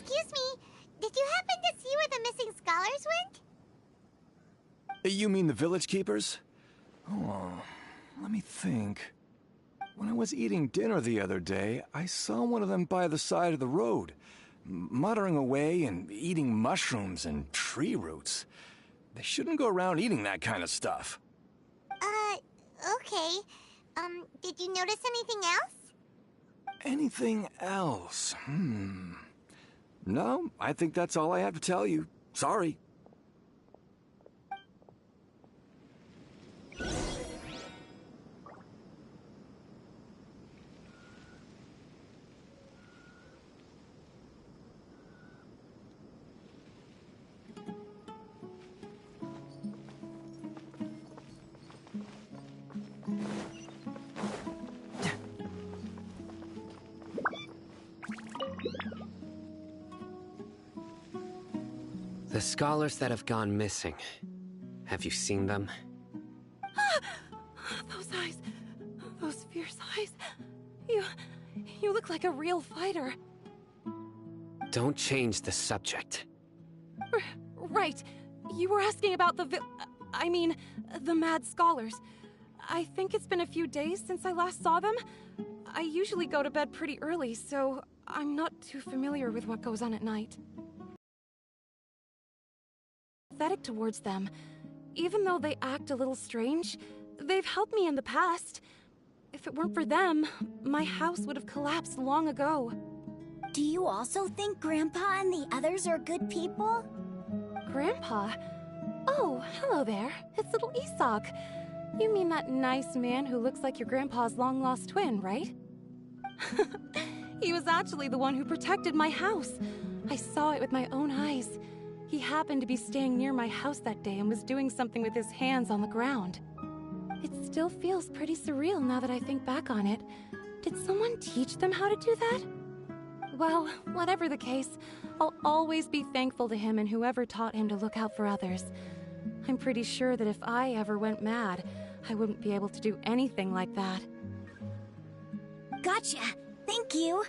Excuse me, did you happen to see where the missing scholars went? You mean the village keepers? Oh, let me think. When I was eating dinner the other day, I saw one of them by the side of the road, muttering away and eating mushrooms and tree roots. They shouldn't go around eating that kind of stuff. Okay. Did you notice anything else? Anything else? No, I think that's all I have to tell you. Sorry. The scholars that have gone missing. Have you seen them? Those eyes. Those fierce eyes. You look like a real fighter. Don't change the subject. Right. You were asking about the the mad scholars. I think it's been a few days since I last saw them. I usually go to bed pretty early, so I'm not too familiar with what goes on at night. Pathetic towards them. Even though they act a little strange, they've helped me in the past. If it weren't for them, my house would have collapsed long ago. Do you also think Grandpa and the others are good people? Grandpa? Oh, hello there. It's little Isak. You mean that nice man who looks like your grandpa's long-lost twin, right? He was actually the one who protected my house. I saw it with my own eyes. He happened to be staying near my house that day and was doing something with his hands on the ground. It still feels pretty surreal now that I think back on it. Did someone teach them how to do that? Well, whatever the case, I'll always be thankful to him and whoever taught him to look out for others. I'm pretty sure that if I ever went mad, I wouldn't be able to do anything like that. Gotcha. Thank you.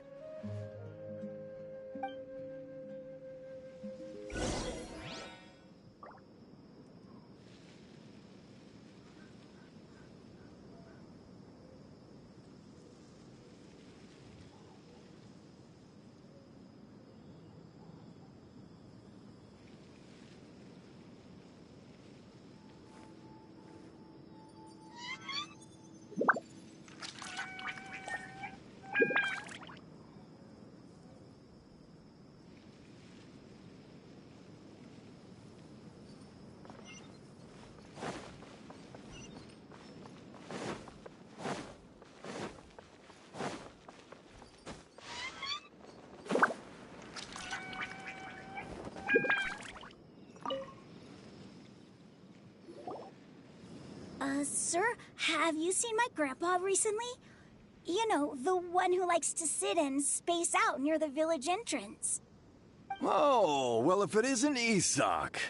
Sir, have you seen my grandpa recently? You know, the one who likes to sit and space out near the village entrance. Oh, well, if it isn't Isak.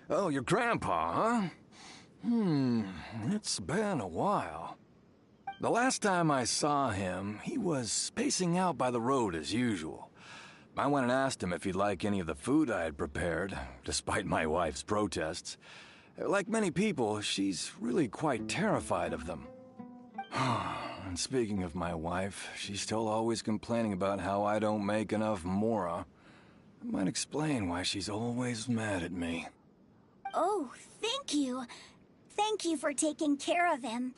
Oh, your grandpa, huh? It's been a while. The last time I saw him, he was spacing out by the road as usual. I went and asked him if he'd like any of the food I had prepared, despite my wife's protests. Like many people, she's really quite terrified of them. And speaking of my wife, she's still always complaining about how I don't make enough mora. That might explain why she's always mad at me. Oh, thank you. Thank you for taking care of him.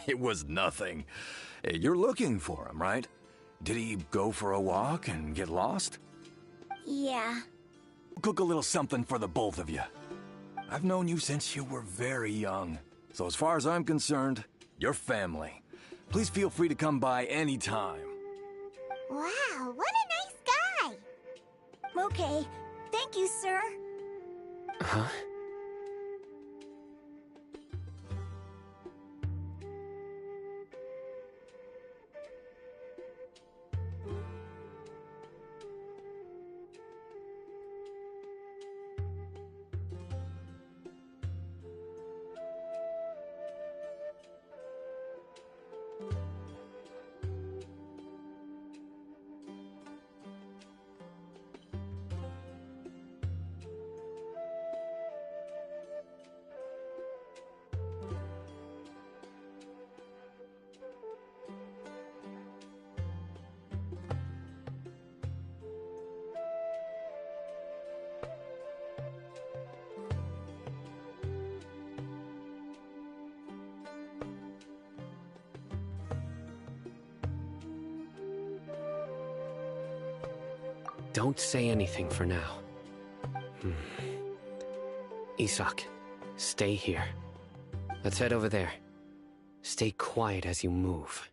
It was nothing. You're looking for him, right? Did he go for a walk and get lost? Yeah. Cook a little something for the both of you. I've known you since you were very young. So as far as I'm concerned, you're family. Please feel free to come by anytime. Wow, what a nice guy. Okay. Thank you, sir. Huh? Don't say anything for now. Isak, stay here. Let's head over there. Stay quiet as you move.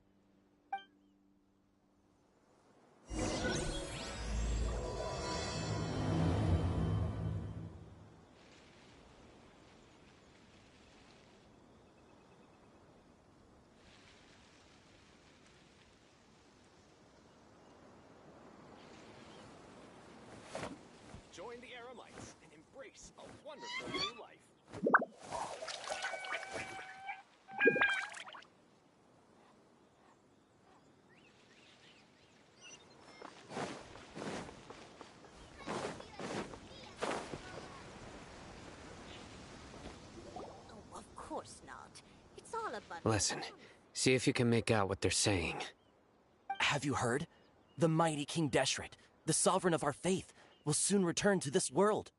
Join the Eremites and embrace a wonderful new life. Oh, of course not. It's all about... Listen, see if you can make out what they're saying. Have you heard? The mighty King Deshret, the sovereign of our faith, will soon return to this world.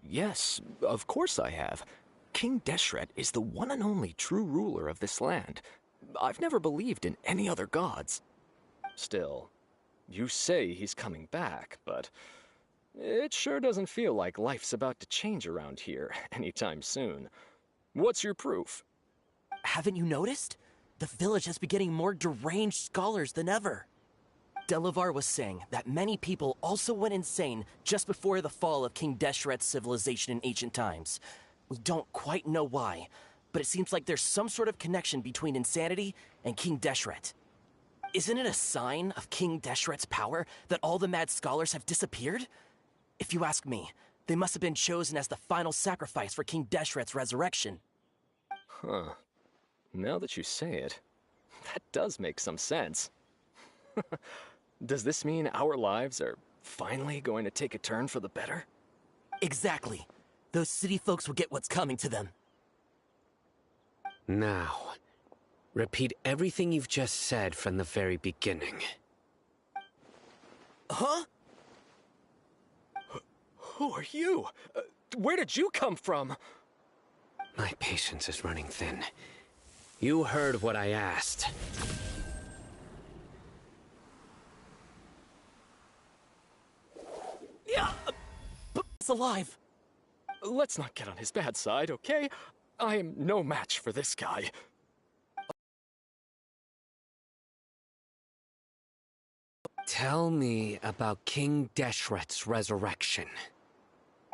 Yes, of course I have. King Deshret is the one and only true ruler of this land. I've never believed in any other gods. Still, you say he's coming back, but it sure doesn't feel like life's about to change around here anytime soon. What's your proof? Haven't you noticed? The village has been getting more deranged scholars than ever. Delavar was saying that many people also went insane just before the fall of King Deshret's civilization in ancient times. We don't quite know why, but it seems like there's some sort of connection between insanity and King Deshret. Isn't it a sign of King Deshret's power that all the mad scholars have disappeared? If you ask me, they must have been chosen as the final sacrifice for King Deshret's resurrection. Huh. Now that you say it, that does make some sense. Does this mean our lives are finally going to take a turn for the better? Exactly. Those city folks will get what's coming to them. Now, repeat everything you've just said from the very beginning. Huh? Who are you? Where did you come from? My patience is running thin. You heard what I asked. Yeah, but it's alive. Let's not get on his bad side, okay? I am no match for this guy. Tell me about King Deshret's resurrection.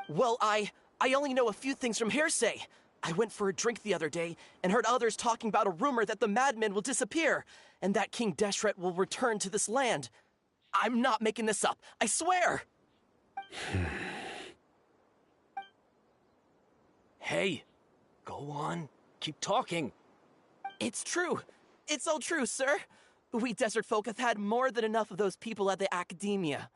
Well, I only know a few things from hearsay. I went for a drink the other day and heard others talking about a rumor that the madmen will disappear and that King Deshret will return to this land. I'm not making this up, I swear! Hey, go on. Keep talking. It's true. It's all true, sir. We desert folk have had more than enough of those people at the academia.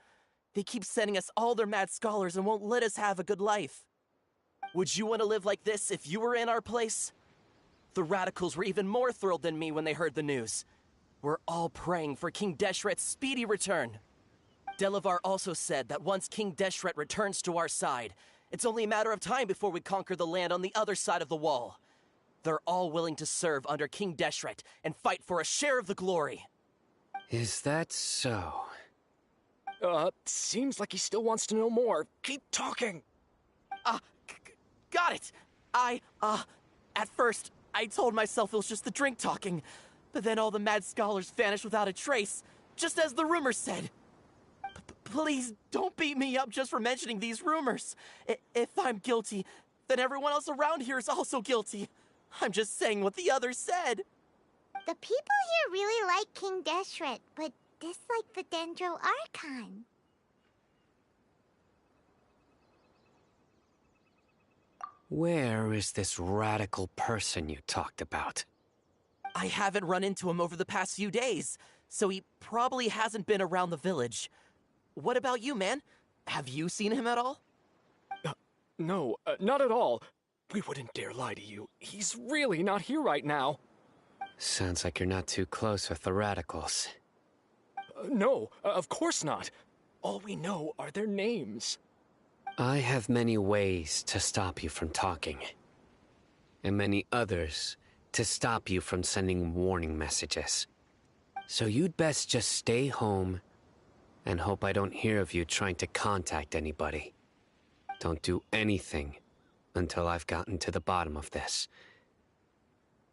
They keep sending us all their mad scholars and won't let us have a good life. Would you want to live like this if you were in our place? The radicals were even more thrilled than me when they heard the news. We're all praying for King Deshret's speedy return. Delavar also said that once King Deshret returns to our side, it's only a matter of time before we conquer the land on the other side of the wall. They're all willing to serve under King Deshret and fight for a share of the glory. Is that so? Seems like he still wants to know more. Keep talking. Got it! At first, I told myself it was just the drink talking, but then all the mad scholars vanished without a trace, just as the rumors said. Please don't beat me up just for mentioning these rumors. If I'm guilty, then everyone else around here is also guilty. I'm just saying what the others said. The people here really like King Deshret, but dislike the Dendro Archon. Where is this radical person you talked about? I haven't run into him over the past few days, so he probably hasn't been around the village. What about you, man? Have you seen him at all? No, not at all. We wouldn't dare lie to you. He's really not here right now. Sounds like you're not too close with the radicals. No, of course not. All we know are their names. I have many ways to stop you from talking. And many others to stop you from sending warning messages. So you'd best just stay home And hope I don't hear of you trying to contact anybody. Don't do anything until I've gotten to the bottom of this.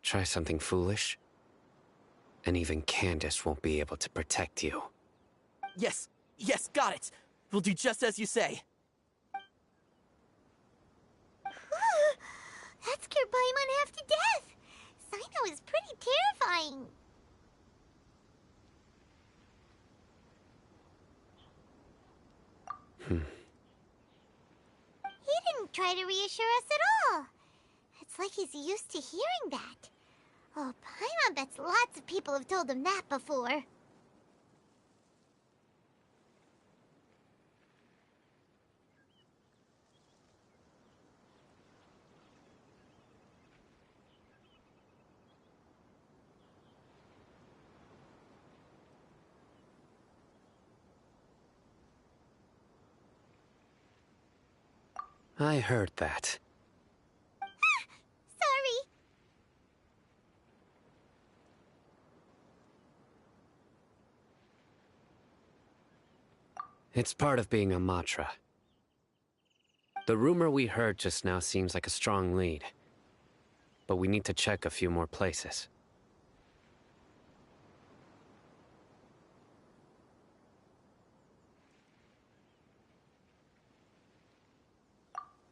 Try something foolish, and even Candace won't be able to protect you. Yes, yes, got it. We'll do just as you say. That scared Paimon half to death. Sino is pretty terrifying. He didn't try to reassure us at all. It's like he's used to hearing that. Oh, Paimon bets lots of people have told him that before. I heard that. Sorry. It's part of being a Matra. The rumor we heard just now seems like a strong lead. But we need to check a few more places.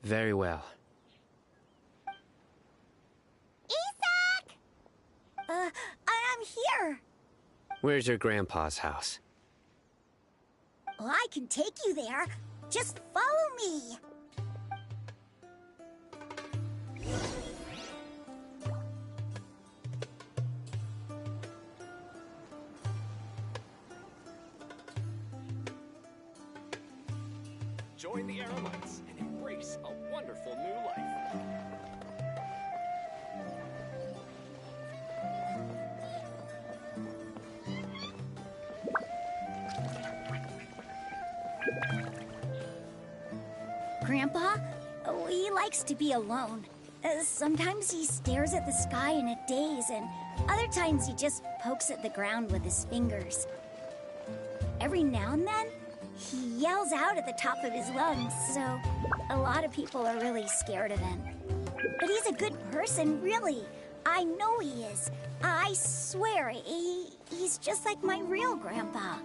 Very well. Isak! I'm here. Where's your grandpa's house? Well, I can take you there. Just follow me. Join the Aerolites and embrace a wonderful new life. Grandpa, he likes to be alone. Sometimes he stares at the sky in a daze, and other times he just pokes at the ground with his fingers. Every now and then, he yells out at the top of his lungs, so a lot of people are really scared of him. But he's a good person, really. I know he is. I swear, he's just like my real grandpa.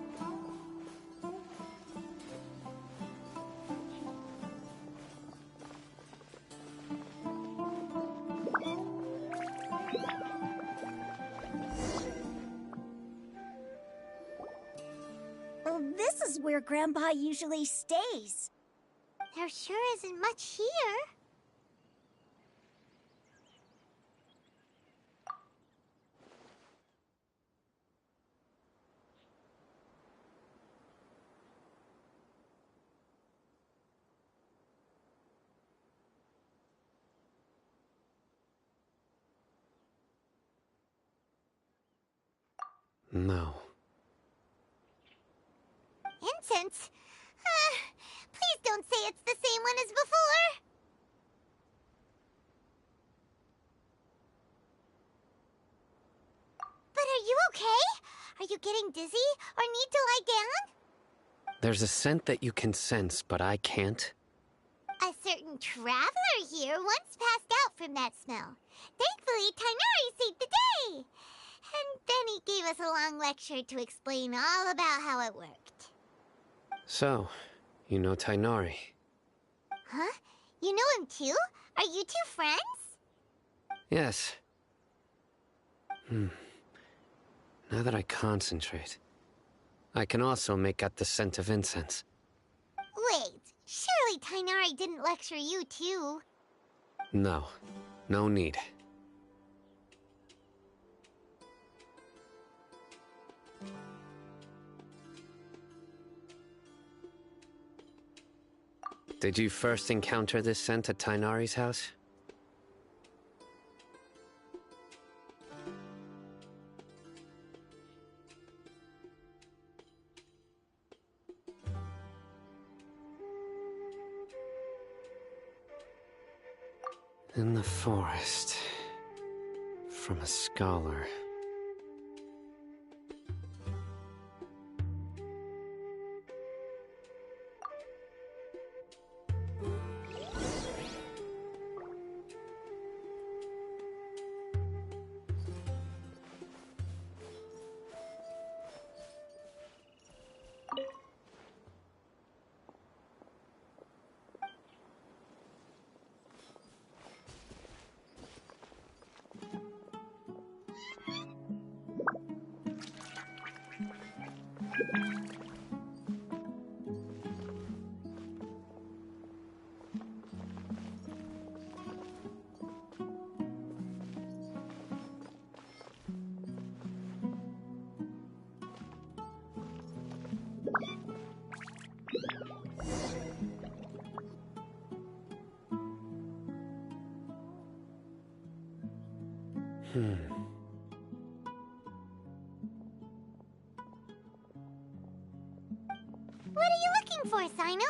This is where Grandpa usually stays. There sure isn't much here. No. Incense? Please don't say it's the same one as before. But are you okay? Are you getting dizzy or need to lie down? There's a scent that you can sense, but I can't. A certain traveler here once passed out from that smell. Thankfully, Tighnari saved the day. And then he gave us a long lecture to explain all about how it worked. So, you know Tighnari. Huh? You know him too? Are you two friends? Yes. Now that I concentrate, I can also make out the scent of incense. Wait, surely Tighnari didn't lecture you too? No. No need. Did you first encounter this scent at Tighnari's house? In the forest. From a scholar. What are you looking for, Sino?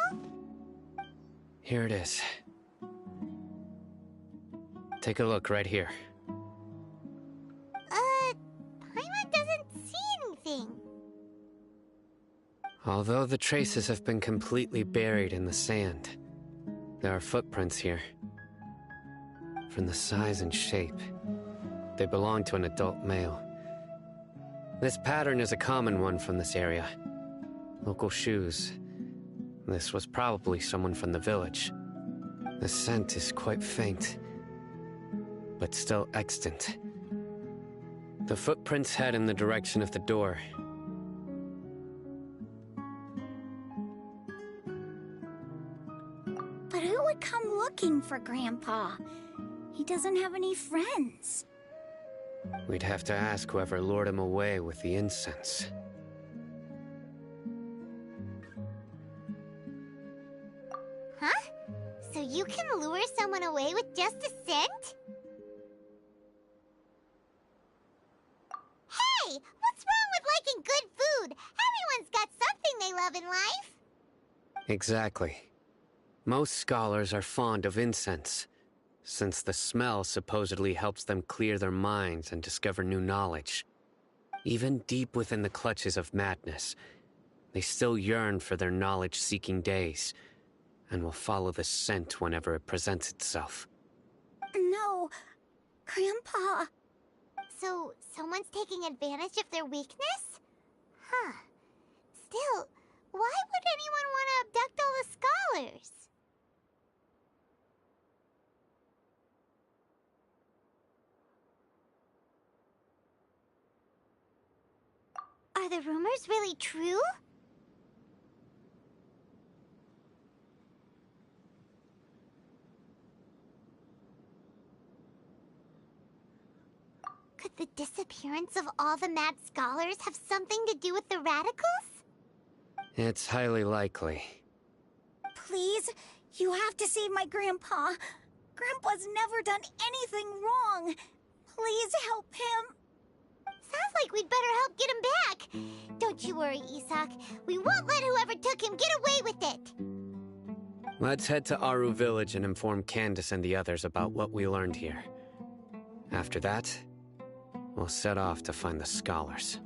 Here it is. Take a look right here. Paimon doesn't see anything. Although the traces have been completely buried in the sand, there are footprints here. From the size and shape, they belong to an adult male. This pattern is a common one from this area. Local shoes. This was probably someone from the village. The scent is quite faint, but still extant. The footprints head in the direction of the door. But who would come looking for Grandpa? He doesn't have any friends. We'd have to ask whoever lured him away with the incense. Huh? So you can lure someone away with just a scent? Hey! What's wrong with liking good food? Everyone's got something they love in life. Exactly. Most scholars are fond of incense, since the smell supposedly helps them clear their minds and discover new knowledge. Even deep within the clutches of madness, they still yearn for their knowledge-seeking days, and will follow the scent whenever it presents itself. No, Grandpa. So, someone's taking advantage of their weakness? Huh. Still, why would anyone want to abduct all the scholars? Are the rumors really true? Could the disappearance of all the mad scholars have something to do with the radicals? It's highly likely. Please, you have to save my Grandpa. Grandpa's never done anything wrong. Please help him. Sounds like we'd better help get him back. Don't you worry, Isak. We won't let whoever took him get away with it. Let's head to Aru Village and inform Candace and the others about what we learned here. After that, we'll set off to find the scholars.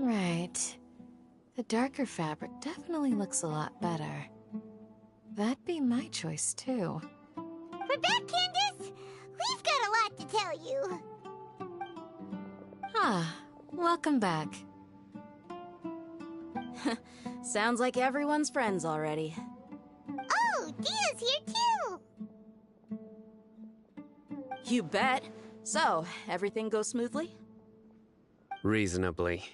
Right. The darker fabric definitely looks a lot better. That'd be my choice, too. We're back, Candace! We've got a lot to tell you. Ah, welcome back. Sounds like everyone's friends already. Oh, Dia's here too! You bet. So, everything goes smoothly? Reasonably.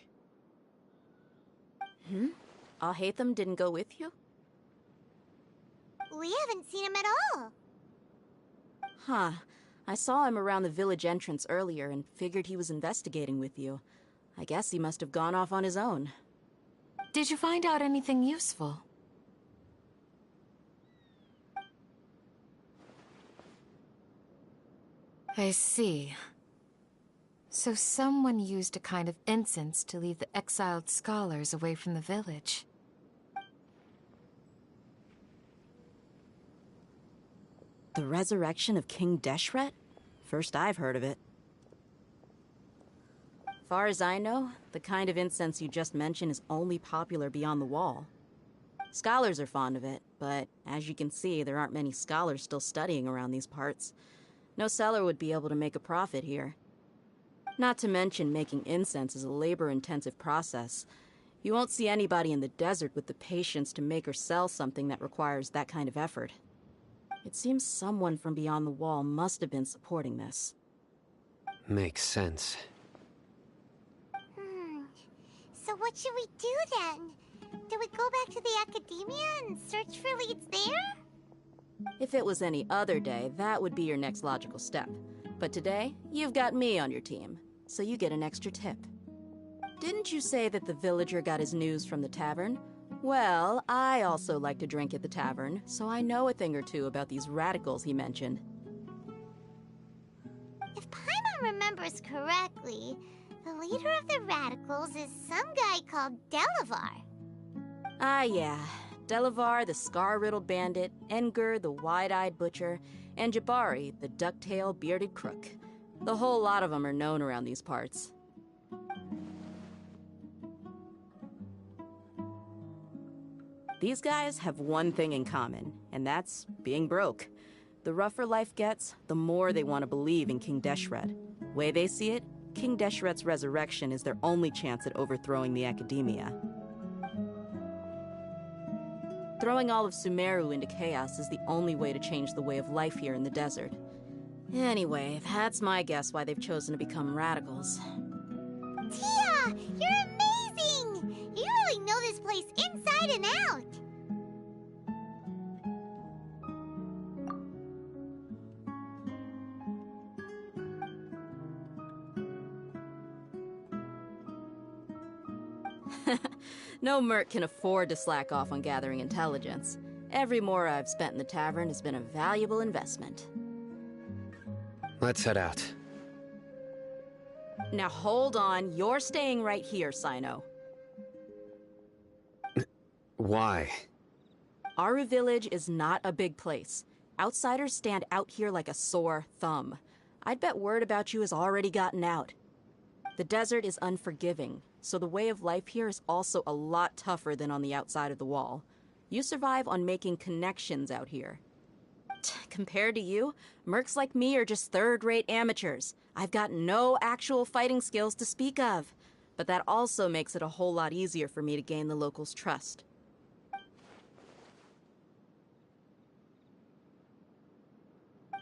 Alhaitham didn't go with you? We haven't seen him at all. Huh. I saw him around the village entrance earlier and figured he was investigating with you. I guess he must have gone off on his own. Did you find out anything useful? I see. So someone used a kind of incense to lead the exiled scholars away from the village. The resurrection of King Deshret? First I've heard of it. Far as I know, the kind of incense you just mentioned is only popular beyond the wall. Scholars are fond of it, but as you can see, there aren't many scholars still studying around these parts. No seller would be able to make a profit here. Not to mention, making incense is a labor-intensive process. You won't see anybody in the desert with the patience to make or sell something that requires that kind of effort. It seems someone from beyond the wall must have been supporting this. Makes sense. So what should we do then? Do we go back to the academia and search for leads there? If it was any other day, that would be your next logical step. But today, you've got me on your team, so you get an extra tip. Didn't you say that the villager got his news from the tavern? Well, I also like to drink at the tavern, so I know a thing or two about these radicals he mentioned. If Paimon remembers correctly, the leader of the radicals is some guy called Delavar. Ah, yeah. Delavar, the scar-riddled bandit, Engur, the wide-eyed butcher, and Jabari, the duck-tailed bearded crook. The whole lot of them are known around these parts. These guys have one thing in common, and that's being broke. The rougher life gets, the more they want to believe in King Deshret. Way they see it, King Deshret's resurrection is their only chance at overthrowing the academia. Throwing all of Sumeru into chaos is the only way to change the way of life here in the desert. Anyway, that's my guess why they've chosen to become radicals. Tia! You're amazing! You really know this place inside and out! No merc can afford to slack off on gathering intelligence. Every more I've spent in the tavern has been a valuable investment. Let's head out. Now hold on, you're staying right here, Sino. Why? Aru Village is not a big place. Outsiders stand out here like a sore thumb. I'd bet word about you has already gotten out. The desert is unforgiving, so the way of life here is also a lot tougher than on the outside of the wall. You survive on making connections out here. Compared to you, mercs like me are just third-rate amateurs. I've got no actual fighting skills to speak of, but that also makes it a whole lot easier for me to gain the locals' trust.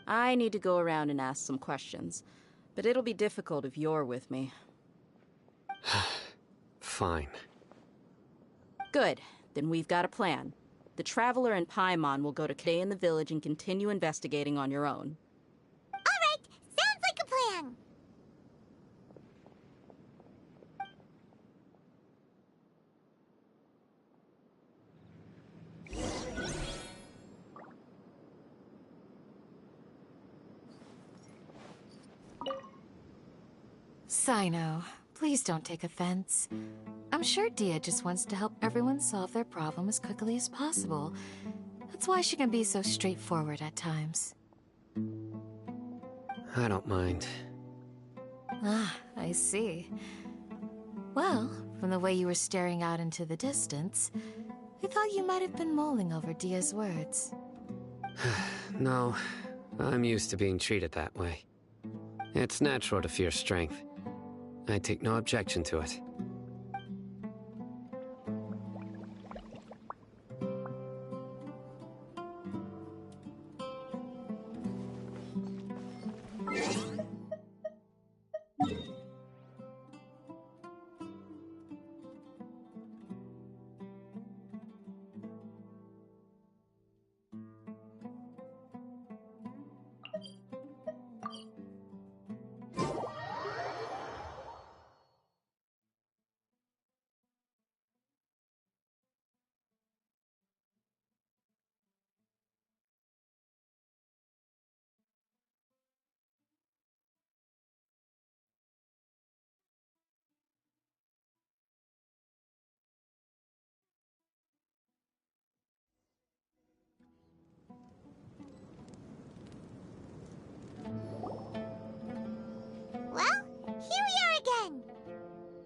I need to go around and ask some questions, but it'll be difficult if you're with me. Fine. Good. Then we've got a plan. The Traveler and Paimon will go to stay in the village and continue investigating on your own. Alright, sounds like a plan! Sino, please don't take offense. I'm sure Dia just wants to help everyone solve their problem as quickly as possible. That's why she can be so straightforward at times. I don't mind. Ah, I see. Well, from the way you were staring out into the distance, I thought you might have been mulling over Dia's words. No, I'm used to being treated that way. It's natural to fear strength. I take no objection to it.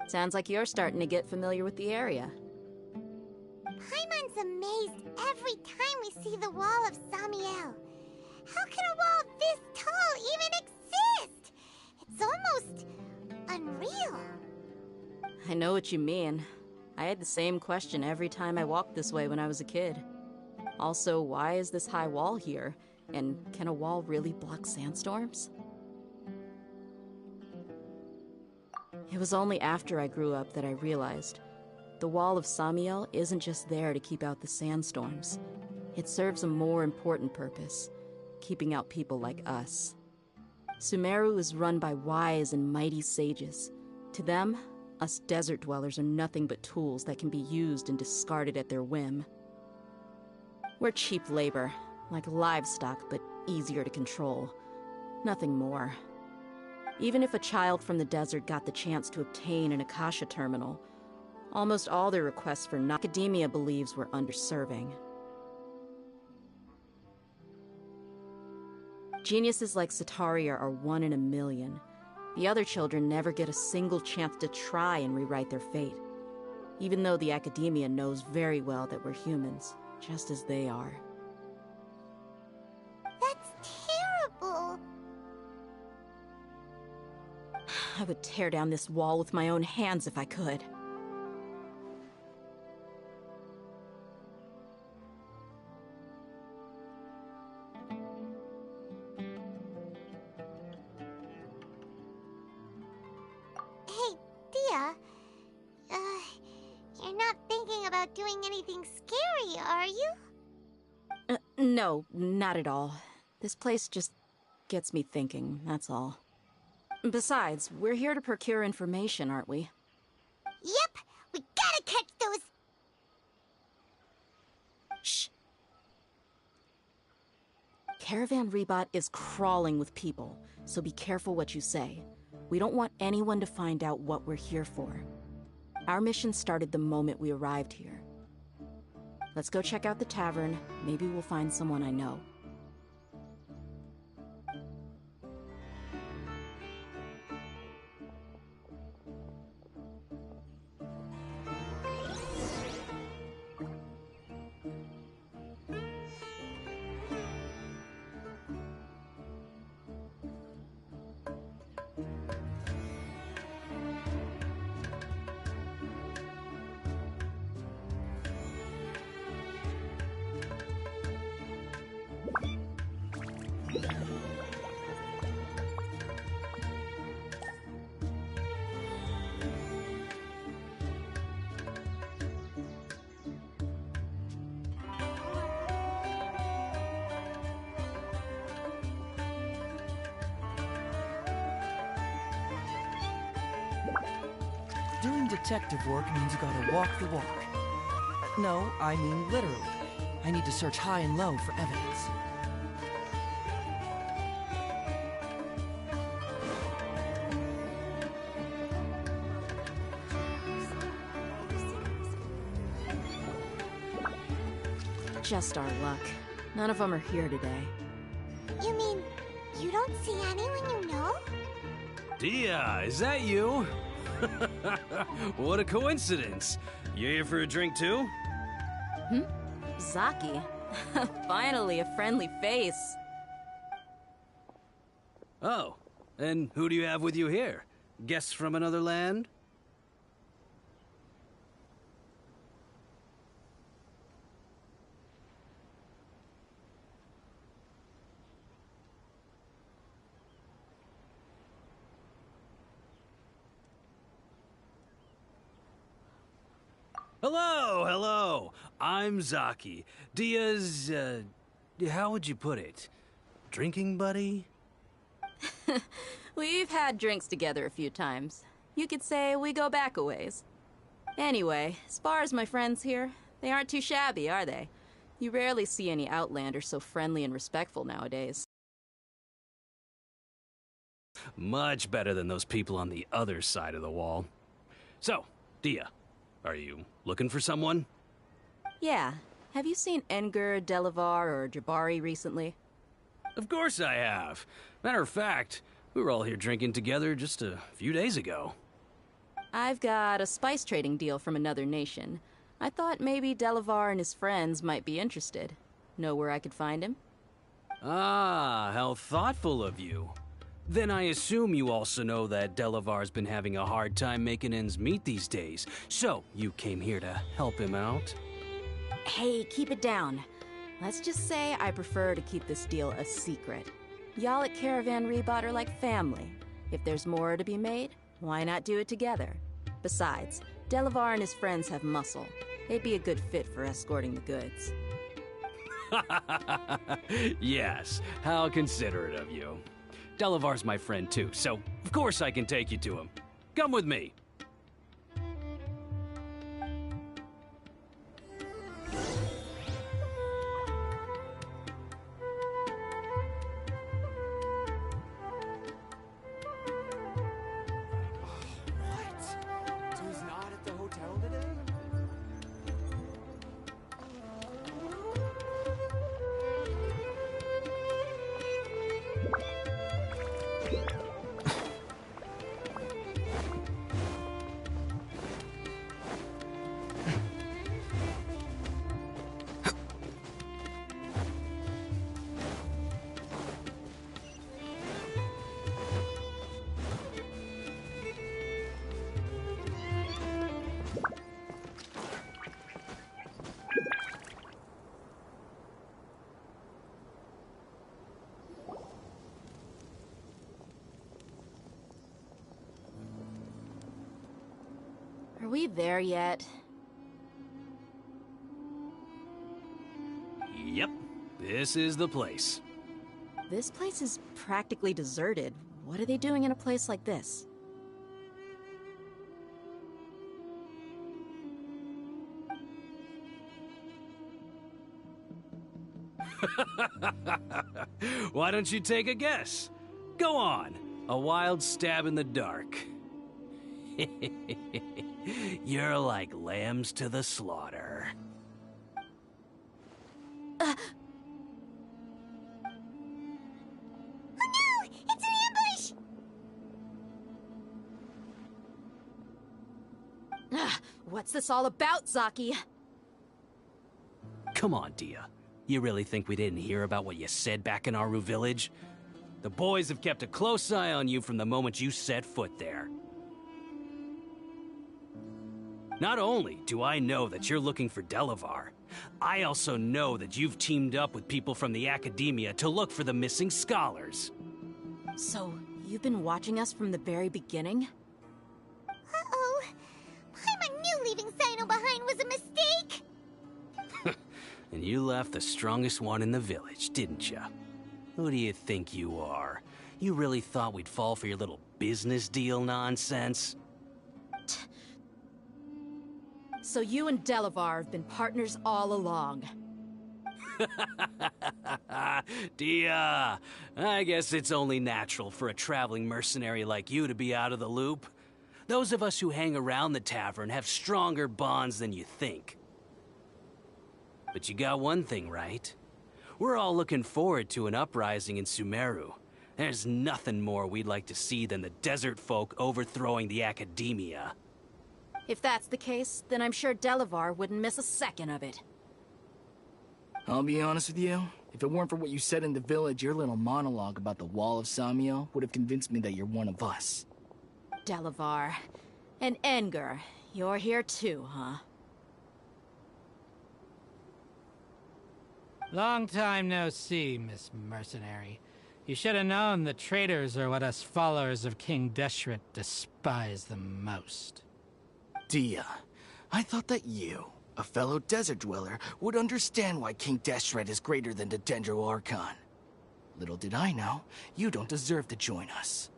Sounds like you're starting to get familiar with the area. Paimon's amazed every time we see the wall of Samiel. How can a wall this tall even exist? It's almost unreal. I know what you mean. I had the same question every time I walked this way when I was a kid. Also, why is this high wall here? And can a wall really block sandstorms? It was only after I grew up that I realized the wall of Samiel isn't just there to keep out the sandstorms. It serves a more important purpose, keeping out people like us. Sumeru is run by wise and mighty sages. To them, us desert dwellers are nothing but tools that can be used and discarded at their whim. We're cheap labor, like livestock, but easier to control. Nothing more. Even if a child from the desert got the chance to obtain an Akasha terminal, almost all their requests for academia believes we're underserving. Geniuses like Sataria are 1 in a million. The other children never get a single chance to try and rewrite their fate, even though the academia knows very well that we're humans, just as they are. That's terrible. I would tear down this wall with my own hands if I could. Hey, Dia. You're not thinking about doing anything scary, are you? No, not at all. This place just gets me thinking, that's all. Besides, we're here to procure information, aren't we? Yep, we gotta catch those... Shh. Caravan Rebot is crawling with people, so be careful what you say. We don't want anyone to find out what we're here for. Our mission started the moment we arrived here. Let's go check out the tavern. Maybe we'll find someone I know. Doing detective work means you gotta walk the walk. No, I mean literally. I need to search high and low for evidence. Just our luck. None of them are here today. You mean, you don't see anyone you know? Dia, is that you? What a coincidence. You here for a drink too? Zaki. Finally, a friendly face. Oh, and who do you have with you here? Guests from another land? Hello, hello. I'm Zaki. Dia's, how would you put it? Drinking buddy? We've had drinks together a few times. You could say we go back a ways. Anyway, as far as my friends here, they aren't too shabby, are they? You rarely see any Outlanders so friendly and respectful nowadays. Much better than those people on the other side of the wall. So, Dia, are you looking for someone? Yeah. Have you seen Enger, Delavar, or Jabari recently? Of course I have. Matter of fact, we were all here drinking together just a few days ago. I've got a spice trading deal from another nation. I thought maybe Delavar and his friends might be interested. Know where I could find him? Ah, how thoughtful of you. Then I assume you also know that Delavar's been having a hard time making ends meet these days, so you came here to help him out? Hey, keep it down. Let's just say I prefer to keep this deal a secret. Y'all at Caravan Rebot are like family. If there's more to be made, why not do it together? Besides, Delavar and his friends have muscle. They'd be a good fit for escorting the goods. Yes, how considerate of you. Delavar's my friend too, so of course I can take you to him. Come with me. He's not at the hotel today? Are we there yet? Yep, this is the place. This place is practically deserted. What are they doing in a place like this? Why don't you take a guess? Go on, a wild stab in the dark. You're like lambs to the slaughter. Oh no! It's an ambush! What's this all about, Zaki? Come on, Dia. You really think we didn't hear about what you said back in Aru village? The boys have kept a close eye on you from the moment you set foot there. Not only do I know that you're looking for Delavar, I also know that you've teamed up with people from the Academia to look for the missing scholars. So, you've been watching us from the very beginning? Uh-oh. Paimon knew leaving Sino behind was a mistake! And you left the strongest one in the village, didn't you? Who do you think you are? You really thought we'd fall for your little business deal nonsense? So you and Delavar have been partners all along. Dia, I guess it's only natural for a traveling mercenary like you to be out of the loop. Those of us who hang around the tavern have stronger bonds than you think. But you got one thing right. We're all looking forward to an uprising in Sumeru. There's nothing more we'd like to see than the desert folk overthrowing the Academia. If that's the case, then I'm sure Delavar wouldn't miss a second of it. I'll be honest with you. If it weren't for what you said in the village, your little monologue about the Wall of Samiel would have convinced me that you're one of us. Delavar. And Engar. You're here too, huh? Long time no see, Miss Mercenary. You should have known the traitors are what us followers of King Deshret despise the most. Dia, I thought that you, a fellow desert dweller, would understand why King Deshret is greater than the Dendro Archon. Little did I know, you don't deserve to join us.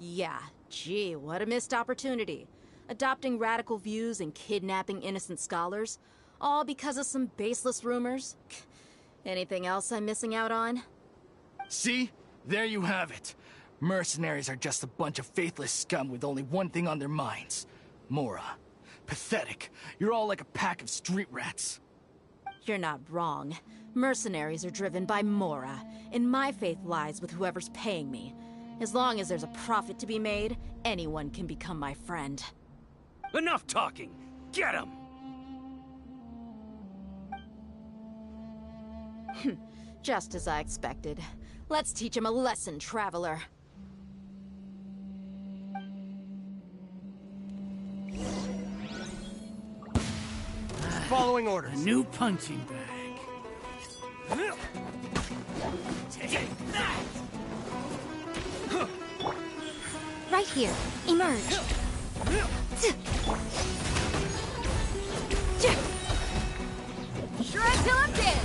Yeah, gee, what a missed opportunity. Adopting radical views and kidnapping innocent scholars, all because of some baseless rumors. Anything else I'm missing out on? See? There you have it. Mercenaries are just a bunch of faithless scum with only one thing on their minds. Mora. Pathetic. You're all like a pack of street rats. You're not wrong. Mercenaries are driven by Mora, and my faith lies with whoever's paying me. As long as there's a profit to be made, anyone can become my friend. Enough talking! Get him! Just as I expected. Let's teach him a lesson, traveler. Following orders. A new punching bag. Take that! Right here. Emerge. Shred till I'm dead!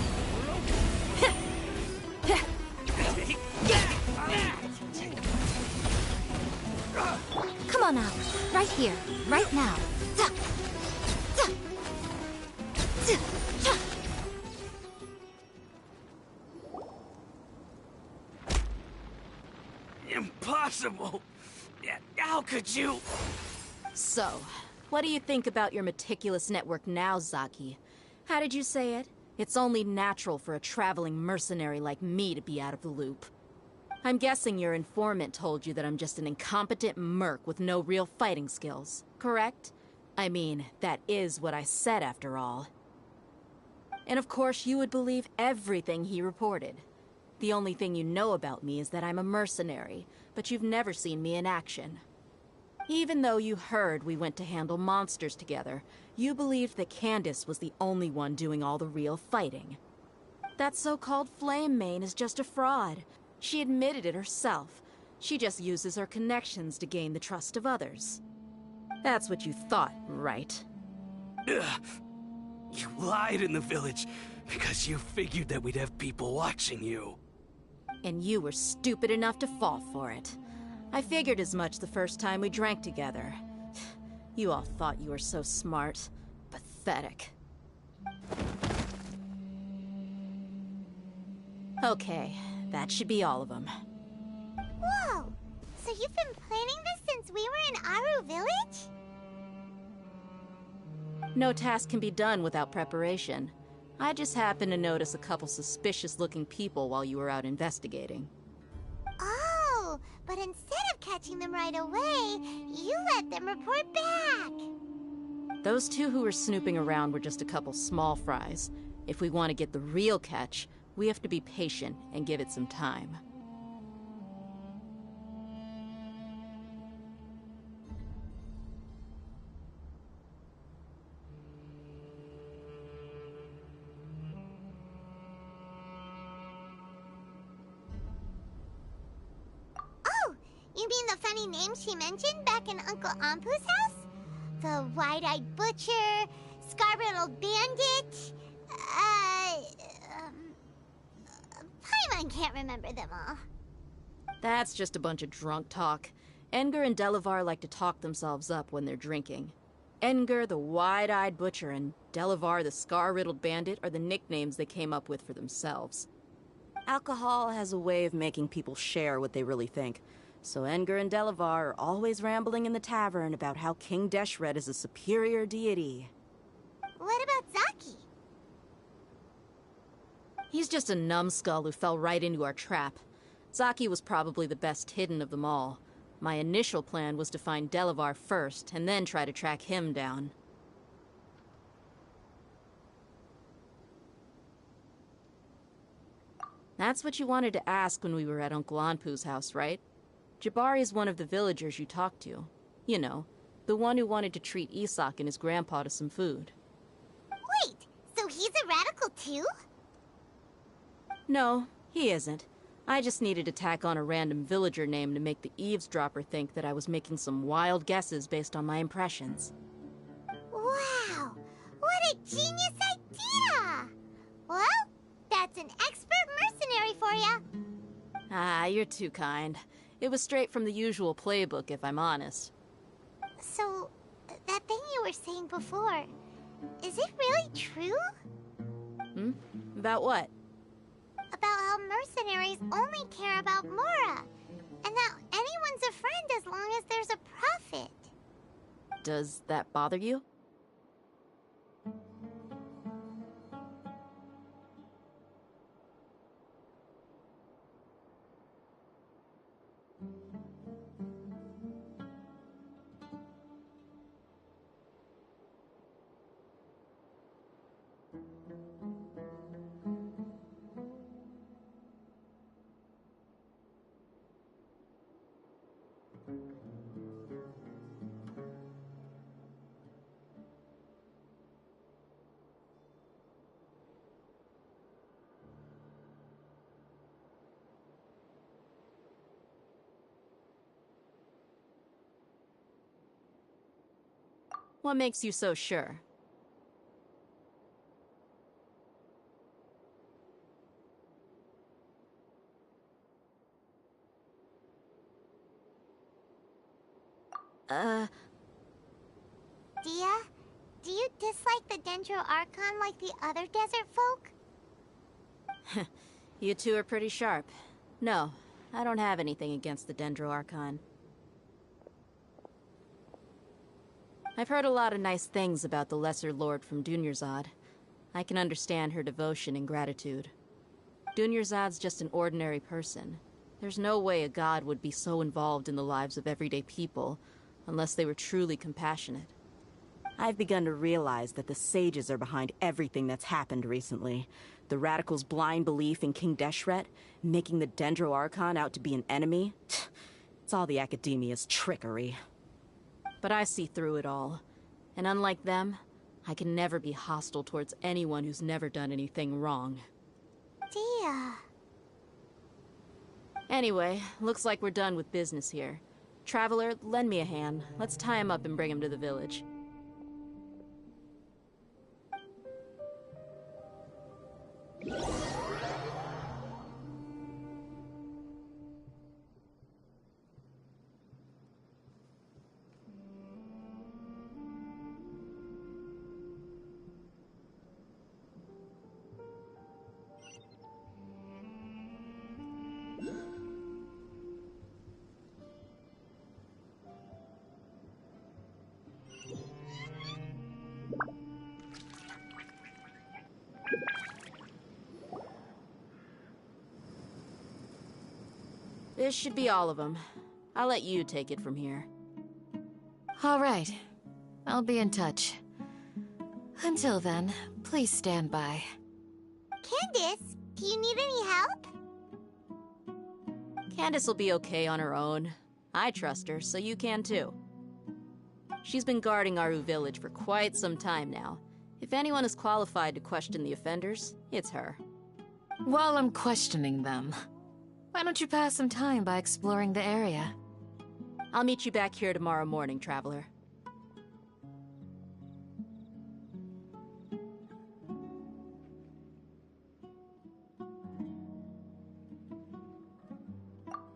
Come on now. Right here. Right now. Impossible! How could you? So, what do you think about your meticulous network now, Zaki? How did you say it? It's only natural for a traveling mercenary like me to be out of the loop. I'm guessing your informant told you that I'm just an incompetent merc with no real fighting skills, correct? I mean, that is what I said after all. And of course you would believe everything he reported. The only thing you know about me is that I'm a mercenary, but you've never seen me in action. Even though you heard we went to handle monsters together, you believed that Candace was the only one doing all the real fighting. That so-called Flame Mane is just a fraud. She admitted it herself. She just uses her connections to gain the trust of others. That's what you thought, right? Ugh. You lied in the village because you figured that we'd have people watching you. And you were stupid enough to fall for it. I figured as much the first time we drank together. You all thought you were so smart. Pathetic. Okay, that should be all of them. Whoa! So you've been planning this since we were in Aru Village? No task can be done without preparation. I just happened to notice a couple suspicious-looking people while you were out investigating. Oh, but instead of catching them right away, you let them report back. Those two who were snooping around were just a couple small fries. If we want to get the real catch, we have to be patient and give it some time. Oh, you mean the funny name she mentioned back in Uncle Ampu's house? The wide-eyed butcher, scar-riddled bandit, Paimon can't remember them all. That's just a bunch of drunk talk. Edgar and Delavar like to talk themselves up when they're drinking. Edgar, the wide-eyed butcher, and Delavar, the scar-riddled bandit, are the nicknames they came up with for themselves. Alcohol has a way of making people share what they really think. So Edgar and Delavar are always rambling in the tavern about how King Deshret is a superior deity. What about Zaki? He's just a numbskull who fell right into our trap. Zaki was probably the best hidden of them all. My initial plan was to find Delavar first, and then try to track him down. That's what you wanted to ask when we were at Uncle Anpu's house, right? Jabari is one of the villagers you talked to. You know, the one who wanted to treat Isak and his grandpa to some food. Wait, so he's a radical too? No, he isn't. I just needed to tack on a random villager name to make the eavesdropper think that I was making some wild guesses based on my impressions. Wow, what a genius idea! Well, that's an expert mercenary for you. Ah, you're too kind. It was straight from the usual playbook, if I'm honest. So, that thing you were saying before, is it really true? Hmm? About what? About how mercenaries only care about Mora, and that anyone's a friend as long as there's a profit. Does that bother you? What makes you so sure? Dia, do you dislike the Dendro Archon like the other desert folk? You two are pretty sharp. No, I don't have anything against the Dendro Archon. I've heard a lot of nice things about the Lesser Lord from Dunyarzad. I can understand her devotion and gratitude. Dunyarzad's just an ordinary person. There's no way a god would be so involved in the lives of everyday people, unless they were truly compassionate. I've begun to realize that the sages are behind everything that's happened recently. The radicals' blind belief in King Deshret, making the Dendro Archon out to be an enemy. It's all the Academia's trickery. But I see through it all. And unlike them, I can never be hostile towards anyone who's never done anything wrong. Dia. Anyway, looks like we're done with business here. Traveler, lend me a hand. Let's tie him up and bring him to the village. This should be all of them. I'll let you take it from here. All right. I'll be in touch. Until then, please stand by. Candace, do you need any help? Candace will be okay on her own. I trust her, so you can too. She's been guarding Aru village for quite some time now. If anyone is qualified to question the offenders, it's her. While I'm questioning them, why don't you pass some time by exploring the area? I'll meet you back here tomorrow morning, Traveler.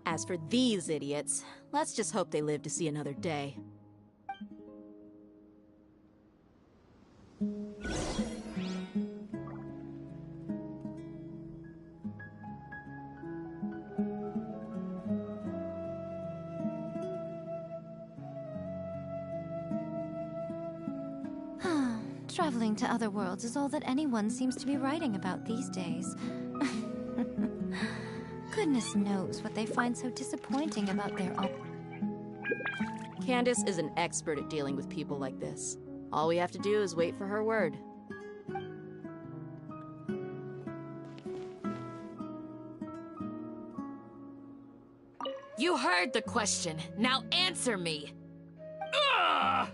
As for these idiots, let's just hope they live to see another day. Traveling to other worlds is all that anyone seems to be writing about these days. Goodness knows what they find so disappointing about their own. Candace is an expert at dealing with people like this. All we have to do is wait for her word. You heard the question. Now answer me. Ugh!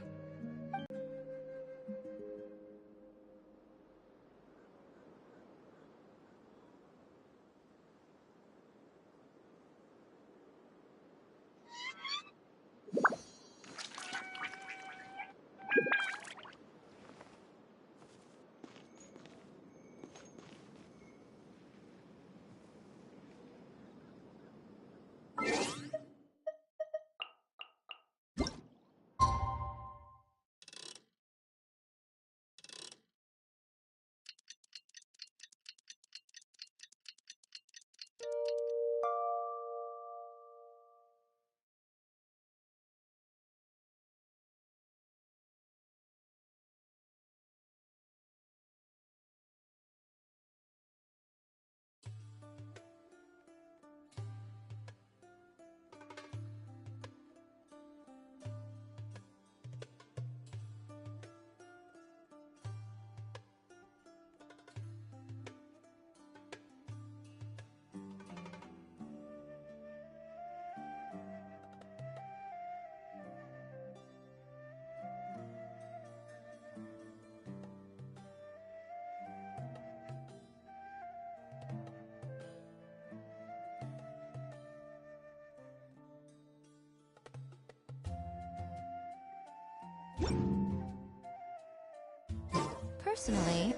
Personally,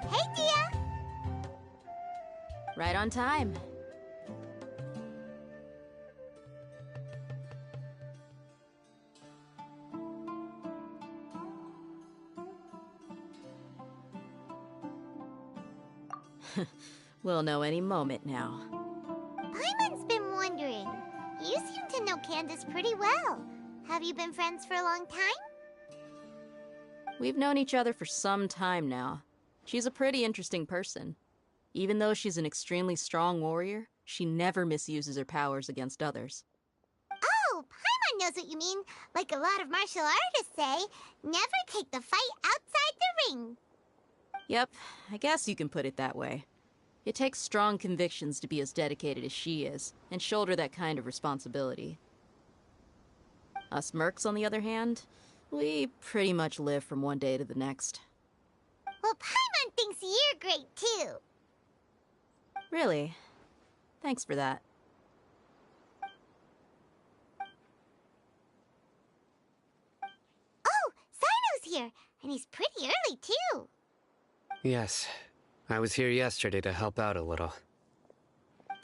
Hey, Dia! Right on time. We'll know any moment now. Paimon's been wondering. You seem to know Candace pretty well. Have you been friends for a long time? We've known each other for some time now. She's a pretty interesting person. Even though she's an extremely strong warrior, she never misuses her powers against others. Oh, Paimon knows what you mean. Like a lot of martial artists say, never take the fight outside the ring. Yep, I guess you can put it that way. It takes strong convictions to be as dedicated as she is, and shoulder that kind of responsibility. Us mercs, on the other hand, we pretty much live from one day to the next. Well, Paimon thinks you're great, too. Really? Thanks for that. Oh, Sino's here, and he's pretty early, too. Yes. I was here yesterday to help out a little.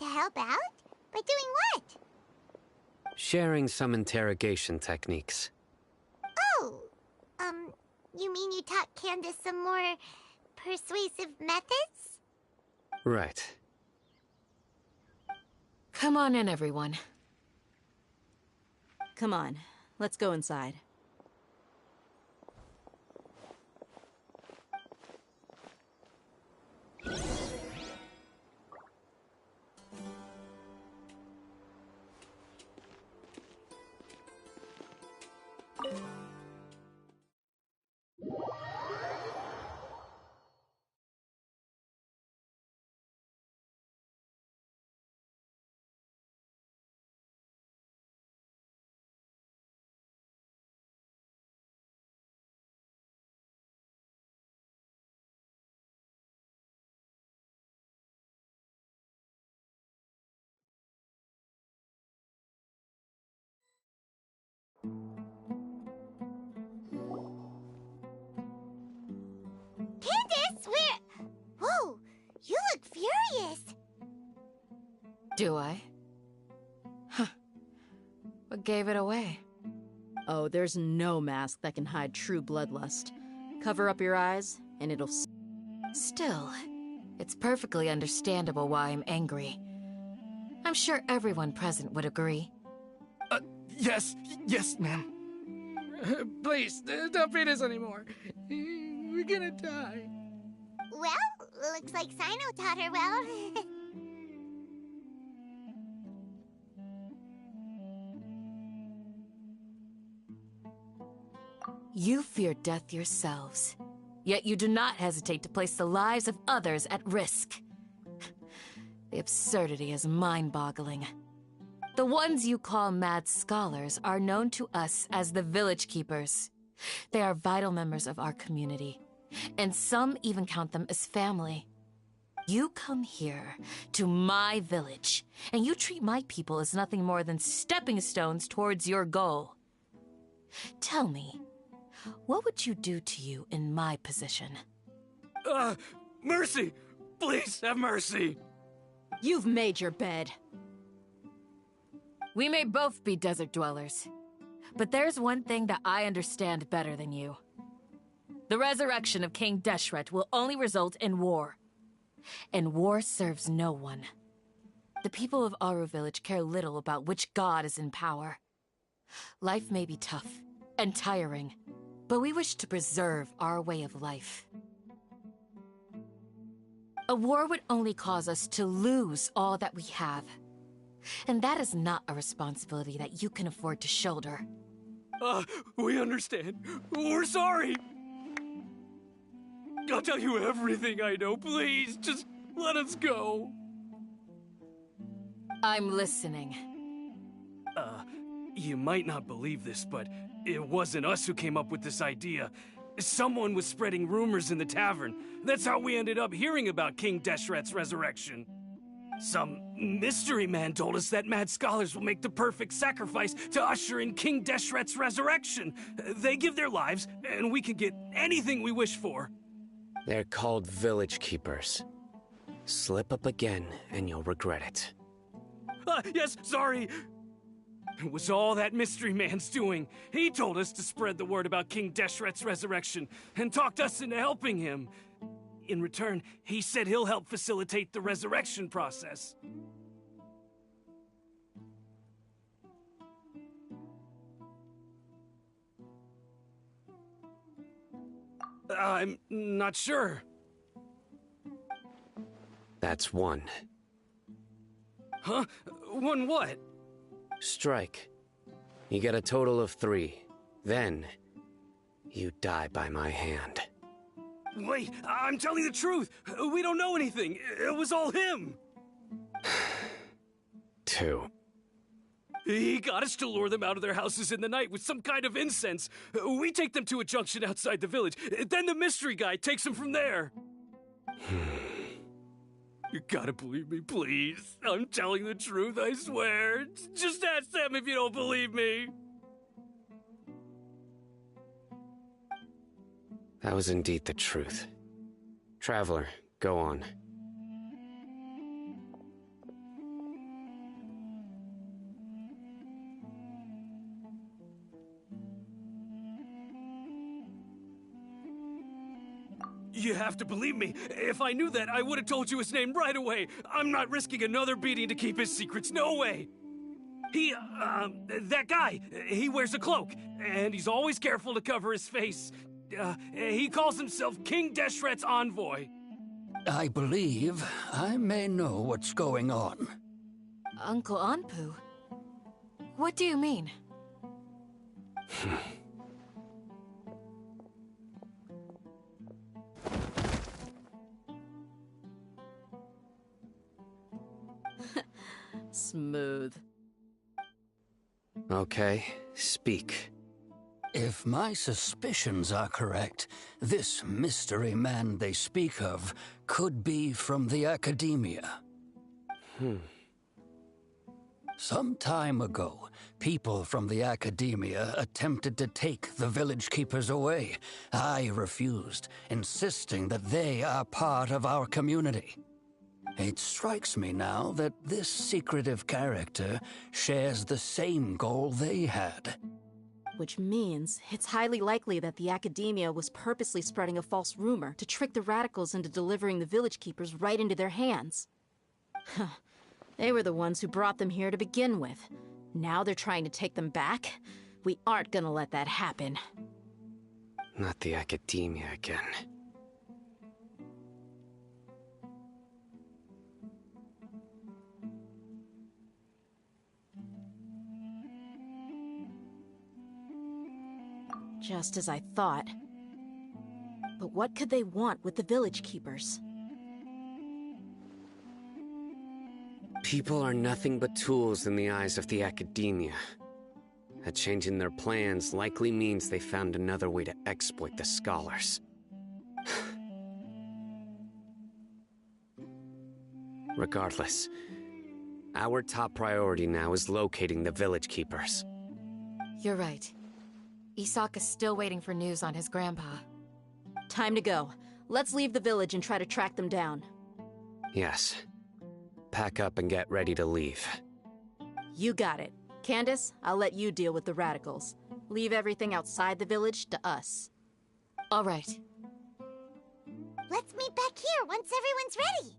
To help out? By doing what? Sharing some interrogation techniques. Oh, you mean you taught Candace some more persuasive methods? Right. come on in, everyone. Come on, let's go inside. Candace, where... Whoa, you look furious. Do I? Huh. What gave it away? Oh, there's no mask that can hide true bloodlust. Cover up your eyes, and it'll... Still, it's perfectly understandable why I'm angry. I'm sure everyone present would agree. Yes, ma'am. Please, don't beat us anymore. We're gonna die. Well, looks like Sino taught her well. You fear death yourselves, yet you do not hesitate to place the lives of others at risk. The absurdity is mind-boggling. The ones you call mad scholars are known to us as the Village Keepers. They are vital members of our community, and some even count them as family. You come here, to my village, and you treat my people as nothing more than stepping stones towards your goal. Tell me, what would you do to you in my position? Mercy! Please have mercy! You've made your bed. We may both be desert dwellers, but there's one thing that I understand better than you. The resurrection of King Deshret will only result in war. And war serves no one. The people of Aru Village care little about which god is in power. Life may be tough and tiring, but we wish to preserve our way of life. A war would only cause us to lose all that we have. And that is not a responsibility that you can afford to shoulder. We understand. We're sorry. I'll tell you everything I know. Please, just let us go. I'm listening. You might not believe this, but it wasn't us who came up with this idea. Someone was spreading rumors in the tavern. That's how we ended up hearing about King Deshret's resurrection. Some mystery man told us that mad scholars will make the perfect sacrifice to usher in King Deshret's resurrection. They give their lives, and we can get anything we wish for. They're called village keepers. Slip up again, and you'll regret it. Yes, sorry. It was all that mystery man's doing. He told us to spread the word about King Deshret's resurrection, and talked us into helping him. In return, he said he'll help facilitate the resurrection process. I'm not sure. That's one. Huh? One what? Strike. You get a total of 3. Then, you die by my hand. Wait, I'm telling the truth. We don't know anything. It was all him. 2. He got us to lure them out of their houses in the night with some kind of incense. We take them to a junction outside the village. Then the mystery guy takes them from there. You gotta believe me, please. I'm telling the truth, I swear. Just ask them if you don't believe me. That was indeed the truth. Traveler, go on. You have to believe me. If I knew that, I would have told you his name right away. I'm not risking another beating to keep his secrets. No way. That guy, he wears a cloak, and he's always careful to cover his face. He calls himself King Deshret's envoy. I believe I may know what's going on. Uncle Anpu? What do you mean? Smooth. Okay, speak. If my suspicions are correct, this mystery man they speak of could be from the Academia. Some time ago, people from the Academia attempted to take the village keepers away. I refused, insisting that they are part of our community. It strikes me now that this secretive character shares the same goal they had. Which means it's highly likely that the Academia was purposely spreading a false rumor to trick the radicals into delivering the village keepers right into their hands. They were the ones who brought them here to begin with. Now they're trying to take them back? We aren't gonna let that happen. Not the Academia again. Just as I thought. But what could they want with the village keepers? People are nothing but tools in the eyes of the Academia. A change in their plans likely means they found another way to exploit the scholars. Regardless, our top priority now is locating the village keepers. You're right. Isak is still waiting for news on his grandpa. Time to go. Let's leave the village and try to track them down. Yes. Pack up and get ready to leave. You got it. Candace, I'll let you deal with the radicals. Leave everything outside the village to us. All right. Let's meet back here once everyone's ready.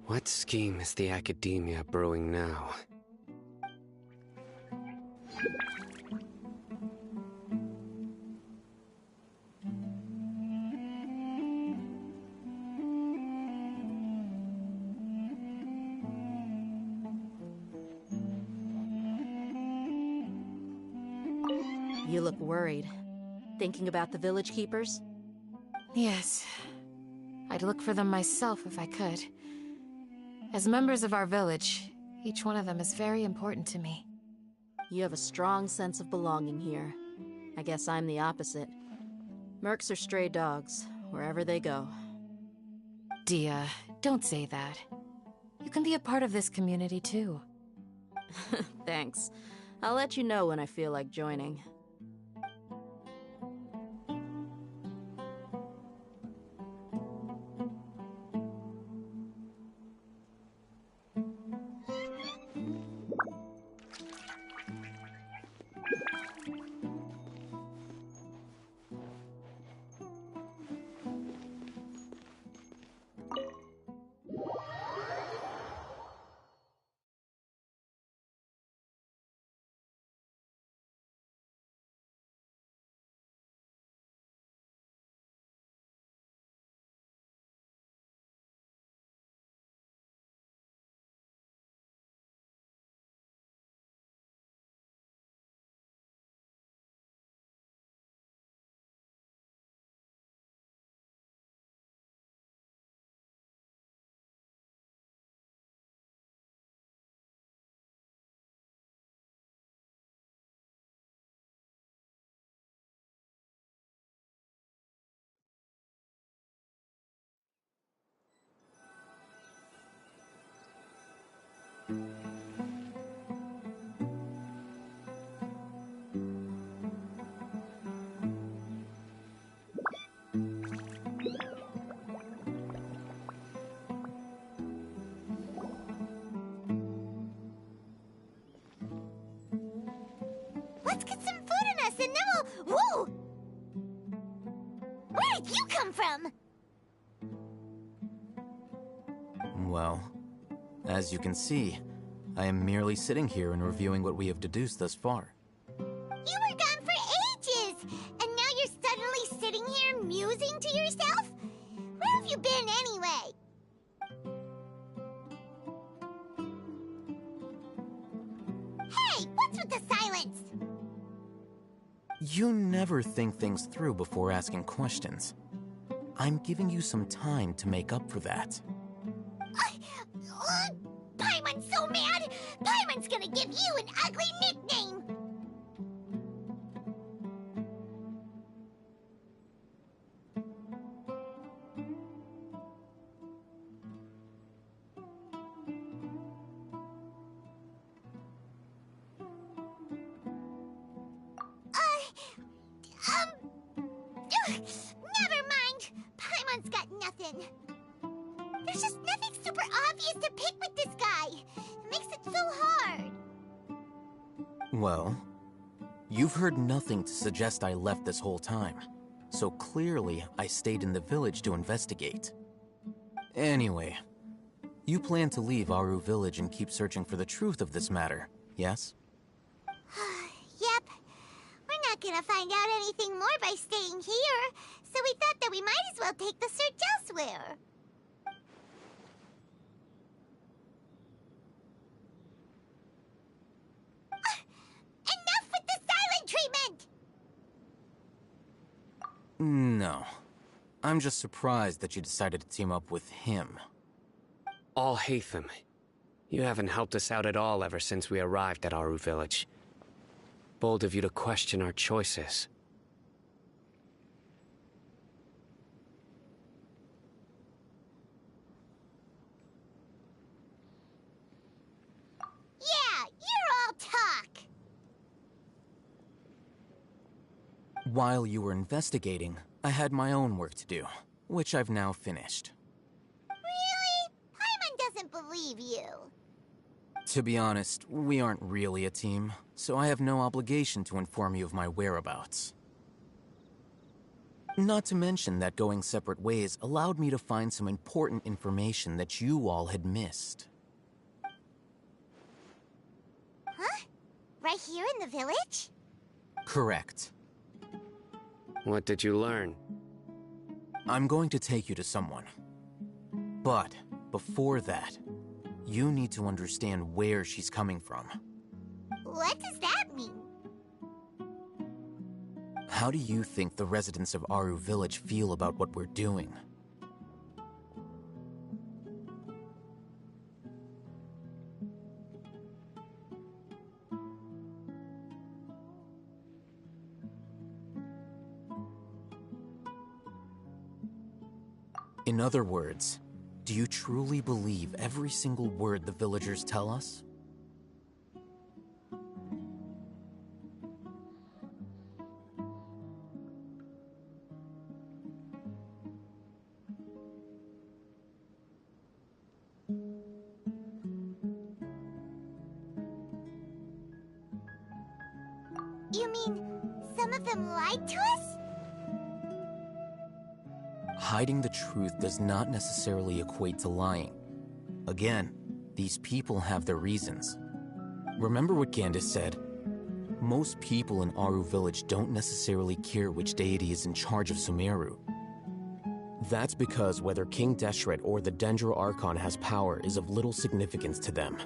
What scheme is the Academia brewing now? You look worried. Thinking about the village keepers? Yes. I'd look for them myself if I could. As members of our village, each one of them is very important to me. You have a strong sense of belonging here. I guess I'm the opposite. Mercs are stray dogs, wherever they go. Dia, don't say that. You can be a part of this community too. Thanks. I'll let you know when I feel like joining. Let's get some food in us and then we'll... Whoa! Where did you come from? Well, as you can see, I am merely sitting here and reviewing what we have deduced thus far. You were gone for ages! And now you're suddenly sitting here musing to yourself? Where have you been anyway? Hey, what's with the silence? You never think things through before asking questions. I'm giving you some time to make up for that. Paimon's so mad! Paimon's gonna give you an ugly nickname! Never mind. Paimon's got nothing. There's just nothing super obvious to pick with this guy. It makes it so hard. Well, you've heard nothing to suggest I left this whole time. So clearly, I stayed in the village to investigate. Anyway, you plan to leave Aru village and keep searching for the truth of this matter, yes? Yep. We're not gonna find out anything more by staying here, so we thought that we might as well take the search elsewhere. Enough with the silent treatment! No. I'm just surprised that you decided to team up with him. Alhaitham, you haven't helped us out at all ever since we arrived at Aru village. Bold of you to question our choices. Yeah, you're all talk. While you were investigating, I had my own work to do, which I've now finished. Really? Paimon doesn't believe you. To be honest, we aren't really a team, so I have no obligation to inform you of my whereabouts. Not to mention that going separate ways allowed me to find some important information that you all had missed. Huh? Right here in the village? Correct. What did you learn? I'm going to take you to someone. But before that, you need to understand where she's coming from. What does that mean? How do you think the residents of Aru Village feel about what we're doing? In other words, do you truly believe every single word the villagers tell us? You mean some of them lied to us? Hiding the truth does not necessarily equate to lying. Again, these people have their reasons. Remember what Gandis said? Most people in Aru Village don't necessarily care which deity is in charge of Sumeru. That's because whether King Deshret or the Dendro Archon has power is of little significance to them.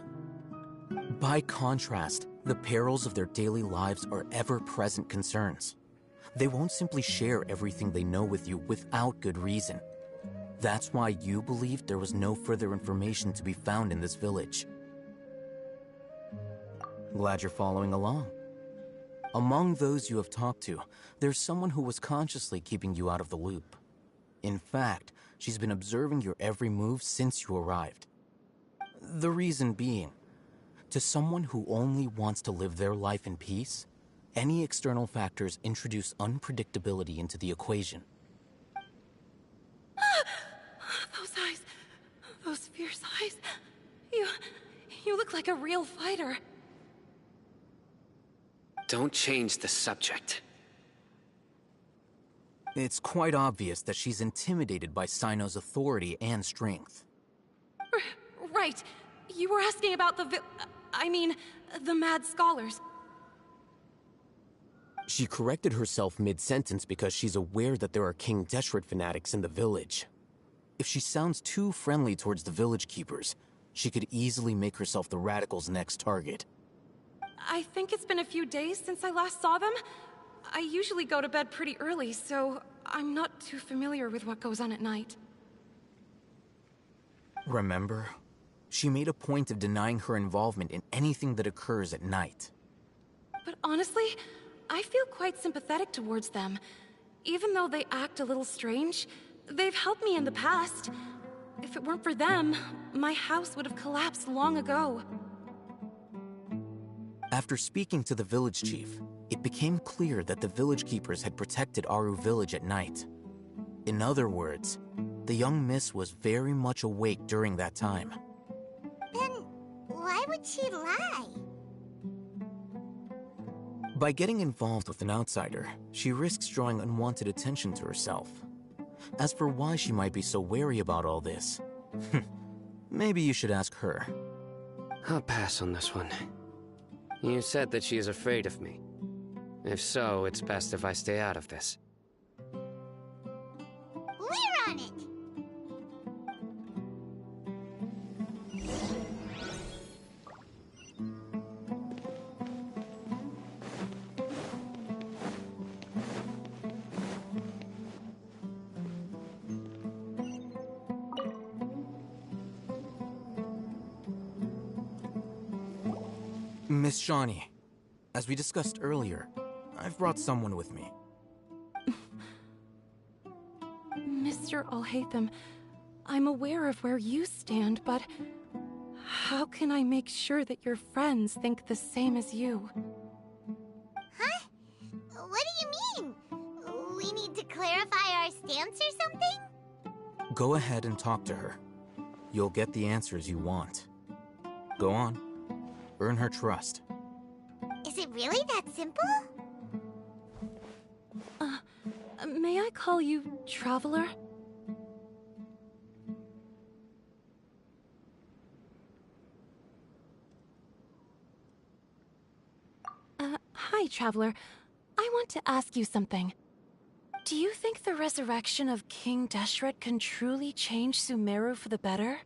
By contrast, the perils of their daily lives are ever-present concerns. They won't simply share everything they know with you without good reason. That's why you believed there was no further information to be found in this village. Glad you're following along. Among those you have talked to, there's someone who was consciously keeping you out of the loop. In fact, she's been observing your every move since you arrived. The reason being, to someone who only wants to live their life in peace, any external factors introduce unpredictability into the equation. Those eyes. Those fierce eyes. You look like a real fighter. Don't change the subject. It's quite obvious that she's intimidated by Sino's authority and strength. Right. You were asking about the the mad scholars. She corrected herself mid-sentence because she's aware that there are King Deshret fanatics in the village. If she sounds too friendly towards the village keepers, she could easily make herself the radicals' next target. I think it's been a few days since I last saw them. I usually go to bed pretty early, so I'm not too familiar with what goes on at night. Remember? She made a point of denying her involvement in anything that occurs at night. But honestly, I feel quite sympathetic towards them. Even though they act a little strange, they've helped me in the past. If it weren't for them, my house would have collapsed long ago. After speaking to the village chief, it became clear that the village keepers had protected Aru Village at night. In other words, the young miss was very much awake during that time. Then why would she lie? By getting involved with an outsider, she risks drawing unwanted attention to herself. As for why she might be so wary about all this, maybe you should ask her. I'll pass on this one. You said that she is afraid of me. If so, it's best if I stay out of this. We're on it! Miss Shawnee, as we discussed earlier, I've brought someone with me. Mr. Alhaitham, I'm aware of where you stand, but how can I make sure that your friends think the same as you? Huh? What do you mean? We need to clarify our stance or something? Go ahead and talk to her. You'll get the answers you want. Go on. Earn her trust. Is it really that simple? May I call you Traveler? Hi, Traveler. I want to ask you something. Do you think the resurrection of King Deshret can truly change Sumeru for the better?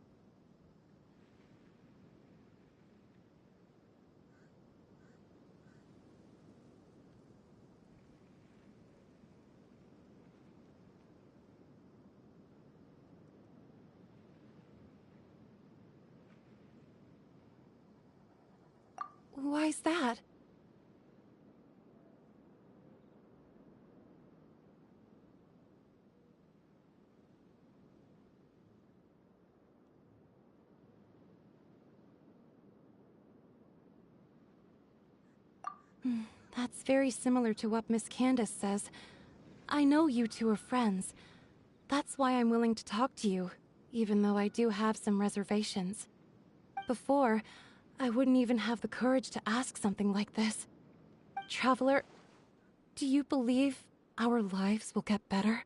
Why's that? That's very similar to what Miss Candace says. I know you two are friends. That's why I'm willing to talk to you, even though I do have some reservations. Before, I wouldn't even have the courage to ask something like this. Traveler, do you believe our lives will get better?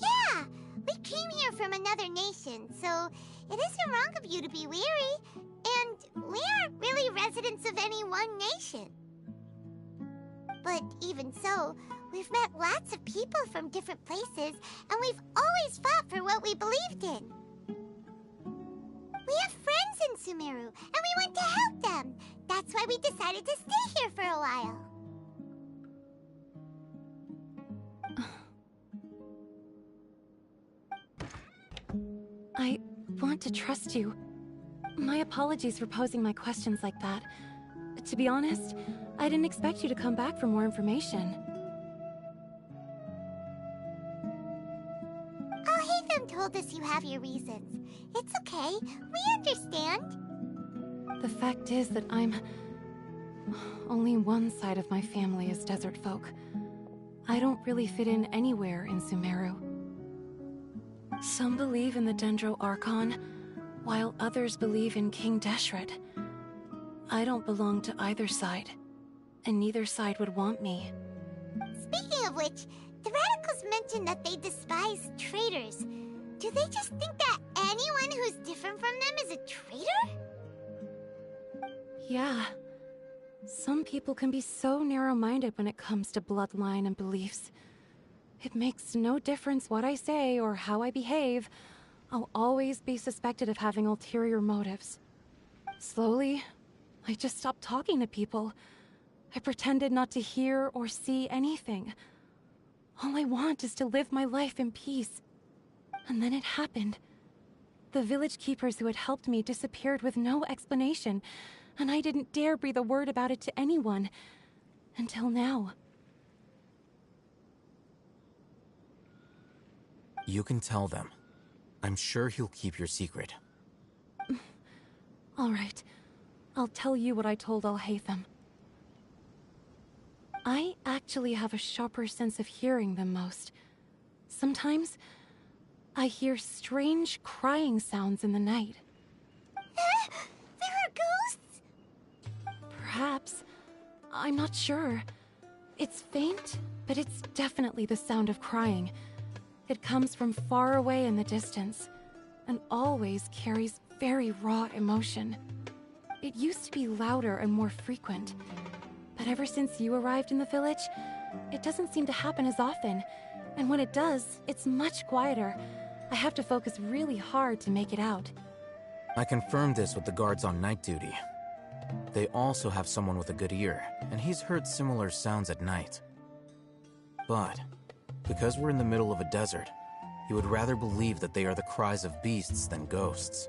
Yeah! We came here from another nation, so it isn't wrong of you to be weary. And we aren't really residents of any one nation. But even so, we've met lots of people from different places, and we've always fought for what we believed in. We have friends in Sumeru, and we want to help them. That's why we decided to stay here for a while. I want to trust you. My apologies for posing my questions like that. To be honest, I didn't expect you to come back for more information. Al-Haytham told us you have your reasons. It's okay. We understand. The fact is that only one side of my family is desert folk. I don't really fit in anywhere in Sumeru. Some believe in the Dendro Archon, while others believe in King Deshret. I don't belong to either side, and neither side would want me. Speaking of which, the Radicals mentioned that they despise traitors. Do they just think that anyone who's different from them is a traitor? Yeah. Some people can be so narrow-minded when it comes to bloodline and beliefs. It makes no difference what I say or how I behave. I'll always be suspected of having ulterior motives. Slowly, I just stopped talking to people. I pretended not to hear or see anything. All I want is to live my life in peace. And then it happened. The village keepers who had helped me disappeared with no explanation, and I didn't dare breathe a word about it to anyone. Until now. You can tell them. I'm sure he'll keep your secret. All right. I'll tell you what I told Al-Haytham. I actually have a sharper sense of hearing than most. Sometimes, I hear strange crying sounds in the night. There are ghosts? Perhaps. I'm not sure. It's faint, but it's definitely the sound of crying. It comes from far away in the distance, and always carries very raw emotion. It used to be louder and more frequent, but ever since you arrived in the village, it doesn't seem to happen as often, and when it does, it's much quieter. I have to focus really hard to make it out. I confirmed this with the guards on night duty. They also have someone with a good ear, and he's heard similar sounds at night. But because we're in the middle of a desert, he would rather believe that they are the cries of beasts than ghosts.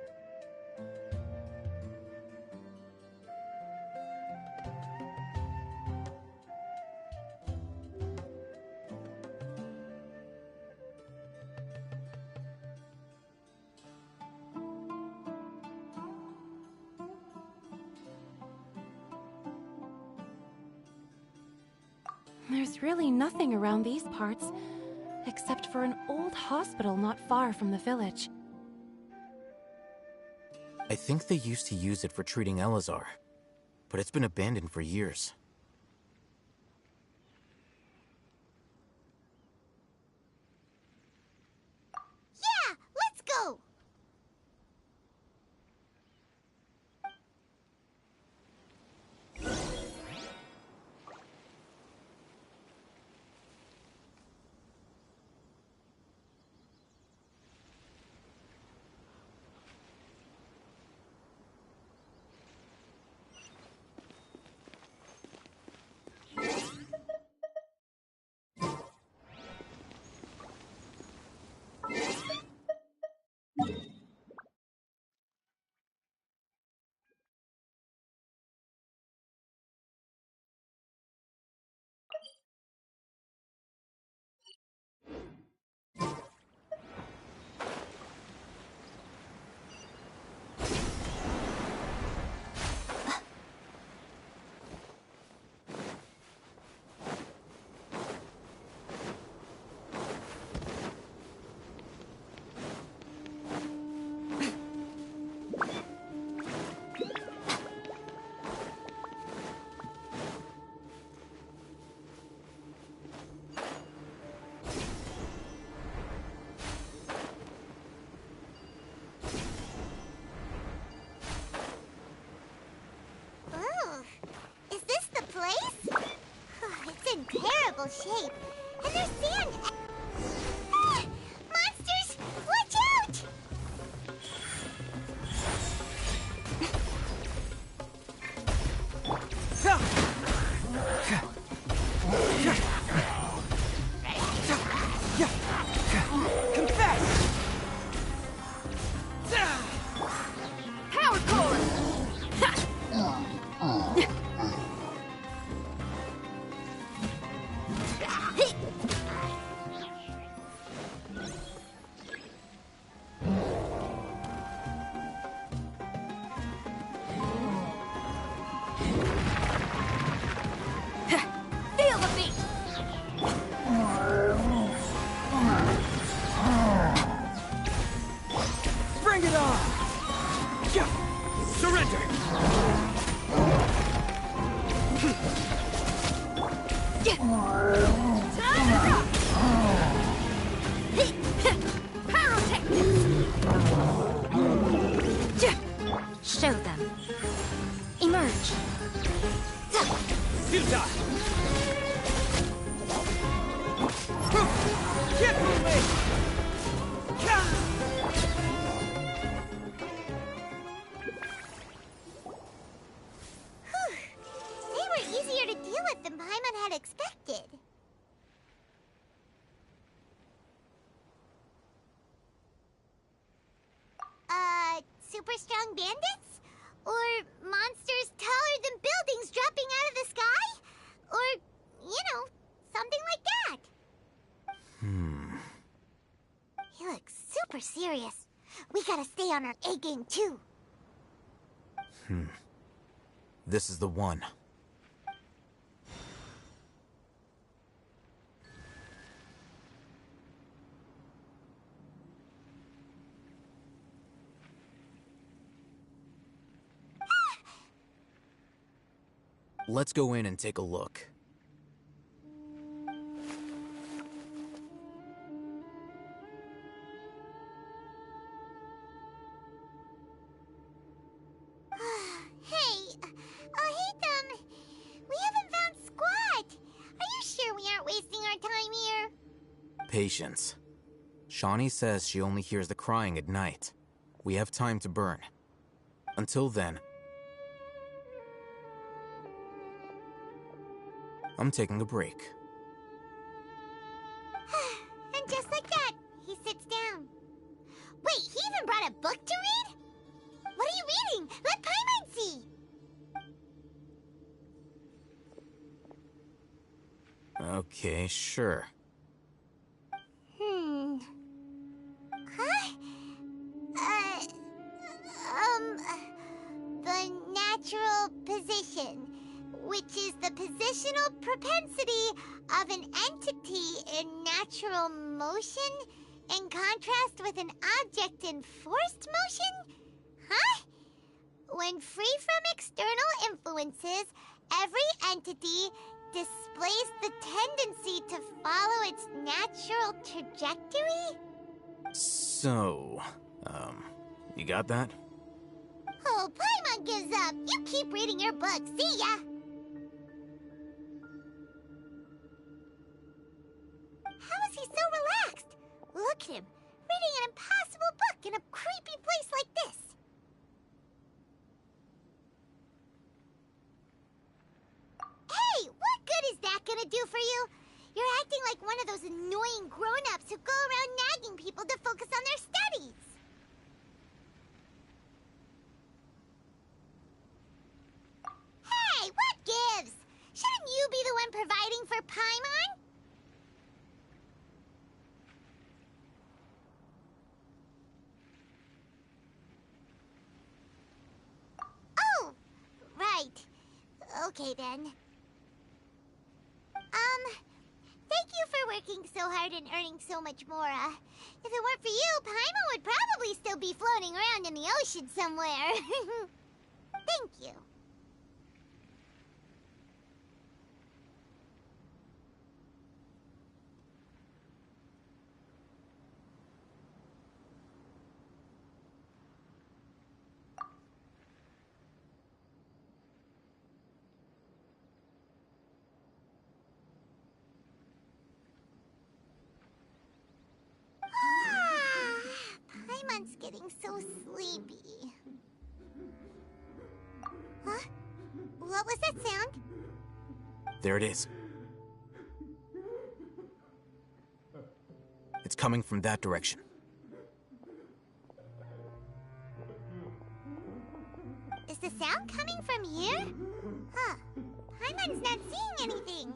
There's really nothing around these parts, except for an old hospital not far from the village. I think they used to use it for treating Elazar, but it's been abandoned for years. Yeah, let's go! In terrible shape, and there's sand. Ah! Monsters, watch out! Confess! Power core! Feel the beat! Bring it on! Surrender! Show them. Emerge. Futile! Get moving! They were easier to deal with than Paimon had expected. Super strong bandits? Or monsters taller than buildings dropping out of the sky? Or, something like that. He looks super serious. We gotta stay on our A game too. This is the one. Let's go in and take a look. Hey, we haven't found squat. Are you sure we aren't wasting our time here? Patience. Shawnee says she only hears the crying at night. We have time to burn. Until then, I'm taking a break. And just like that, he sits down. Wait, he even brought a book to read? What are you reading? Let Paimon see! Okay, sure. Huh? The natural position. which is the positional propensity of an entity in natural motion in contrast with an object in forced motion? Huh? When free from external influences, every entity displays the tendency to follow its natural trajectory? So, you got that? Oh, Paimon gives up. You keep reading your book. See ya! How is he so relaxed? Look at him, reading an impossible book in a creepy place like this. Hey, what good is that gonna do for you? You're acting like one of those annoying grown-ups who go around nagging people to focus on their studies. Hey, what gives? Shouldn't you be the one providing for Paimon? Oh, right. Okay then. Thank you for working so hard and earning so much more. If it weren't for you, Paimon would probably still be floating around in the ocean somewhere. Thank you. Paimon's getting so sleepy. Huh? What was that sound? There it is. It's coming from that direction. Is the sound coming from here? Huh. Paimon's not seeing anything.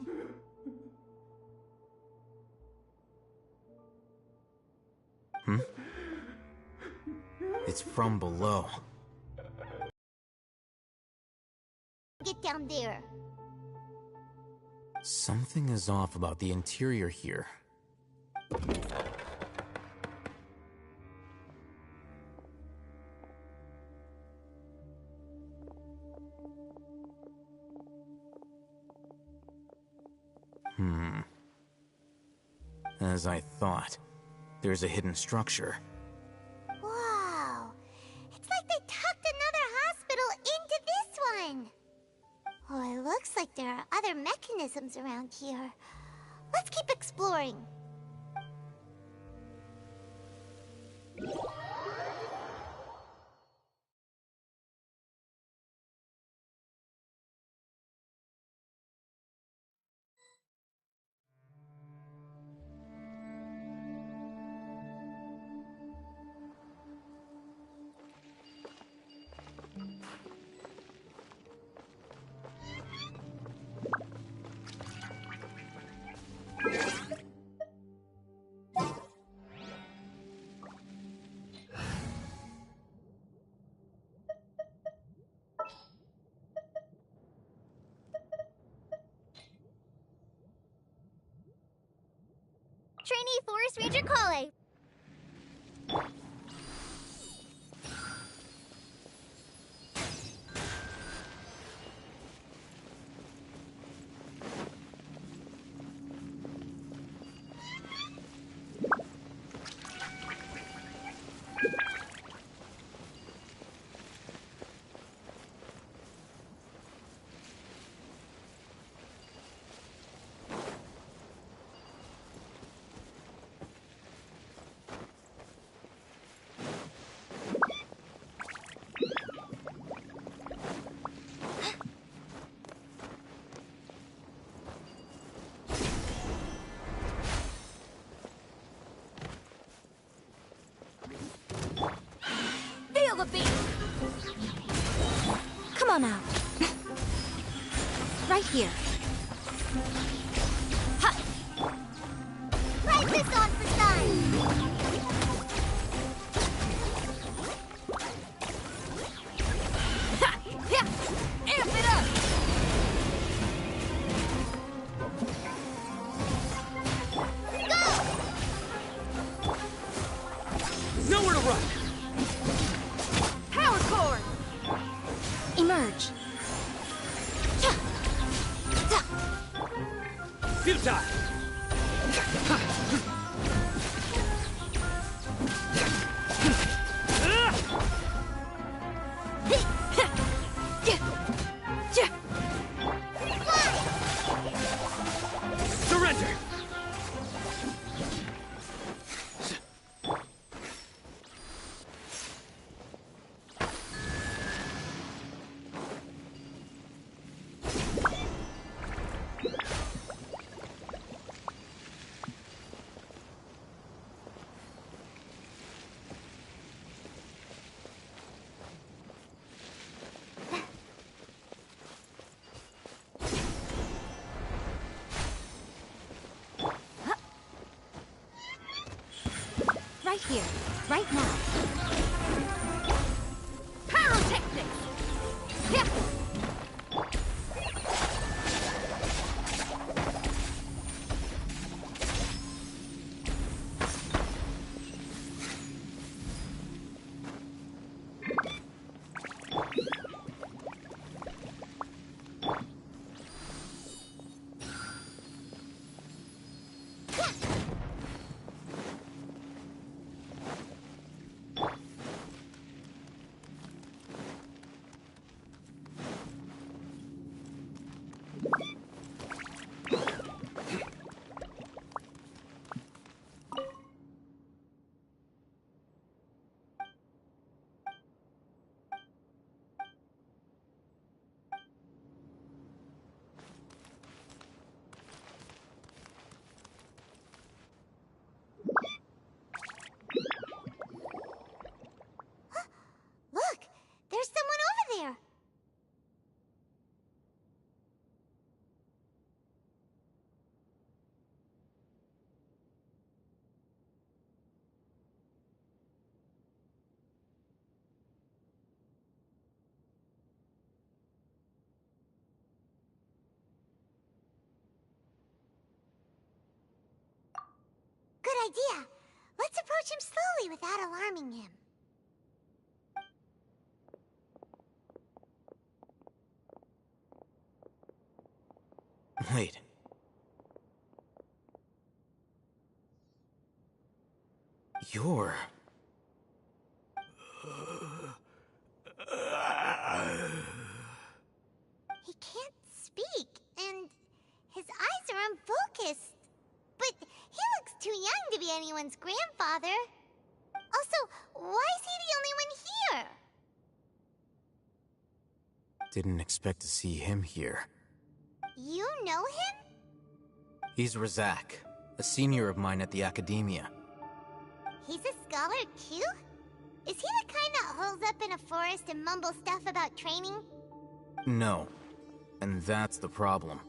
It's from below. Get down there. Something is off about the interior here. As I thought, there's a hidden structure. Wow. It's like they tucked another hospital into this one. Oh, it looks like there are other mechanisms around here. Let's keep exploring. Trainee Forest Ranger Kale. Feel the beat! Come on out. Right here. Ha! Light this on for sun! Ha! Yeah! Amp it up! run! Power core! Emerge! Futile! Surrender! Right here, right now. Pyrotechnics! Yeah. Look! There's someone over there! Good idea. Let's approach him slowly without alarming him. Wait. You're... He can't speak, and his eyes are unfocused. But he looks too young to be anyone's grandfather. Also, why is he the only one here? Didn't expect to see him here. You know him? He's Razak, a senior of mine at the Academia. He's a scholar too? Is he the kind that holes up in a forest and mumbles stuff about training? No. And that's the problem.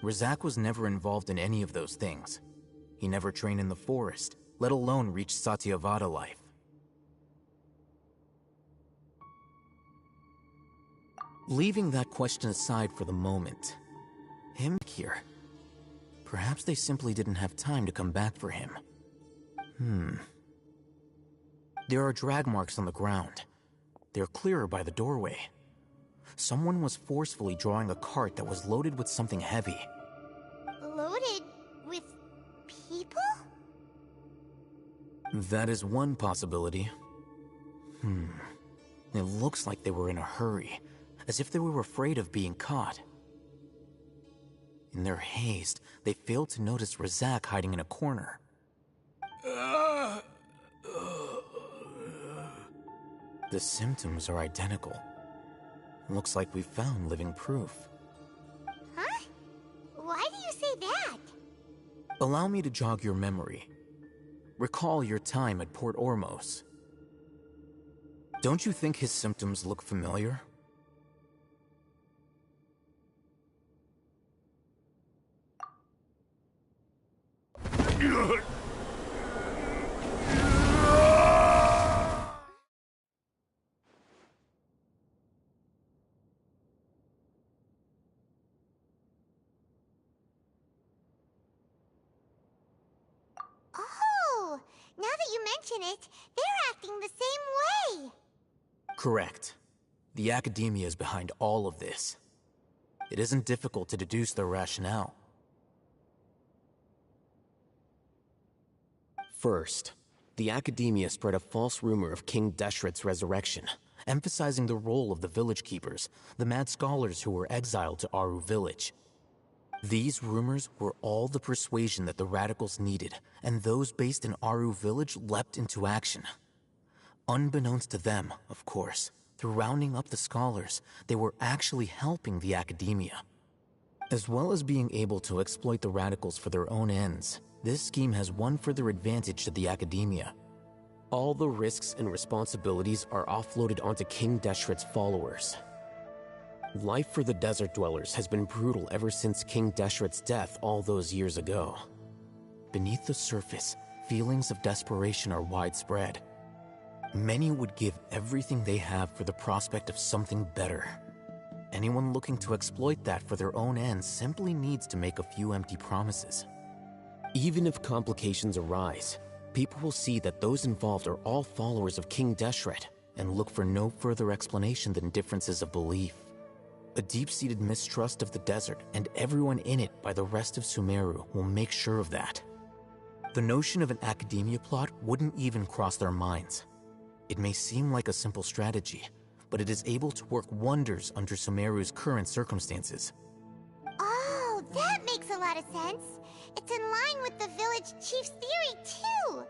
Razak was never involved in any of those things. He never trained in the forest, let alone reach Satyavada life. Leaving that question aside for the moment, him here. Perhaps they simply didn't have time to come back for him. There are drag marks on the ground. They're clearer by the doorway. Someone was forcefully drawing a cart that was loaded with something heavy. Loaded with people? That is one possibility. It looks like they were in a hurry, as if they were afraid of being caught. In their haste, they failed to notice Razak hiding in a corner. The symptoms are identical. Looks like we found living proof. Huh? Why do you say that? Allow me to jog your memory. Recall your time at Port Ormos. Don't you think his symptoms look familiar? Oh, now that you mention it, they're acting the same way. Correct. The Academia is behind all of this. It isn't difficult to deduce their rationale. First, the Academia spread a false rumor of King Deshret's resurrection, emphasizing the role of the village keepers, the mad scholars who were exiled to Aru village. These rumors were all the persuasion that the radicals needed, and those based in Aru village leapt into action. Unbeknownst to them, of course, through rounding up the scholars, they were actually helping the Academia. As well as being able to exploit the radicals for their own ends, this scheme has one further advantage to the Academia. All the risks and responsibilities are offloaded onto King Deshret's followers. Life for the desert dwellers has been brutal ever since King Deshret's death all those years ago. Beneath the surface, feelings of desperation are widespread. Many would give everything they have for the prospect of something better. Anyone looking to exploit that for their own ends simply needs to make a few empty promises. Even if complications arise, people will see that those involved are all followers of King Deshret and look for no further explanation than differences of belief. A deep-seated mistrust of the desert and everyone in it by the rest of Sumeru will make sure of that. The notion of an Academia plot wouldn't even cross their minds. It may seem like a simple strategy, but it is able to work wonders under Sumeru's current circumstances. Oh, that makes a lot of sense. It's in line with the village chief's theory, too.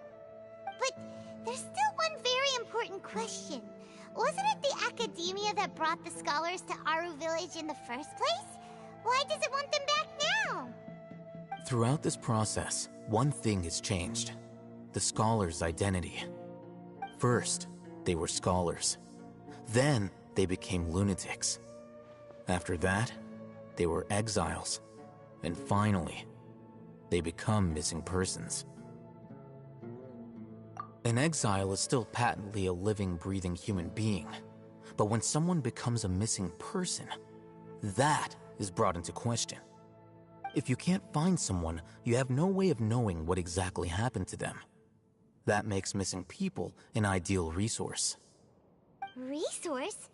But there's still one very important question. Wasn't it the Academia that brought the scholars to Aru village in the first place? Why does it want them back now? Throughout this process, one thing has changed: the scholars' identity. First, they were scholars. Then, they became lunatics. After that, they were exiles. And finally, they become missing persons. An exile is still patently a living, breathing human being. But when someone becomes a missing person, that is brought into question. If you can't find someone, you have no way of knowing what exactly happened to them. That makes missing people an ideal resource. Resource?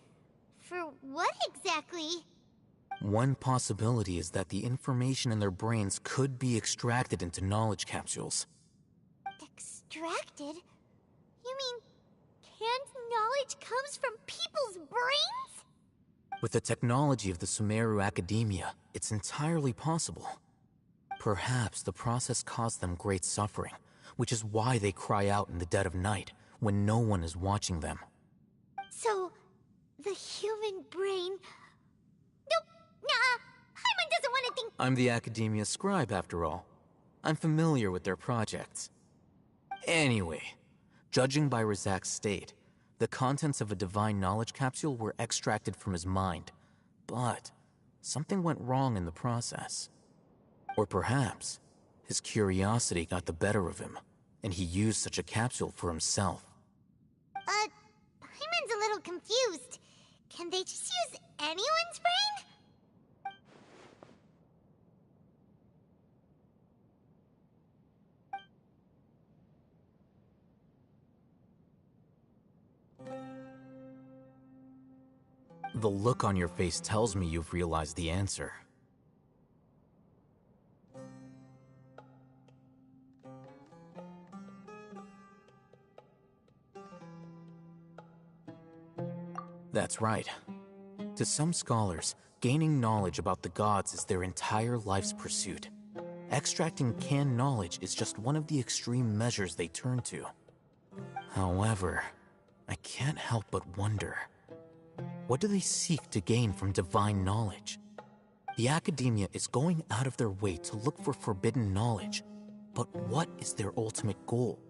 For what exactly? One possibility is that the information in their brains could be extracted into knowledge capsules. Extracted? You mean canned knowledge comes from people's brains? With the technology of the Sumeru Academia, it's entirely possible. Perhaps the process caused them great suffering, which is why they cry out in the dead of night when no one is watching them. So, the human brain... Nope, nah, Paimon doesn't want to think... I'm the Academia scribe, after all. I'm familiar with their projects. Anyway, judging by Razak's state, the contents of a divine knowledge capsule were extracted from his mind. But something went wrong in the process. Or perhaps his curiosity got the better of him, and he used such a capsule for himself. Paimon's a little confused. Can they just use anyone's brain? The look on your face tells me you've realized the answer. That's right. To some scholars, gaining knowledge about the gods is their entire life's pursuit. Extracting canned knowledge is just one of the extreme measures they turn to. However, I can't help but wonder, what do they seek to gain from divine knowledge? The Academia is going out of their way to look for forbidden knowledge, but what is their ultimate goal?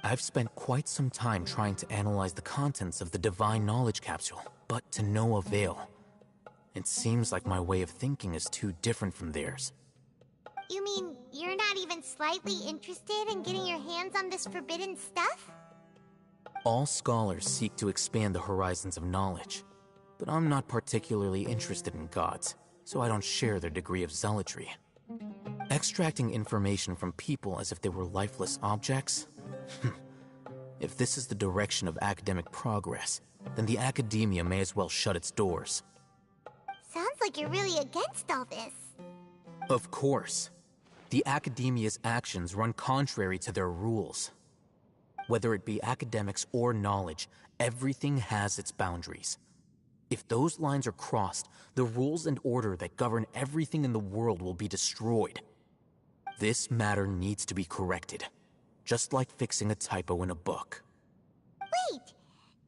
I've spent quite some time trying to analyze the contents of the divine knowledge capsule, but to no avail. It seems like my way of thinking is too different from theirs. You mean you're not even slightly interested in getting your hands on this forbidden stuff? All scholars seek to expand the horizons of knowledge, but I'm not particularly interested in gods, so I don't share their degree of zealotry. Extracting information from people as if they were lifeless objects? If this is the direction of academic progress, then the academia may as well shut its doors. Sounds like you're really against all this. Of course. The academia's actions run contrary to their rules. Whether it be academics or knowledge, everything has its boundaries. If those lines are crossed, the rules and order that govern everything in the world will be destroyed. This matter needs to be corrected, just like fixing a typo in a book. Wait,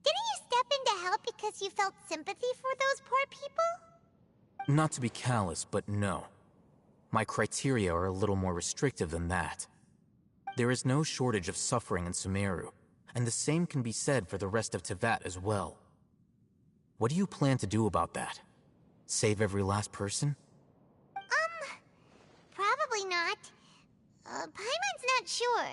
didn't you step in to help because you felt sympathy for those poor people? Not to be callous, but no. My criteria are a little more restrictive than that. There is no shortage of suffering in Sumeru, and the same can be said for the rest of Teyvat as well. What do you plan to do about that? Save every last person? Probably not. Paimon's not sure.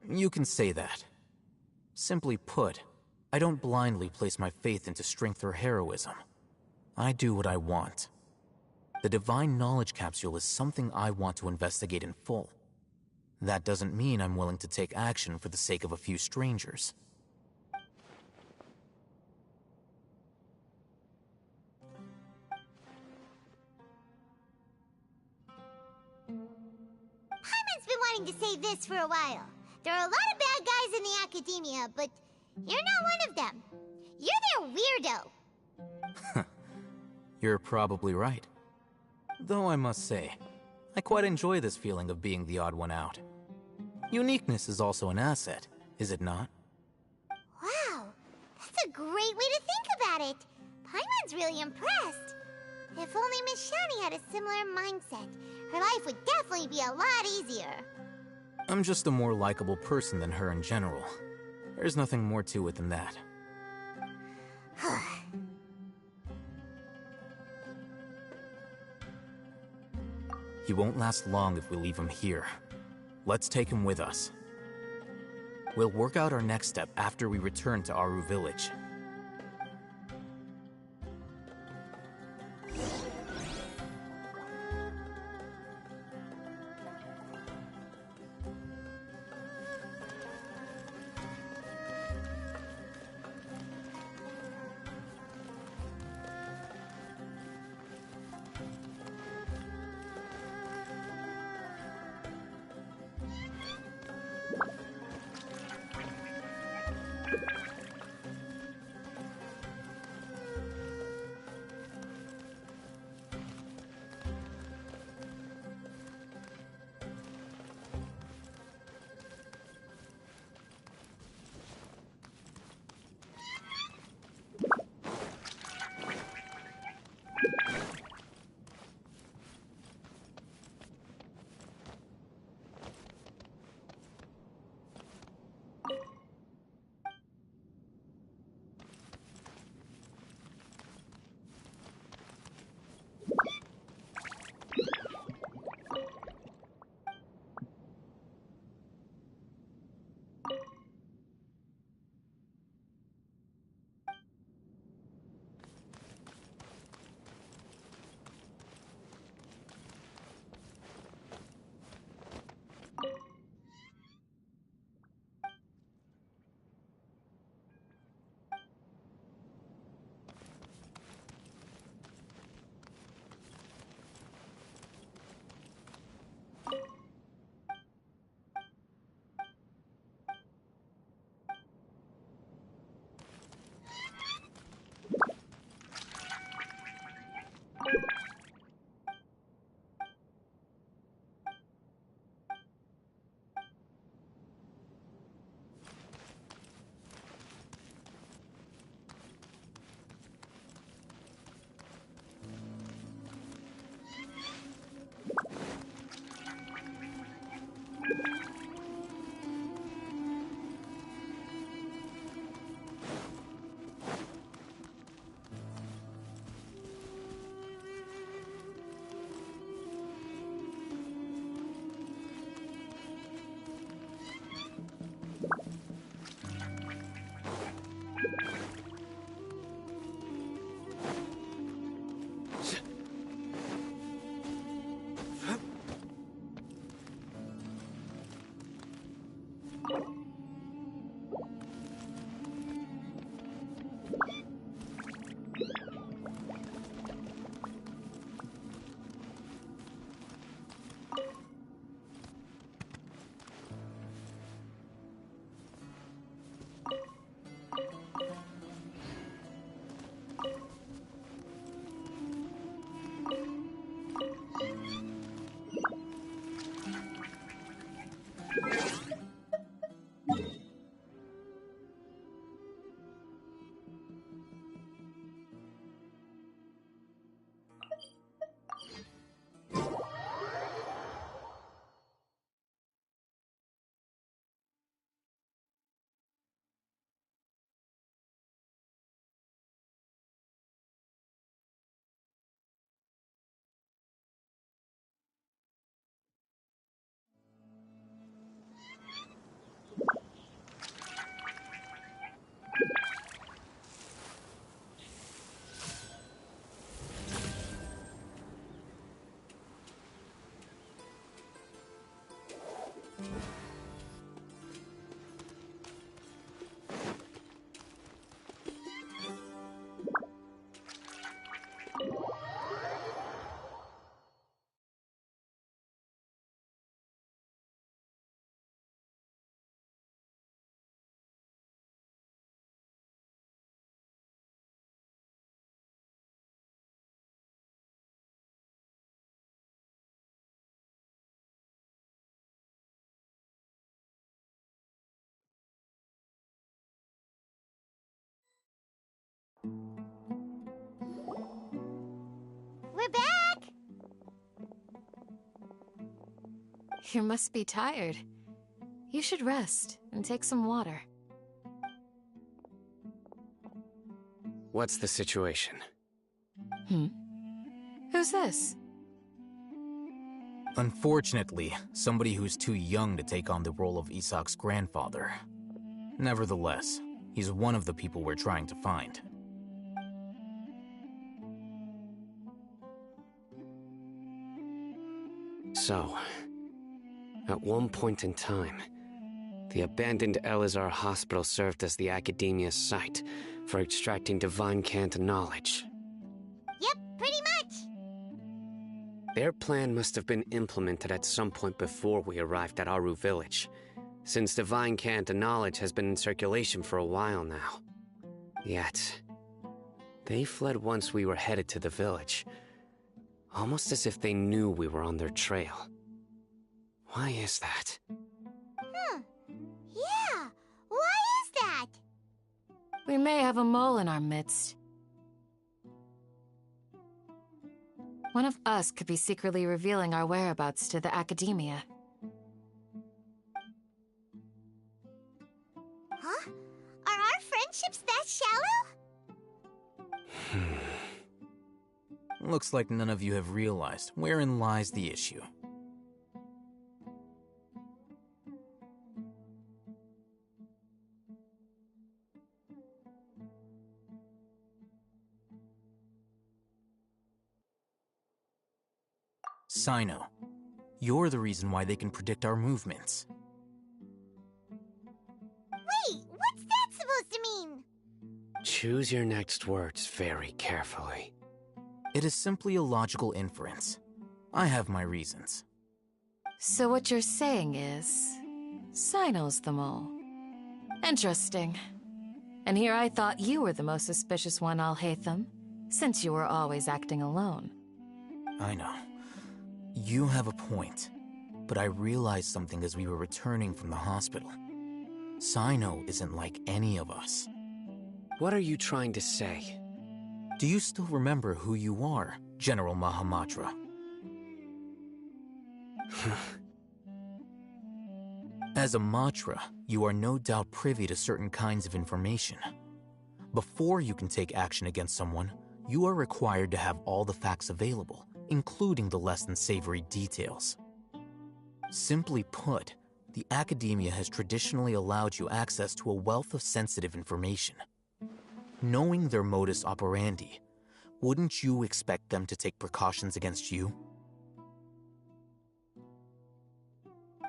You can say that. Simply put, I don't blindly place my faith into strength or heroism. I do what I want. The Divine Knowledge Capsule is something I want to investigate in full. That doesn't mean I'm willing to take action for the sake of a few strangers. Paimon's been wanting to say this for a while. There are a lot of bad guys in the academia, but you're not one of them. You're their weirdo. You're probably right. Though I must say, I quite enjoy this feeling of being the odd one out. Uniqueness is also an asset, is it not? Wow, that's a great way to think about it. Paimon's really impressed. If only Miss Shani had a similar mindset, her life would definitely be a lot easier. I'm just a more likable person than her in general. There's nothing more to it than that. He won't last long if we leave him here. Let's take him with us. We'll work out our next step after we return to Aru Village. You must be tired. You should rest and take some water. What's the situation? Who's this? Unfortunately, somebody who's too young to take on the role of Isak's grandfather. Nevertheless, he's one of the people we're trying to find. So, at one point in time, the abandoned Elazar Hospital served as the Academia's site for extracting divine cant knowledge. Yep, pretty much. Their plan must have been implemented at some point before we arrived at Aru Village, since divine cant knowledge has been in circulation for a while now. Yet, they fled once we were headed to the village, almost as if they knew we were on their trail. Why is that? Yeah, why is that? We may have a mole in our midst. One of us could be secretly revealing our whereabouts to the Academia. Huh? Are our friendships that shallow? Looks like none of you have realized wherein lies the issue. Sino, you're the reason why they can predict our movements. Wait, what's that supposed to mean? Choose your next words very carefully. It is simply a logical inference. I have my reasons. So what you're saying is, Sino's the mole. Interesting. And here I thought you were the most suspicious one, Alhaitham, since you were always acting alone. I know. You have a point, but I realized something as we were returning from the hospital. Sino isn't like any of us. What are you trying to say? Do you still remember who you are, General Mahamatra? As a Matra, you are no doubt privy to certain kinds of information. Before you can take action against someone, you are required to have all the facts available, including the less than savory details. Simply put, the Academia has traditionally allowed you access to a wealth of sensitive information. Knowing their modus operandi, wouldn't you expect them to take precautions against you?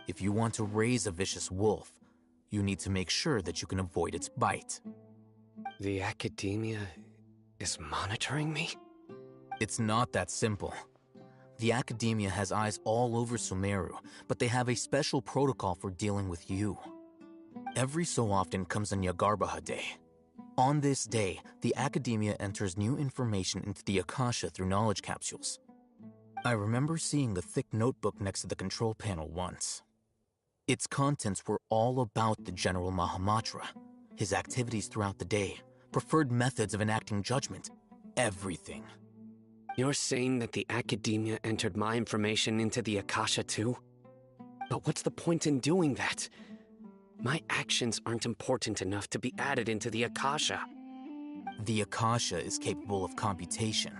If you want to raise a vicious wolf, you need to make sure that you can avoid its bite. The Academia is monitoring me? It's not that simple. The Academia has eyes all over Sumeru, but they have a special protocol for dealing with you. Every so often comes a Nyagarbaha Day. On this day, the Academia enters new information into the Akasha through knowledge capsules. I remember seeing the thick notebook next to the control panel once. Its contents were all about the General Mahamatra, his activities throughout the day, preferred methods of enacting judgment, everything. You're saying that the Academia entered my information into the Akasha too? But what's the point in doing that? My actions aren't important enough to be added into the Akasha. The Akasha is capable of computation.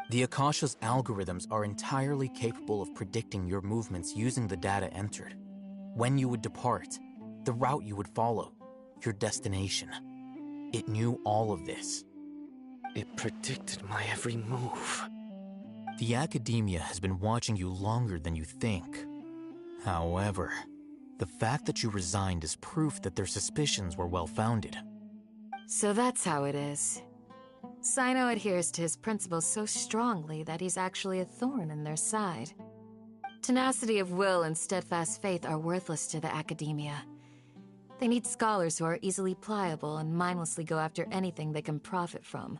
The Akasha's algorithms are entirely capable of predicting your movements using the data entered. When you would depart, the route you would follow, your destination. It knew all of this. It predicted my every move. The Academia has been watching you longer than you think. However, the fact that you resigned is proof that their suspicions were well-founded. So that's how it is. Sino adheres to his principles so strongly that he's actually a thorn in their side. Tenacity of will and steadfast faith are worthless to the Academia. They need scholars who are easily pliable and mindlessly go after anything they can profit from.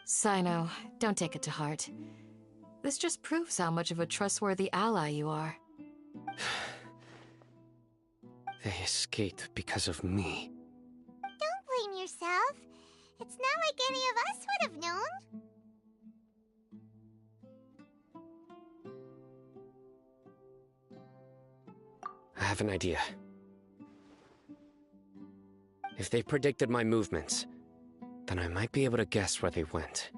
Sino, don't take it to heart. This just proves how much of a trustworthy ally you are. They escaped because of me. Don't blame yourself. It's not like any of us would have known. have an idea. If they predicted my movements, then I might be able to guess where they went.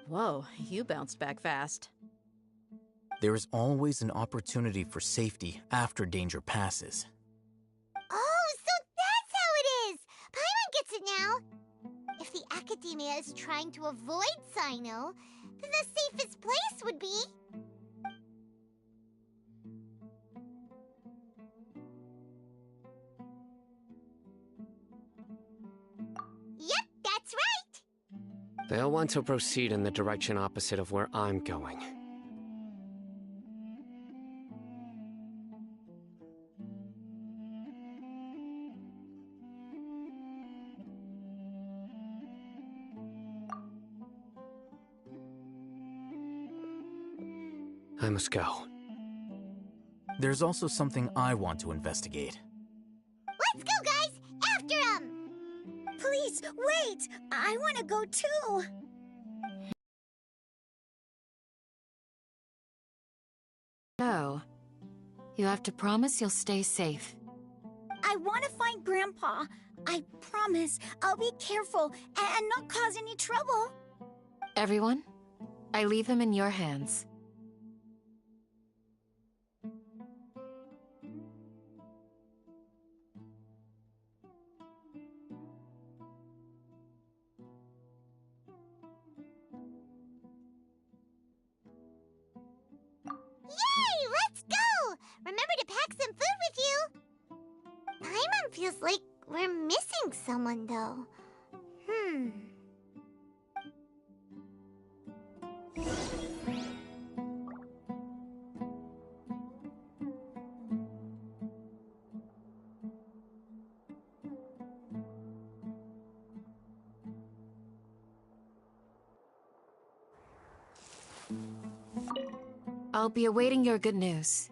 Whoa, you bounced back fast. There is always an opportunity for safety after danger passes. Oh, so that's how it is! Paimon gets it now! If the Academia is trying to avoid Cyno, then the safest place would be... Yep, that's right! They'll want to proceed in the direction opposite of where I'm going. I must go. There's also something I want to investigate. Let's go, guys! After him! Please, wait! I want to go too! No. You have to promise you'll stay safe. I want to find Grandpa. I promise I'll be careful and not cause any trouble. Everyone, I leave him in your hands. Yay! Let's go! Remember to pack some food with you! Paimon feels like we're missing someone, though. I'll be awaiting your good news.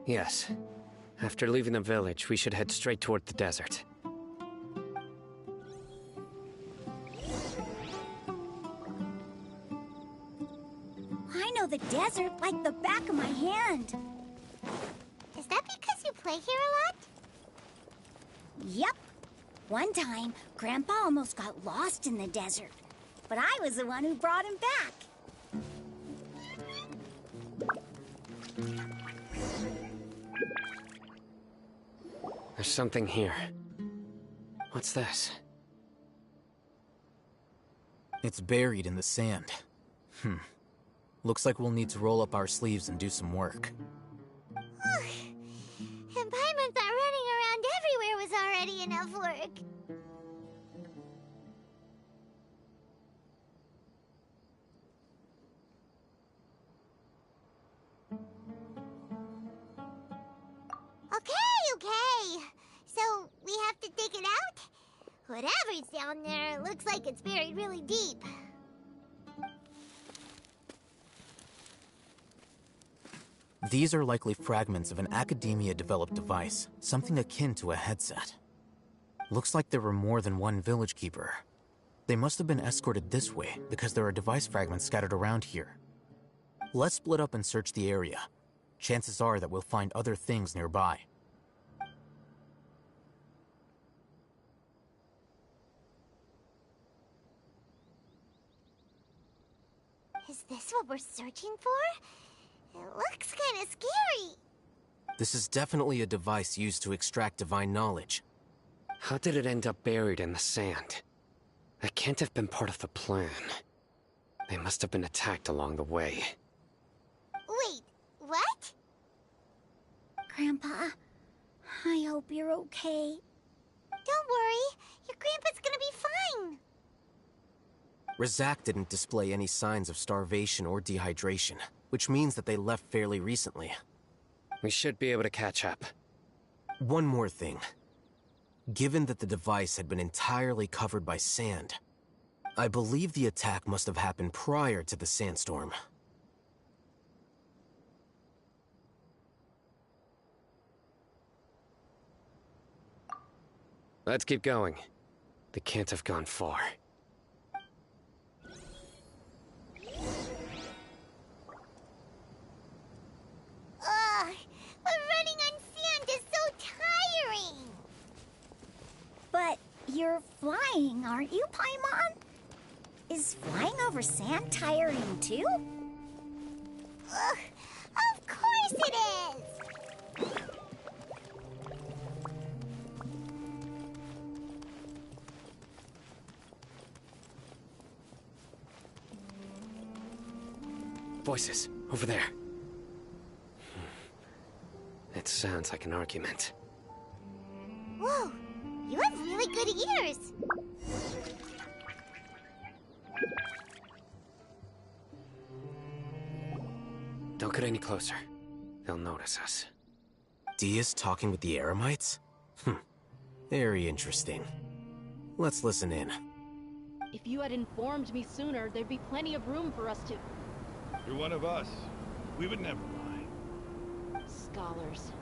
Yes. After leaving the village, we should head straight toward the desert. I know the desert like the back of my hand. Is that because you play here a lot? Yep. One time, Grandpa almost got lost in the desert, but I was the one who brought him back. There's something here. What's this? It's buried in the sand. Looks like we'll need to roll up our sleeves and do some work. And Paimon thought running around everywhere was already enough work. Okay. So, we have to dig it out? Whatever's down there, it looks like it's buried really deep. These are likely fragments of an Academia-developed device, something akin to a headset. Looks like there were more than one village keeper. They must have been escorted this way because there are device fragments scattered around here. Let's split up and search the area. Chances are that we'll find other things nearby. Is this what we're searching for? It looks kinda scary. This is definitely a device used to extract divine knowledge. How did it end up buried in the sand? That can't have been part of the plan. They must have been attacked along the way. Wait, what? Grandpa, I hope you're okay. Don't worry, your grandpa's gonna be fine. Razak didn't display any signs of starvation or dehydration, which means that they left fairly recently. We should be able to catch up. One more thing. Given that the device had been entirely covered by sand, I believe the attack must have happened prior to the sandstorm. Let's keep going. They can't have gone far. Running on sand is so tiring. But you're flying, aren't you, Paimon? Is flying over sand tiring too? Of course it is! Voices, over there. It sounds like an argument. Whoa, you have really good ears. Don't get any closer. They'll notice us. Dia's talking with the Eremites? Very interesting. Let's listen in. If you had informed me sooner, there'd be plenty of room for us to... You're one of us. We would never lie. Scholars.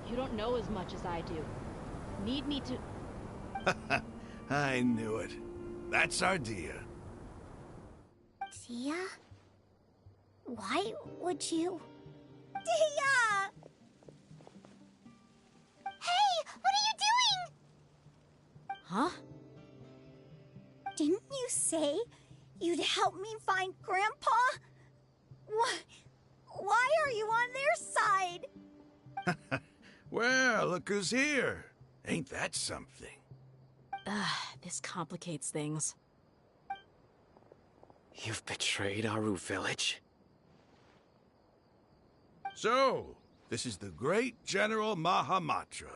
You don't know as much as I do. Need me to... I knew it. That's our Dia. Dia? Why would you... Dia! Hey, what are you doing? Huh? Didn't you say you'd help me find Grandpa? Why are you on their side? Well, look who's here. Ain't that something? This complicates things. You've betrayed Aru village? So, this is the great General Mahamatra.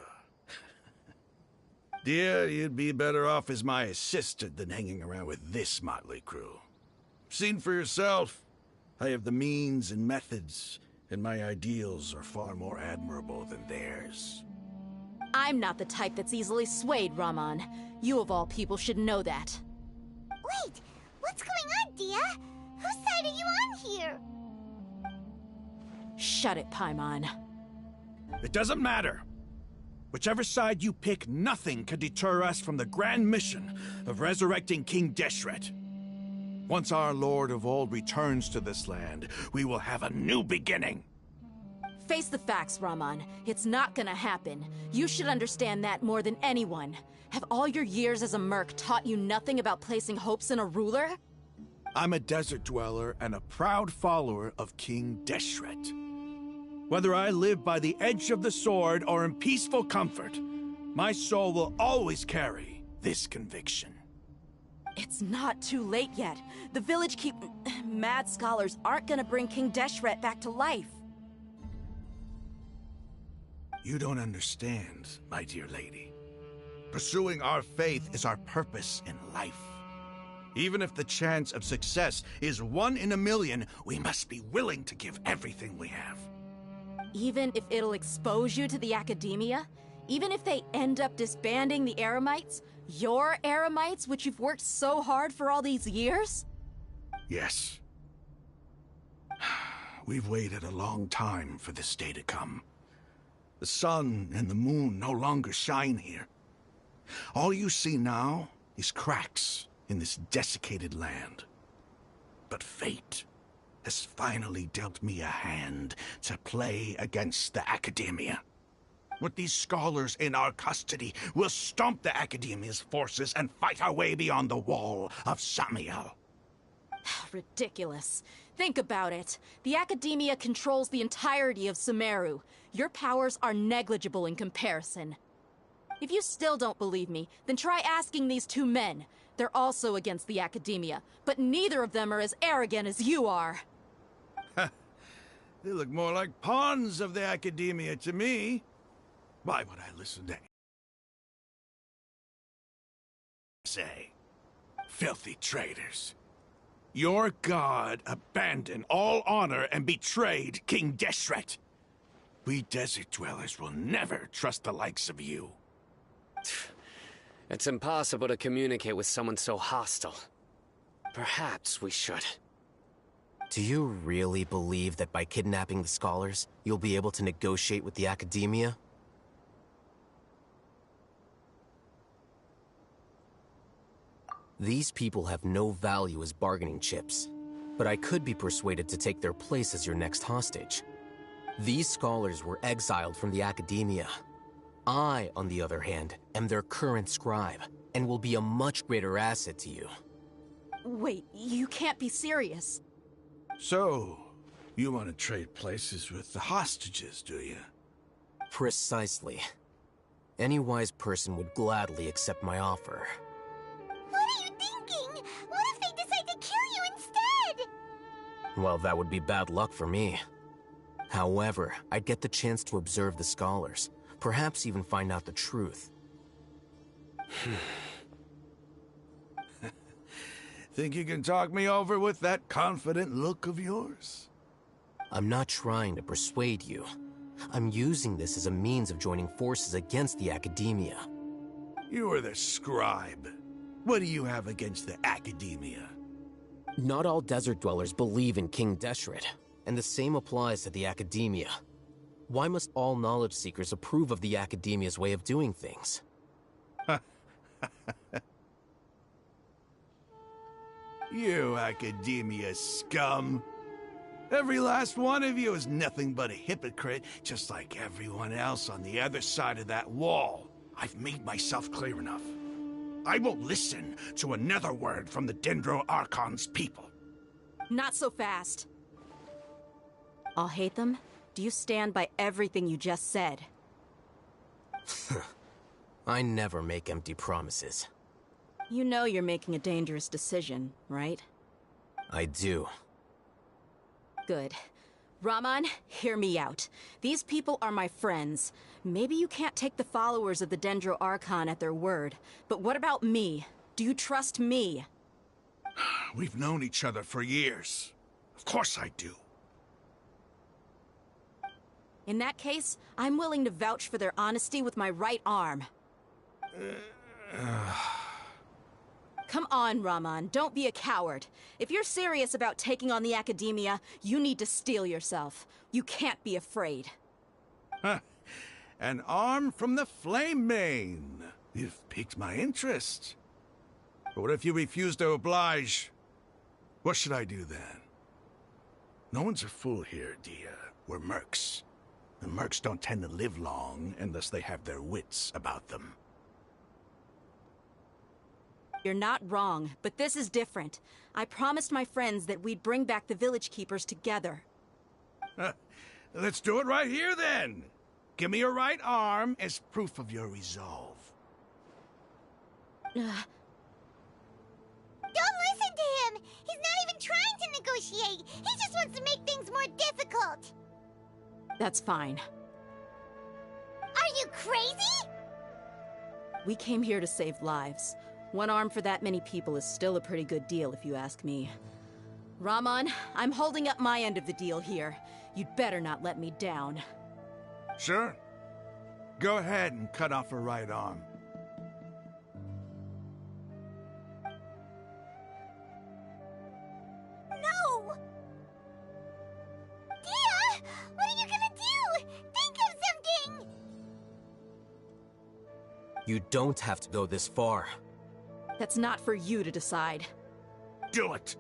Dear, you'd be better off as my assistant than hanging around with this motley crew. Seen for yourself, I have the means and methods, and my ideals are far more admirable than theirs. I'm not the type that's easily swayed, Raman. You of all people should know that. Wait, what's going on, Dia? Whose side are you on here? Shut it, Paimon. It doesn't matter. Whichever side you pick, nothing can deter us from the grand mission of resurrecting King Deshret. Once our Lord of Old returns to this land, we will have a new beginning. Face the facts, Rahman. It's not gonna happen. You should understand that more than anyone. Have all your years as a merc taught you nothing about placing hopes in a ruler? I'm a desert dweller and a proud follower of King Deshret. Whether I live by the edge of the sword or in peaceful comfort, my soul will always carry this conviction. It's not too late yet. The village keep... Mad scholars aren't gonna bring King Deshret back to life. You don't understand, my dear lady. Pursuing our faith is our purpose in life. Even if the chance of success is 1 in a million, we must be willing to give everything we have. Even if it'll expose you to the academia? Even if they end up disbanding the Eremites? Your Eremites, which you've worked so hard for all these years? Yes. We've waited a long time for this day to come. The sun and the moon no longer shine here. All you see now is cracks in this desiccated land. But fate has finally dealt me a hand to play against the Academia. With these scholars in our custody, we'll stomp the Academia's forces and fight our way beyond the wall of Samiel. Ridiculous. Think about it. The Academia controls the entirety of Sumeru. Your powers are negligible in comparison. If you still don't believe me, then try asking these 2 men. They're also against the Academia, but neither of them are as arrogant as you are. They look more like pawns of the Academia to me. Why would I listen to say? Filthy traitors. Your god abandoned all honor and betrayed King Deshret. We desert dwellers will never trust the likes of you. It's impossible to communicate with someone so hostile. Perhaps we should. Do you really believe that by kidnapping the scholars, you'll be able to negotiate with the Academia? These people have no value as bargaining chips, but I could be persuaded to take their place as your next hostage. These scholars were exiled from the Academia. I, on the other hand, am their current scribe, and will be a much greater asset to you. Wait, you can't be serious. So, you want to trade places with the hostages, do you? Precisely. Any wise person would gladly accept my offer. What are you thinking? What if they decide to kill you instead? Well, that would be bad luck for me. However, I'd get the chance to observe the scholars, perhaps even find out the truth. Think you can talk me over with that confident look of yours? I'm not trying to persuade you. I'm using this as a means of joining forces against the Academia. You are the scribe. What do you have against the Academia? Not all desert dwellers believe in King Deshret, and the same applies to the Academia. Why must all knowledge seekers approve of the Academia's way of doing things? You Academia scum. Every last one of you is nothing but a hypocrite, just like everyone else on the other side of that wall. I've made myself clear enough. I won't listen to another word from the Dendro Archon's people. Not so fast. I'll hate them. Do you stand by everything you just said? I never make empty promises. You know you're making a dangerous decision, right? I do. Good. Rahman, hear me out. These people are my friends. Maybe you can't take the followers of the Dendro Archon at their word, but what about me? Do you trust me? We've known each other for years. Of course I do. In that case, I'm willing to vouch for their honesty with my right arm. Come on, Rahman, don't be a coward. If you're serious about taking on the Academia, you need to steel yourself. You can't be afraid. An arm from the Flame Mane. You've piqued my interest. But what if you refuse to oblige? What should I do then? No one's a fool here, Dia. We're mercs. The mercs don't tend to live long unless they have their wits about them. You're not wrong, but this is different. I promised my friends that we'd bring back the village keepers together. Let's do it right here, then. Give me your right arm as proof of your resolve. Don't listen to him! He's not even trying to negotiate! He just wants to make things more difficult! That's fine. Are you crazy? We came here to save lives. One arm for that many people is still a pretty good deal, if you ask me. Rahman, I'm holding up my end of the deal here. You'd better not let me down. Sure. Go ahead and cut off her right arm. No! Dia! What are you gonna do? Think of something! You don't have to go this far. That's not for you to decide. Do it!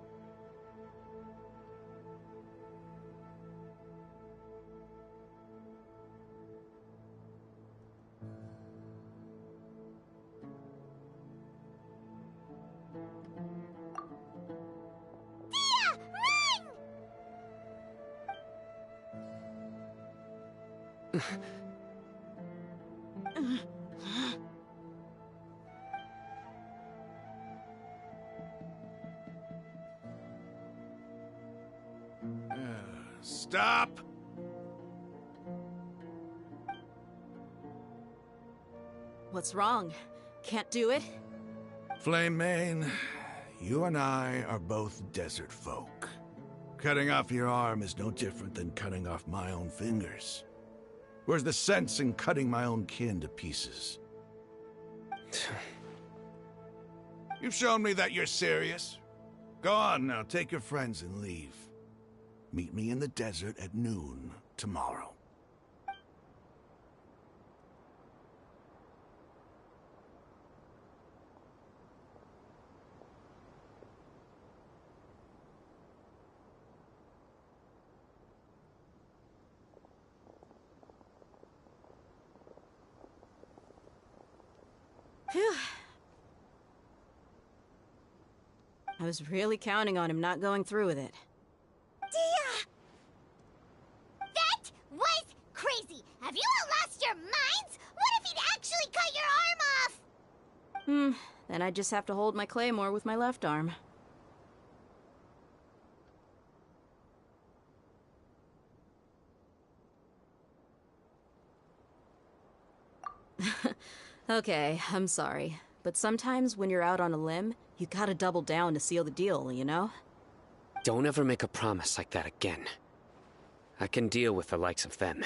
Stop! What's wrong? Can't do it? Flame Mane, you and I are both desert folk. Cutting off your arm is no different than cutting off my own fingers. Where's the sense in cutting my own kin to pieces? You've shown me that you're serious. Go on now, take your friends and leave. Meet me in the desert at noon tomorrow. Phew. I was really counting on him not going through with it. Dia! That was crazy! Have you all lost your minds? What if he'd actually cut your arm off? Then I just have to hold my claymore with my left arm. Okay, I'm sorry. But sometimes when you're out on a limb, you gotta double down to seal the deal, you know? Don't ever make a promise like that again. I can deal with the likes of them.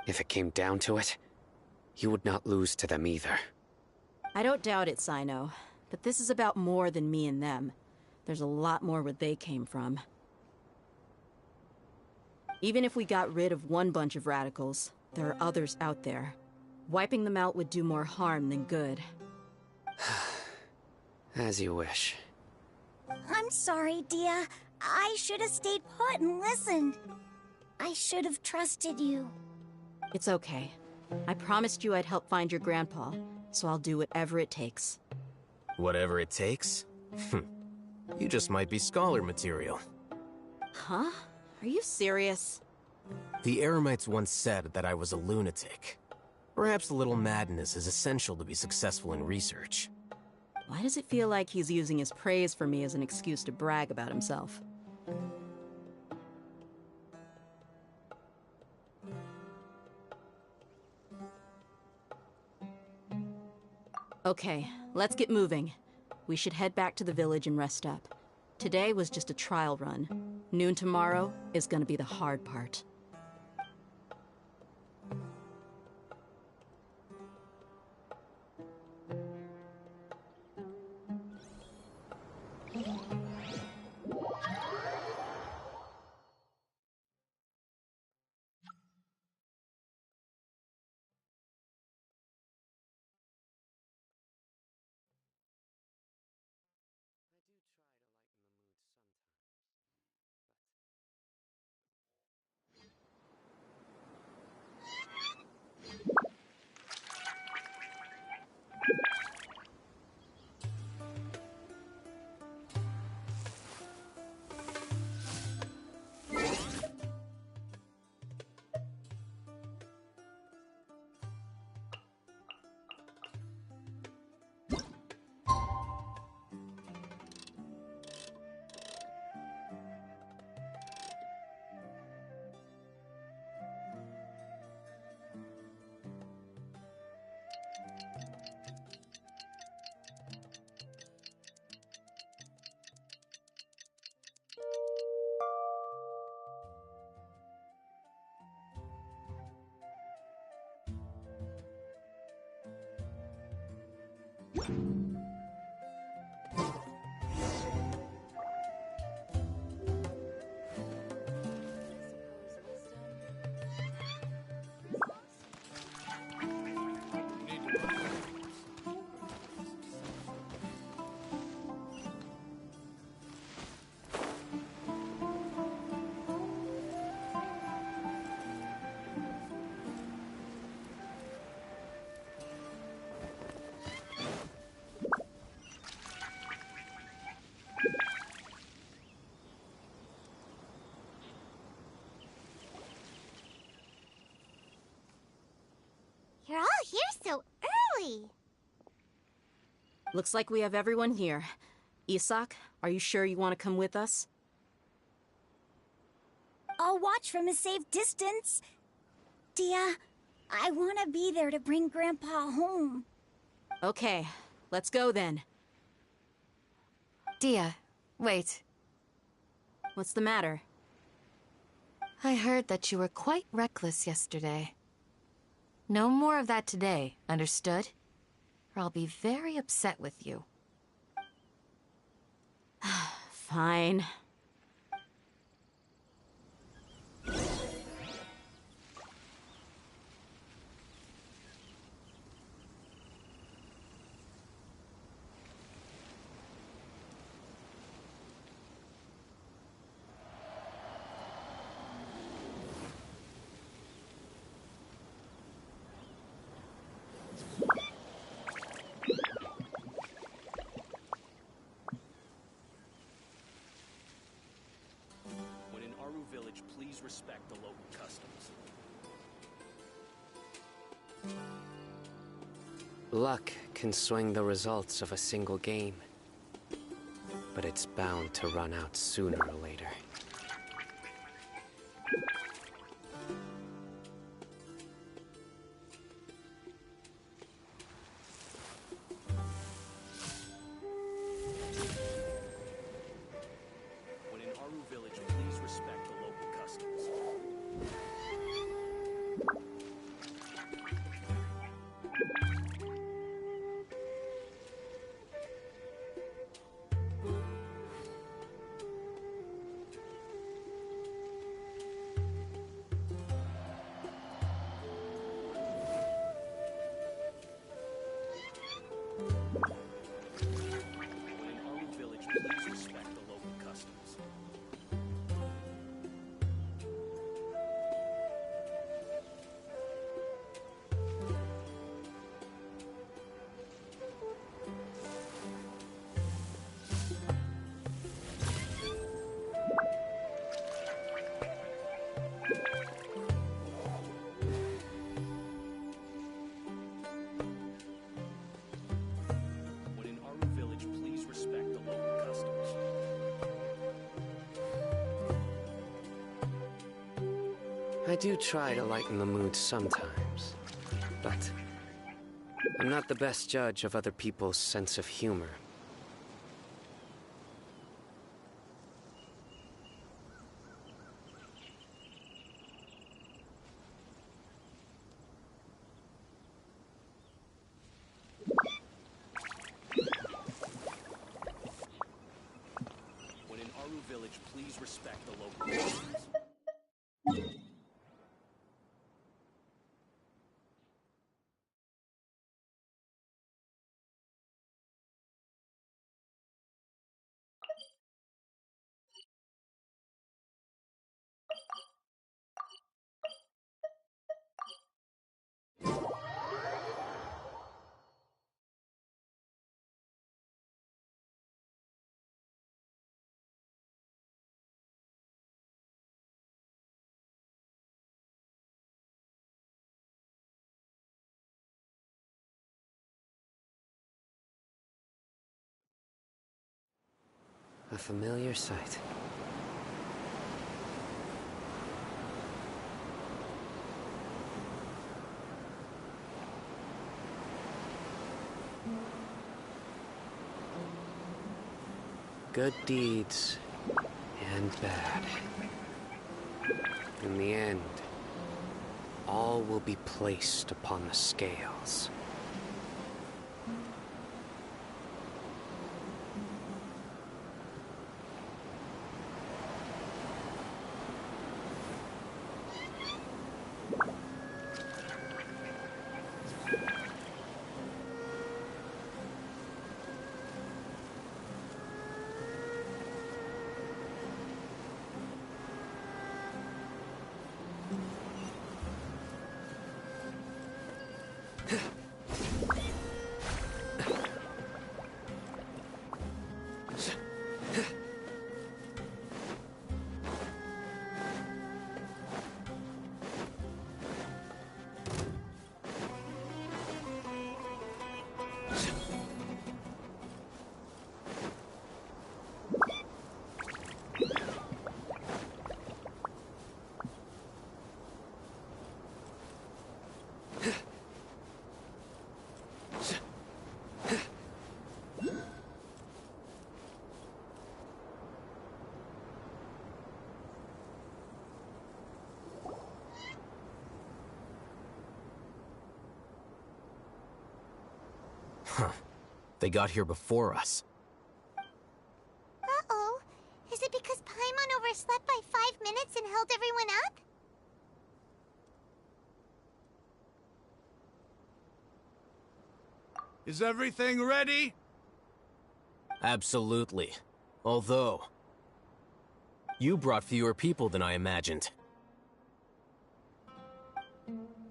If it came down to it, you would not lose to them either. I don't doubt it, Sino. But this is about more than me and them. There's a lot more where they came from. Even if we got rid of one bunch of radicals, there are others out there. Wiping them out would do more harm than good. As you wish. I'm sorry, Dia. I should have stayed put and listened. I should have trusted you. It's okay. I promised you I'd help find your grandpa, so I'll do whatever it takes. Whatever it takes? You just might be scholar material. Huh? Are you serious? The Eremites once said that I was a lunatic. Perhaps a little madness is essential to be successful in research. Why does it feel like he's using his praise for me as an excuse to brag about himself? Okay, let's get moving. We should head back to the village and rest up. Today was just a trial run. Noon tomorrow is gonna be the hard part. You're all here so early. Looks like we have everyone here. Isak, are you sure you want to come with us? I'll watch from a safe distance. Dia, I want to be there to bring Grandpa home. Okay, let's go then. Dia, wait. What's the matter? I heard that you were quite reckless yesterday. No more of that today, understood? Or I'll be very upset with you. Fine. When in Aru village, please respect the local customs. Luck can swing the results of a single game, but it's bound to run out sooner or later. When in Aru village, please respect the local customs. When in Aru village, please respect the local customs. When in Aru village, please respect the local customs. I do try to lighten the mood sometimes, but I'm not the best judge of other people's sense of humor. When in Aru village, please respect the local customs. A familiar sight. Good deeds and bad. In the end, all will be placed upon the scales. Huh. They got here before us. Uh-oh. Is it because Paimon overslept by 5 minutes and held everyone up? Is everything ready? Absolutely. Although, you brought fewer people than I imagined.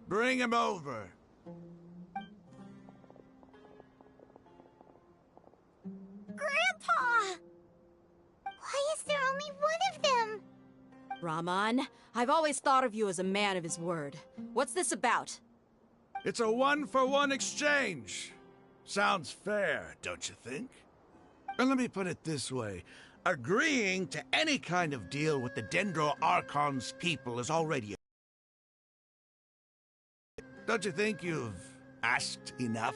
Bring him over. Grandpa! Why is there only one of them? Rahman, I've always thought of you as a man of his word. What's this about? It's a one-for-one exchange. Sounds fair, don't you think? And let me put it this way. Agreeing to any kind of deal with the Dendro Archon's people is already a... Don't you think you've asked enough?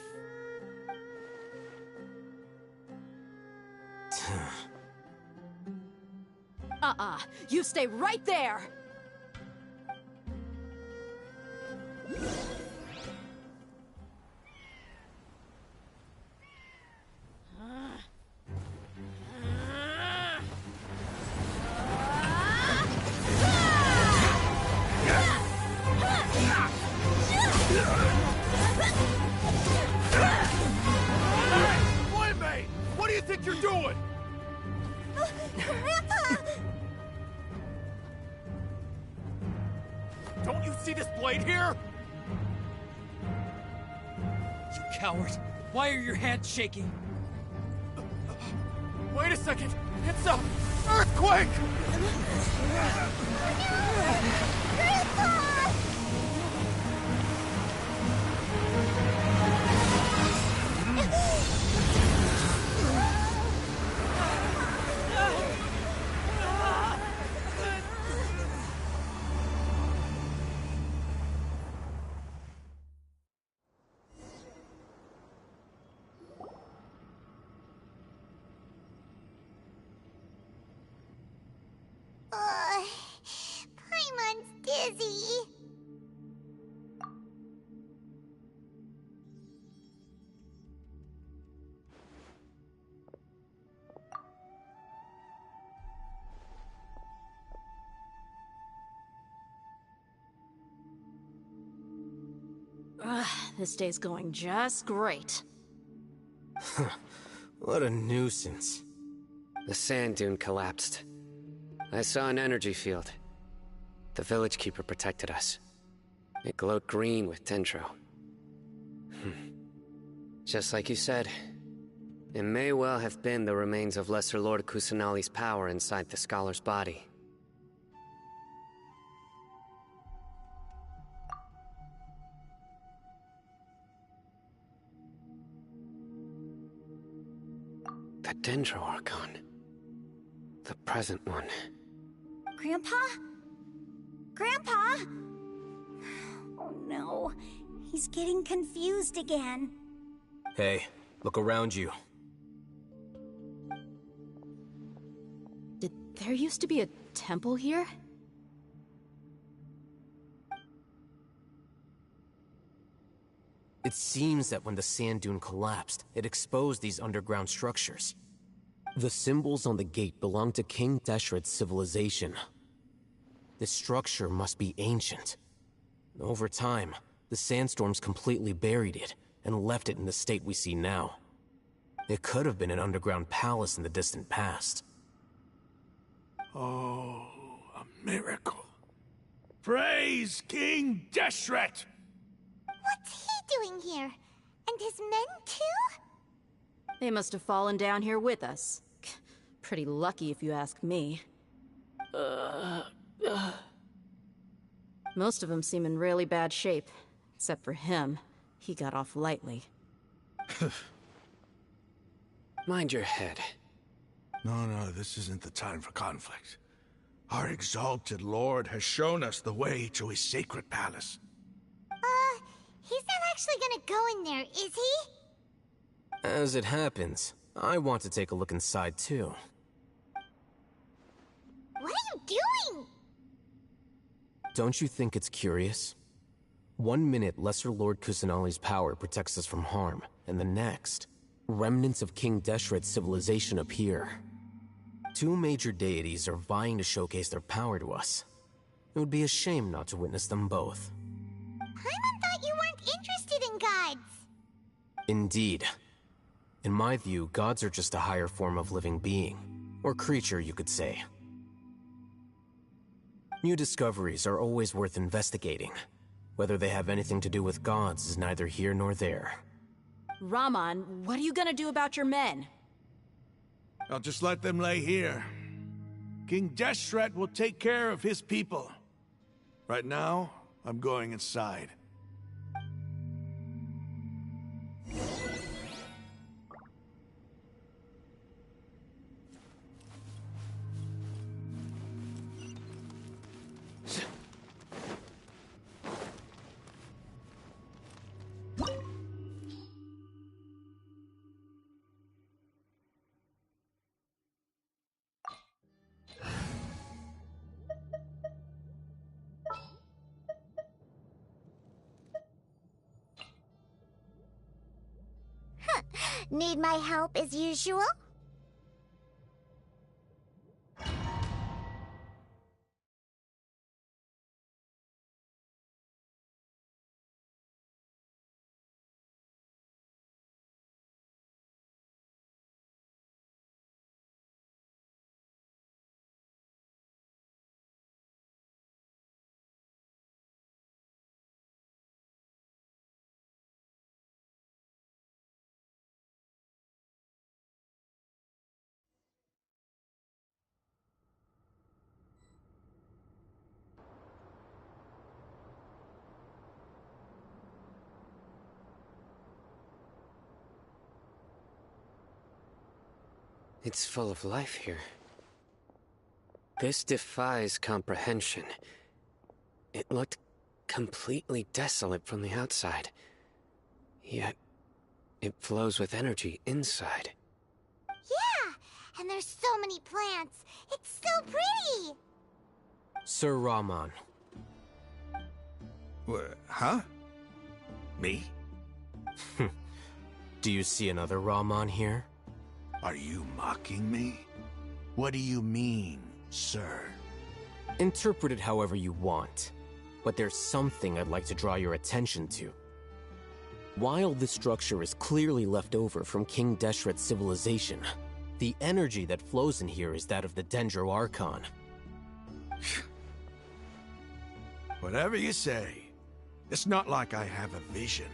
You stay right there! Boy-Mate! What do you think you're doing? Grandpa! Don't you see this blade here? You coward! Why are your hands shaking? Wait a second! It's a earthquake! Grandpa! Paimon's dizzy. This day's going just great. What a nuisance. The sand dune collapsed. I saw an energy field. The village keeper protected us. It glowed green with dendro. Just like you said, it may well have been the remains of Lesser Lord Kusanali's power inside the scholar's body. The Dendro Archon. The present one. Grandpa? Grandpa? Oh no, he's getting confused again. Hey, look around you. Did there used to be a temple here? It seems that when the sand dune collapsed, it exposed these underground structures. The symbols on the gate belong to King Deshret's civilization. This structure must be ancient. Over time, the sandstorms completely buried it and left it in the state we see now. It could have been an underground palace in the distant past. Oh, a miracle. Praise King Deshret! What's he doing here? And his men too? They must have fallen down here with us. Pretty lucky if you ask me. Most of them seem in really bad shape. Except for him. He got off lightly. Mind your head. No, this isn't the time for conflict. Our exalted lord has shown us the way to his sacred palace. He's not actually gonna go in there, is he? As it happens, I want to take a look inside too. What are you doing? Don't you think it's curious? 1 minute, Lesser Lord Kusanali's power protects us from harm, and the next, remnants of King Deshret's civilization appear. 2 major deities are vying to showcase their power to us. It would be a shame not to witness them both. Paimon thought you weren't interested in gods. Indeed. In my view, gods are just a higher form of living being, or creature, you could say. New discoveries are always worth investigating. Whether they have anything to do with gods is neither here nor there. Raman, what are you gonna do about your men? I'll just let them lay here. King Deshret will take care of his people. Right now, I'm going inside. Need my help as usual? It's full of life here. This defies comprehension. It looked completely desolate from the outside. Yet, it flows with energy inside. Yeah, and there's so many plants. It's so pretty. Sir Raman. Huh? Me? Do you see another Raman here? Are you mocking me? What do you mean, sir? Interpret it however you want, but there's something I'd like to draw your attention to. While this structure is clearly left over from King Deshret's civilization, the energy that flows in here is that of the Dendro Archon. Whatever you say. It's not like I have a vision.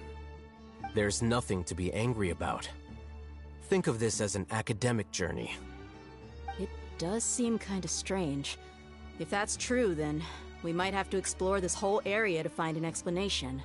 There's nothing to be angry about. Think of this as an academic journey. It does seem kinda strange. If that's true, then we might have to explore this whole area to find an explanation.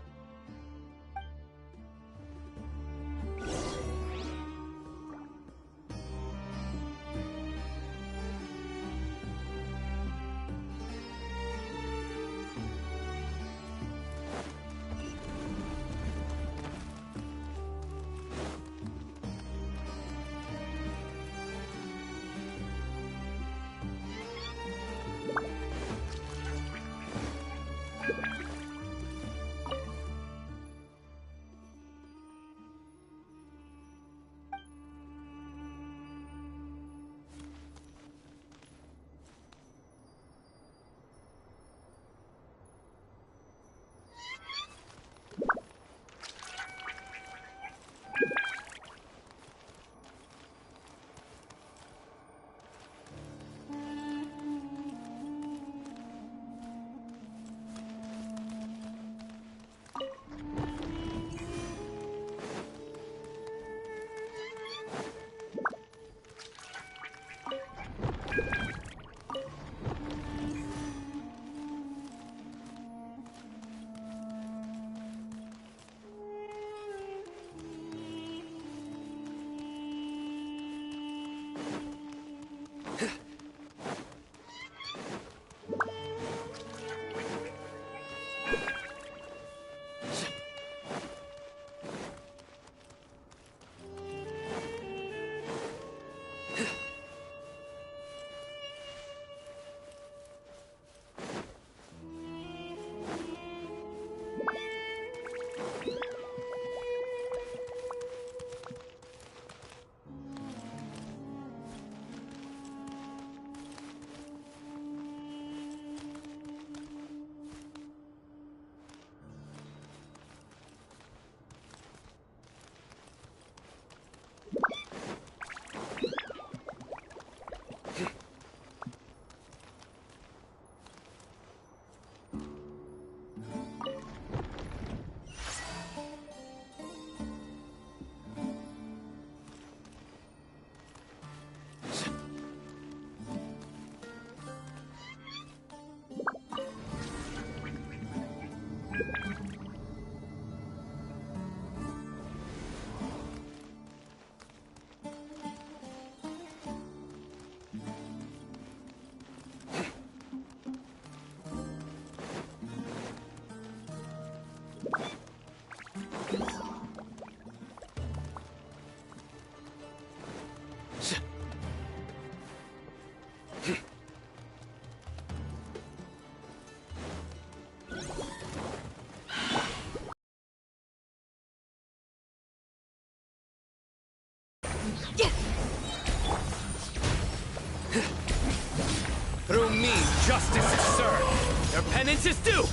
Through me, justice is served. Your penance is due.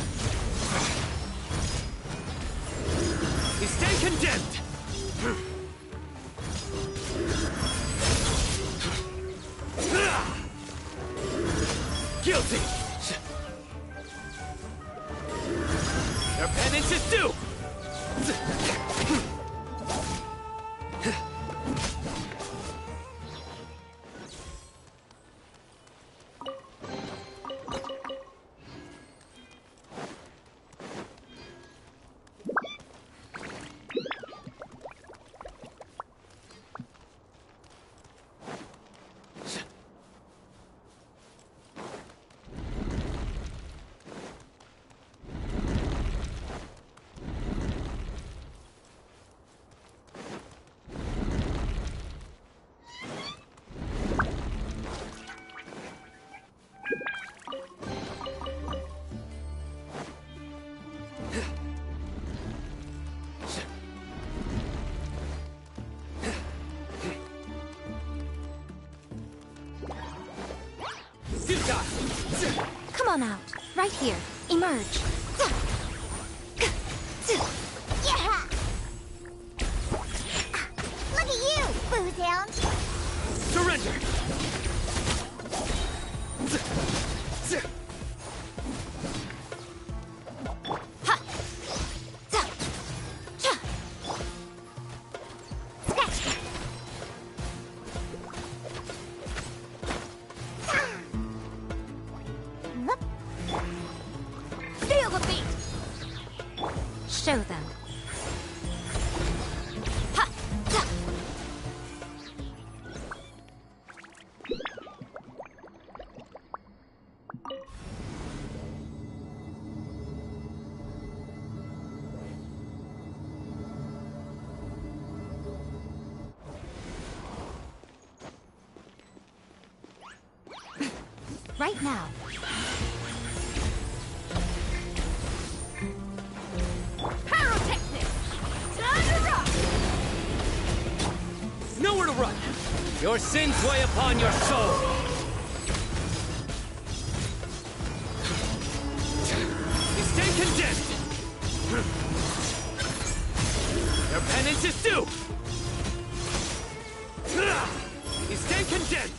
You stand condemned. Guilty. Your penance is due. Come on out. Right here. Emerge. Yeah! Look at you, Boozound! Surrender! Feel the beat! Show them. Right now. Pyrotechnics! Time to rock! Nowhere to run! Your sins weigh upon your soul! You stand condemned! Your penance is due! You stand condemned!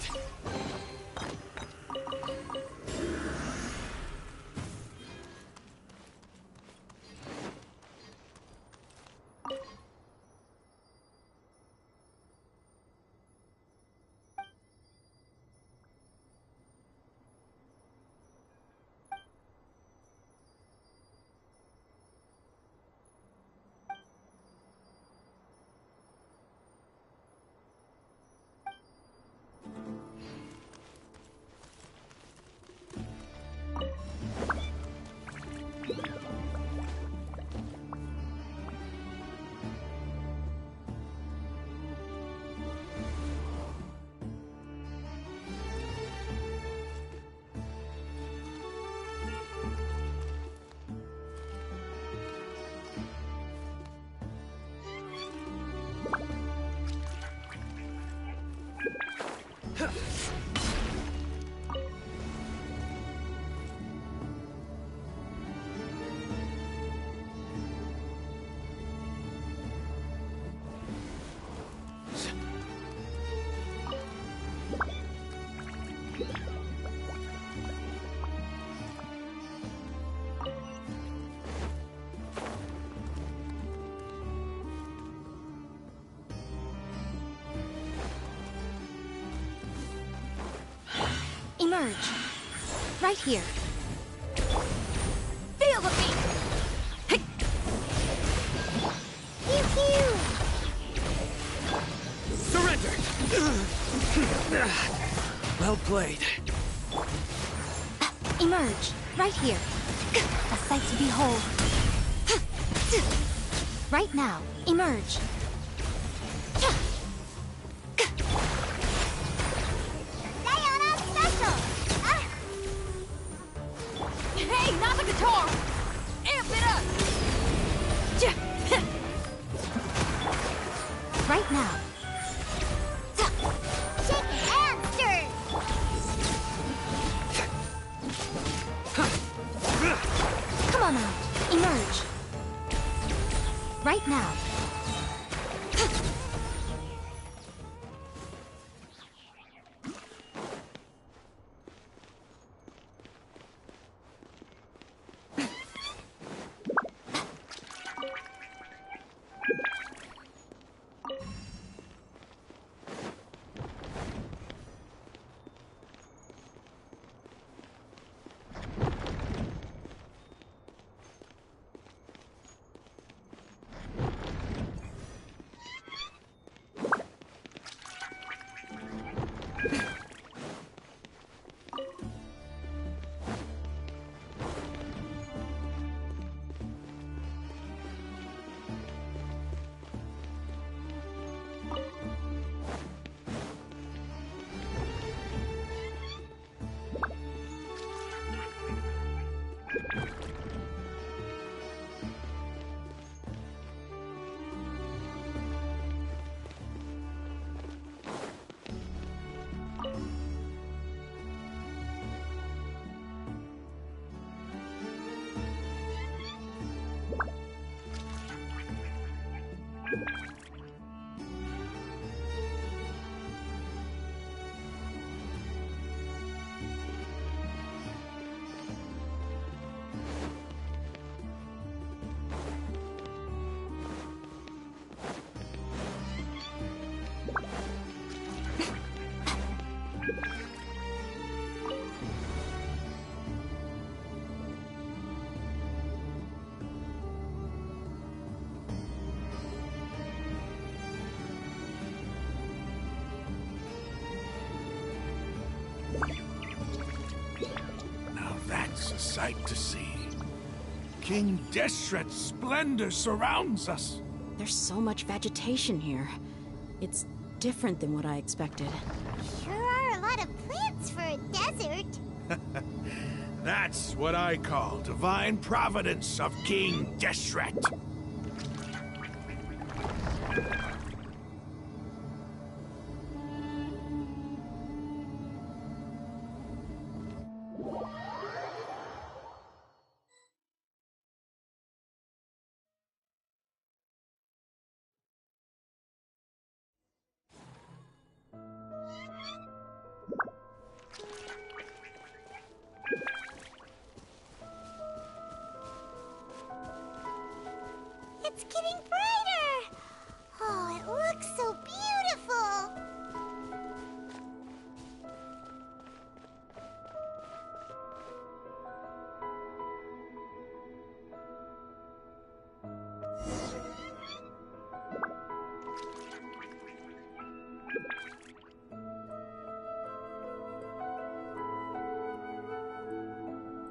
Emerge. Right here. Feel the beat! Hey. Pew pew! Surrender! Well played. Emerge. Right here. A sight to behold. Right now, emerge. Sayonara special! Hey, not the guitar! Amp it up! Right now. Shaken and stirred! Come on out. Emerge. Right now. Now that's a sight to see. King Deshret's splendor surrounds us. There's so much vegetation here. It's different than what I expected. Sure are a lot of plants for a desert. That's what I call divine providence of King Deshret. It's getting brighter! Oh, it looks so beautiful!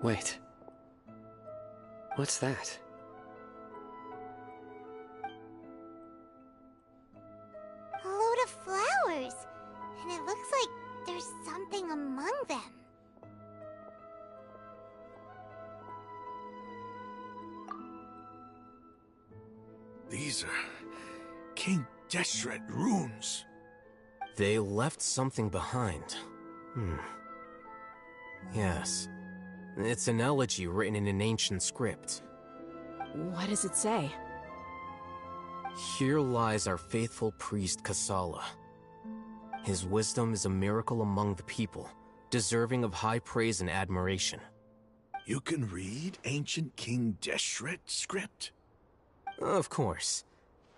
Wait. What's that? A load of flowers. And it looks like there's something among them. These are King Deshret runes. They left something behind. Yes. It's an elegy written in an ancient script. What does it say? Here lies our faithful priest Kasala. His wisdom is a miracle among the people, deserving of high praise and admiration. You can read ancient King Deshret script? Of course.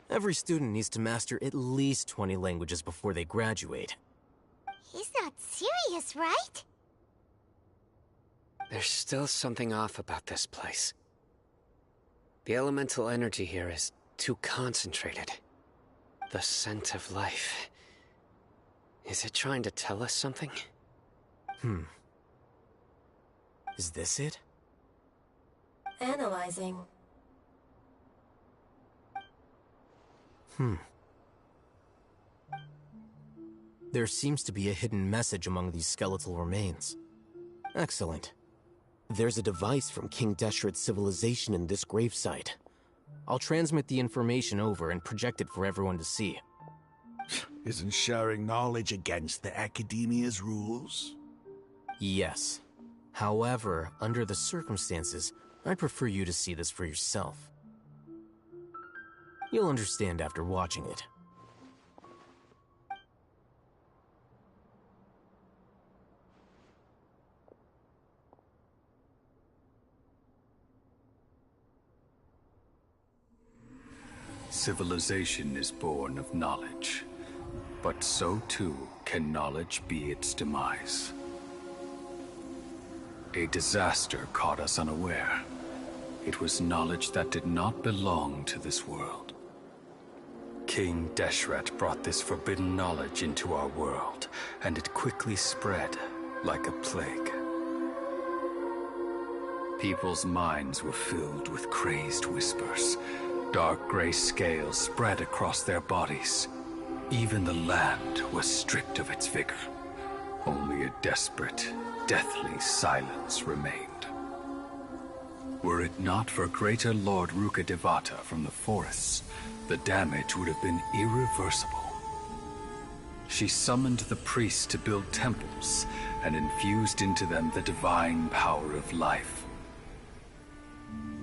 Every student needs to master at least 20 languages before they graduate. He's not serious, right? There's still something off about this place. The elemental energy here is too concentrated. The scent of life. Is it trying to tell us something? Is this it? Analyzing. There seems to be a hidden message among these skeletal remains. Excellent. There's a device from King Deshret's civilization in this gravesite. I'll transmit the information over and project it for everyone to see. Isn't sharing knowledge against the Academia's rules? Yes. However, under the circumstances, I'd prefer you to see this for yourself. You'll understand after watching it. Civilization is born of knowledge, but so too can knowledge be its demise. A disaster caught us unaware. It was knowledge that did not belong to this world. King Deshret brought this forbidden knowledge into our world, and it quickly spread like a plague. People's minds were filled with crazed whispers. Dark gray scales spread across their bodies. Even the land was stripped of its vigor. Only a desperate, deathly silence remained. Were it not for greater Lord Rukkhadevata from the forests, the damage would have been irreversible. She summoned the priests to build temples and infused into them the divine power of life.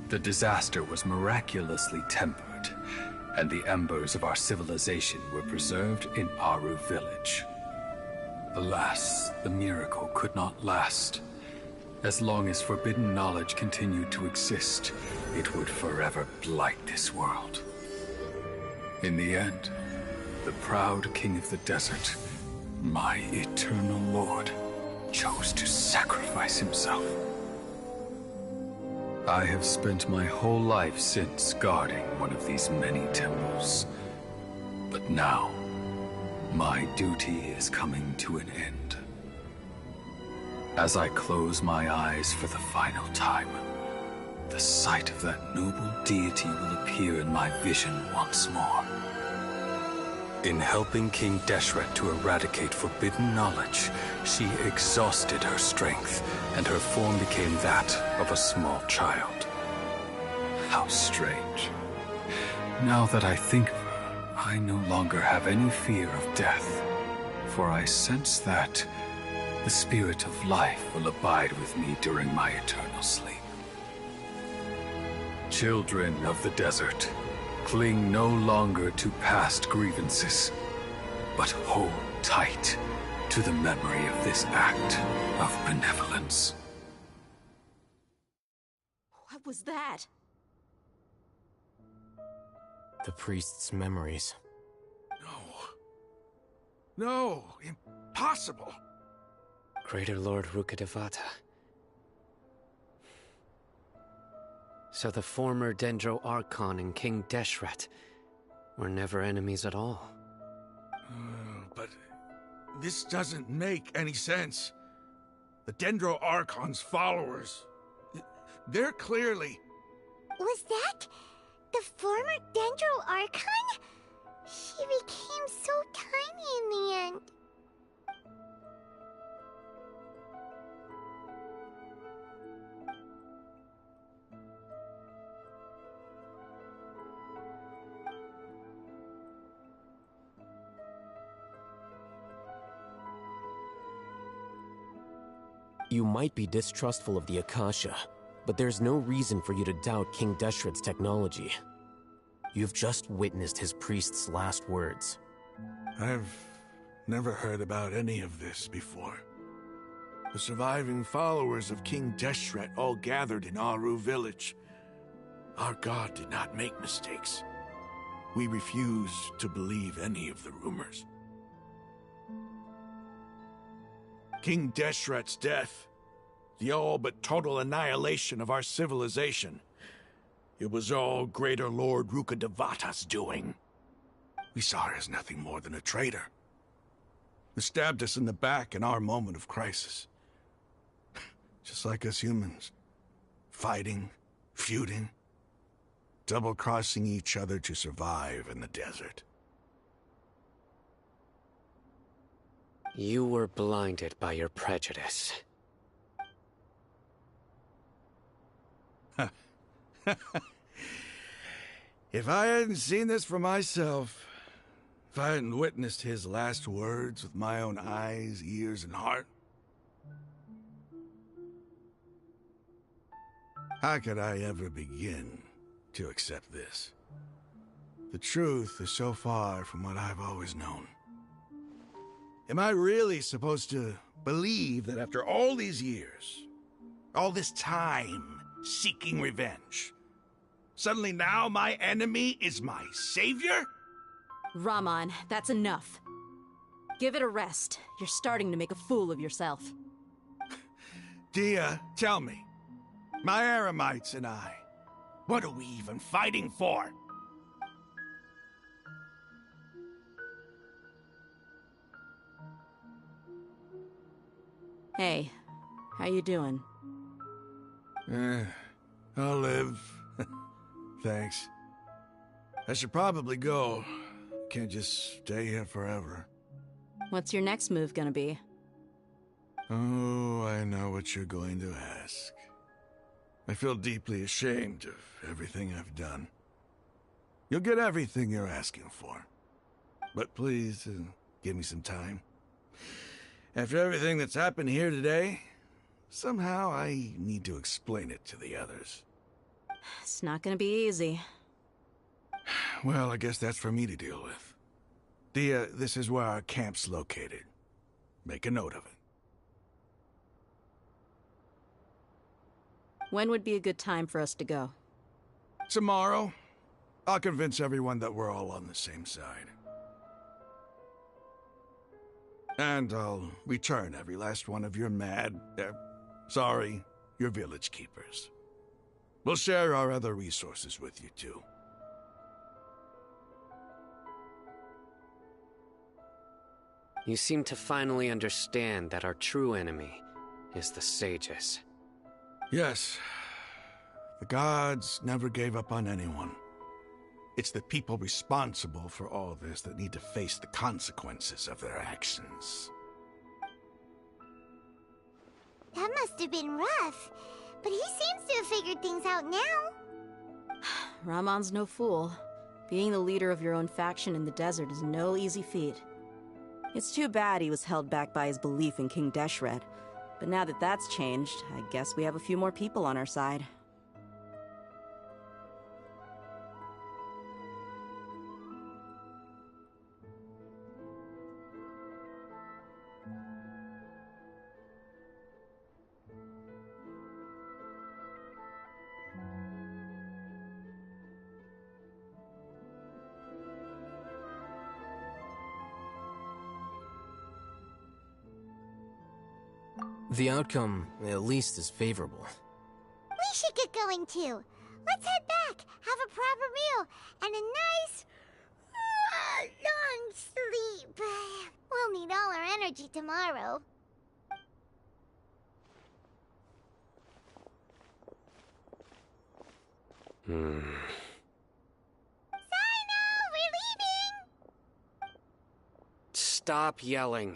The disaster was miraculously tempered, and the embers of our civilization were preserved in Aru village. Alas, the miracle could not last. As long as forbidden knowledge continued to exist, it would forever blight this world. In the end, the proud king of the desert, my eternal lord, chose to sacrifice himself. I have spent my whole life since guarding one of these many temples. But now, my duty is coming to an end. As I close my eyes for the final time, the sight of that noble deity will appear in my vision once more. In helping King Deshret to eradicate forbidden knowledge, she exhausted her strength, and her form became that of a small child. How strange. Now that I think of her, I no longer have any fear of death, for I sense that the spirit of life will abide with me during my eternal sleep. Children of the desert, cling no longer to past grievances, but hold tight to the memory of this act of benevolence. What was that? The priest's memories. No, impossible. Greater Lord Rukkhadevata. So the former Dendro Archon and King Deshret were never enemies at all. But this doesn't make any sense. The Dendro Archon's followers, they're clearly... Was that the former Dendro Archon? She became so tiny in the end. You might be distrustful of the Akasha, but there's no reason for you to doubt King Deshret's technology. You've just witnessed his priest's last words. I've never heard about any of this before. The surviving followers of King Deshret all gathered in Aru village. Our god did not make mistakes. We refuse to believe any of the rumors. King Deshret's death, the all but total annihilation of our civilization, it was all Greater Lord Rukkhadevata's doing. We saw her as nothing more than a traitor, who stabbed us in the back in our moment of crisis. Just like us humans, fighting, feuding. double-crossing each other to survive in the desert. You were blinded by your prejudice. If I hadn't seen this for myself, if I hadn't witnessed his last words with my own eyes, ears, and heart, how could I ever begin to accept this? The truth is so far from what I've always known. Am I really supposed to believe that after all these years, all this time seeking revenge, suddenly now my enemy is my savior? Raman, that's enough. Give it a rest. You're starting to make a fool of yourself. Dia, tell me, my Eremites and I, what are we even fighting for? Hey, how you doing? I'll live. Thanks. I should probably go. Can't just stay here forever. What's your next move gonna be? Oh, I know what you're going to ask. I feel deeply ashamed of everything I've done. You'll get everything you're asking for. But please, give me some time. After everything that's happened here today, somehow I need to explain it to the others. It's not gonna be easy. Well, I guess that's for me to deal with. Dia, this is where our camp's located. Make a note of it. When would be a good time for us to go? Tomorrow, I'll convince everyone that we're all on the same side. And I'll return every last one of your your village keepers. We'll share our other resources with you, too. You seem to finally understand that our true enemy is the sages. Yes. The gods never gave up on anyone. It's the people responsible for all this that need to face the consequences of their actions. That must have been rough, but he seems to have figured things out now. Ramon's no fool. Being the leader of your own faction in the desert is no easy feat. It's too bad he was held back by his belief in King Deshret. But now that that's changed, I guess we have a few more people on our side. The outcome, at least, is favorable. We should get going too. Let's head back, have a proper meal, and a nice, long sleep. We'll need all our energy tomorrow. Sino, we're leaving! Stop yelling.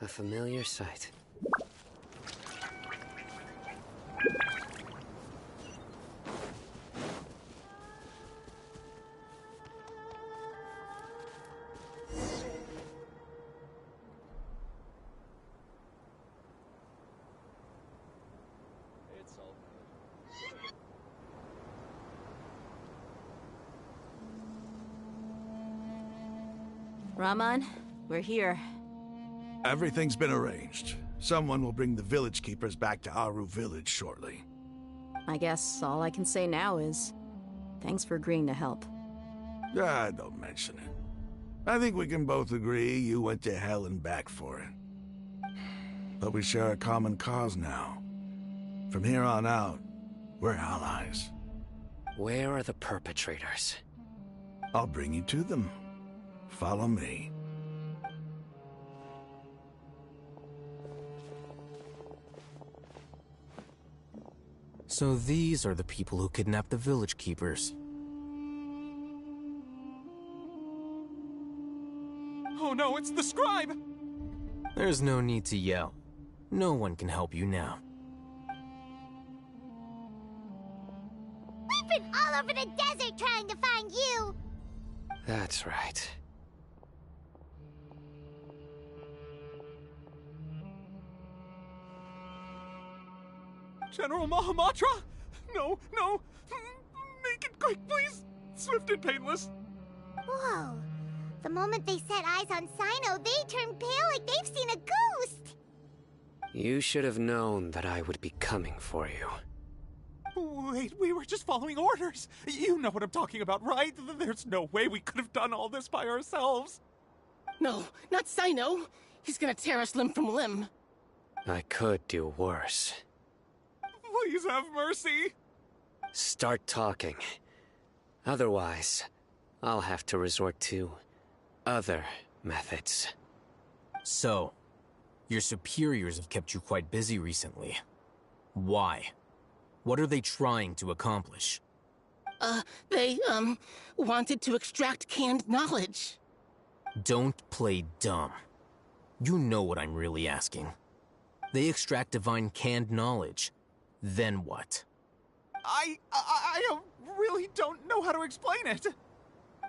A familiar sight. Raman, we're here. Everything's been arranged. Someone will bring the village keepers back to Aru village shortly. I guess all I can say now is thanks for agreeing to help. Don't mention it. I think we can both agree you went to hell and back for it. But we share a common cause now. From here on out, we're allies. Where are the perpetrators? I'll bring you to them. Follow me. So these are the people who kidnapped the village keepers. Oh no, it's the scribe! There's no need to yell. No one can help you now. We've been all over the desert trying to find you! That's right. General Mahamatra? No, no! Make it quick, please! Swift and painless. Whoa. The moment they set eyes on Sino, they turn pale like they've seen a ghost! You should have known that I would be coming for you. Wait, we were just following orders. You know what I'm talking about, right? There's no way we could have done all this by ourselves. No, not Sino. He's gonna tear us limb from limb. I could do worse. Please have mercy. Start talking. Otherwise, I'll have to resort to other methods. So, your superiors have kept you quite busy recently. Why? What are they trying to accomplish? They wanted to extract canned knowledge. Don't play dumb. You know what I'm really asking. They extract divine canned knowledge. Then what? I really don't know how to explain it.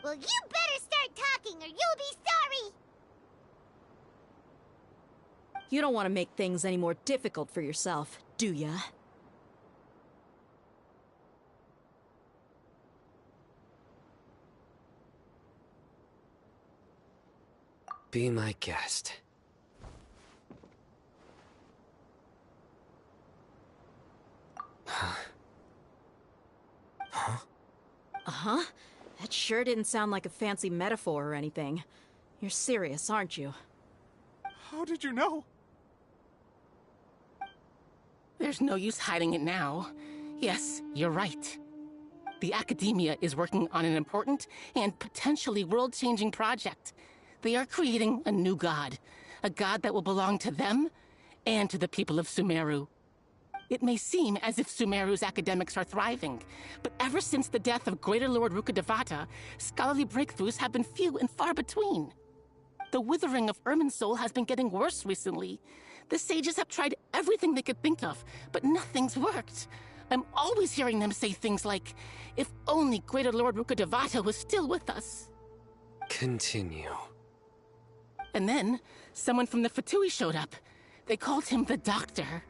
Well, you better start talking or you'll be sorry! You don't want to make things any more difficult for yourself, do ya? Be my guest. Uh-huh? That sure didn't sound like a fancy metaphor or anything. You're serious, aren't you? How did you know? There's no use hiding it now. Yes, you're right. The Academia is working on an important and potentially world-changing project. They are creating a new god. A god that will belong to them and to the people of Sumeru. It may seem as if Sumeru's academics are thriving, but ever since the death of Greater Lord Rukkhadevata, scholarly breakthroughs have been few and far between. The withering of Irminsul has been getting worse recently. The sages have tried everything they could think of, but nothing's worked. I'm always hearing them say things like, if only Greater Lord Rukkhadevata was still with us. Continue. And then, someone from the Fatui showed up. They called him the Doctor.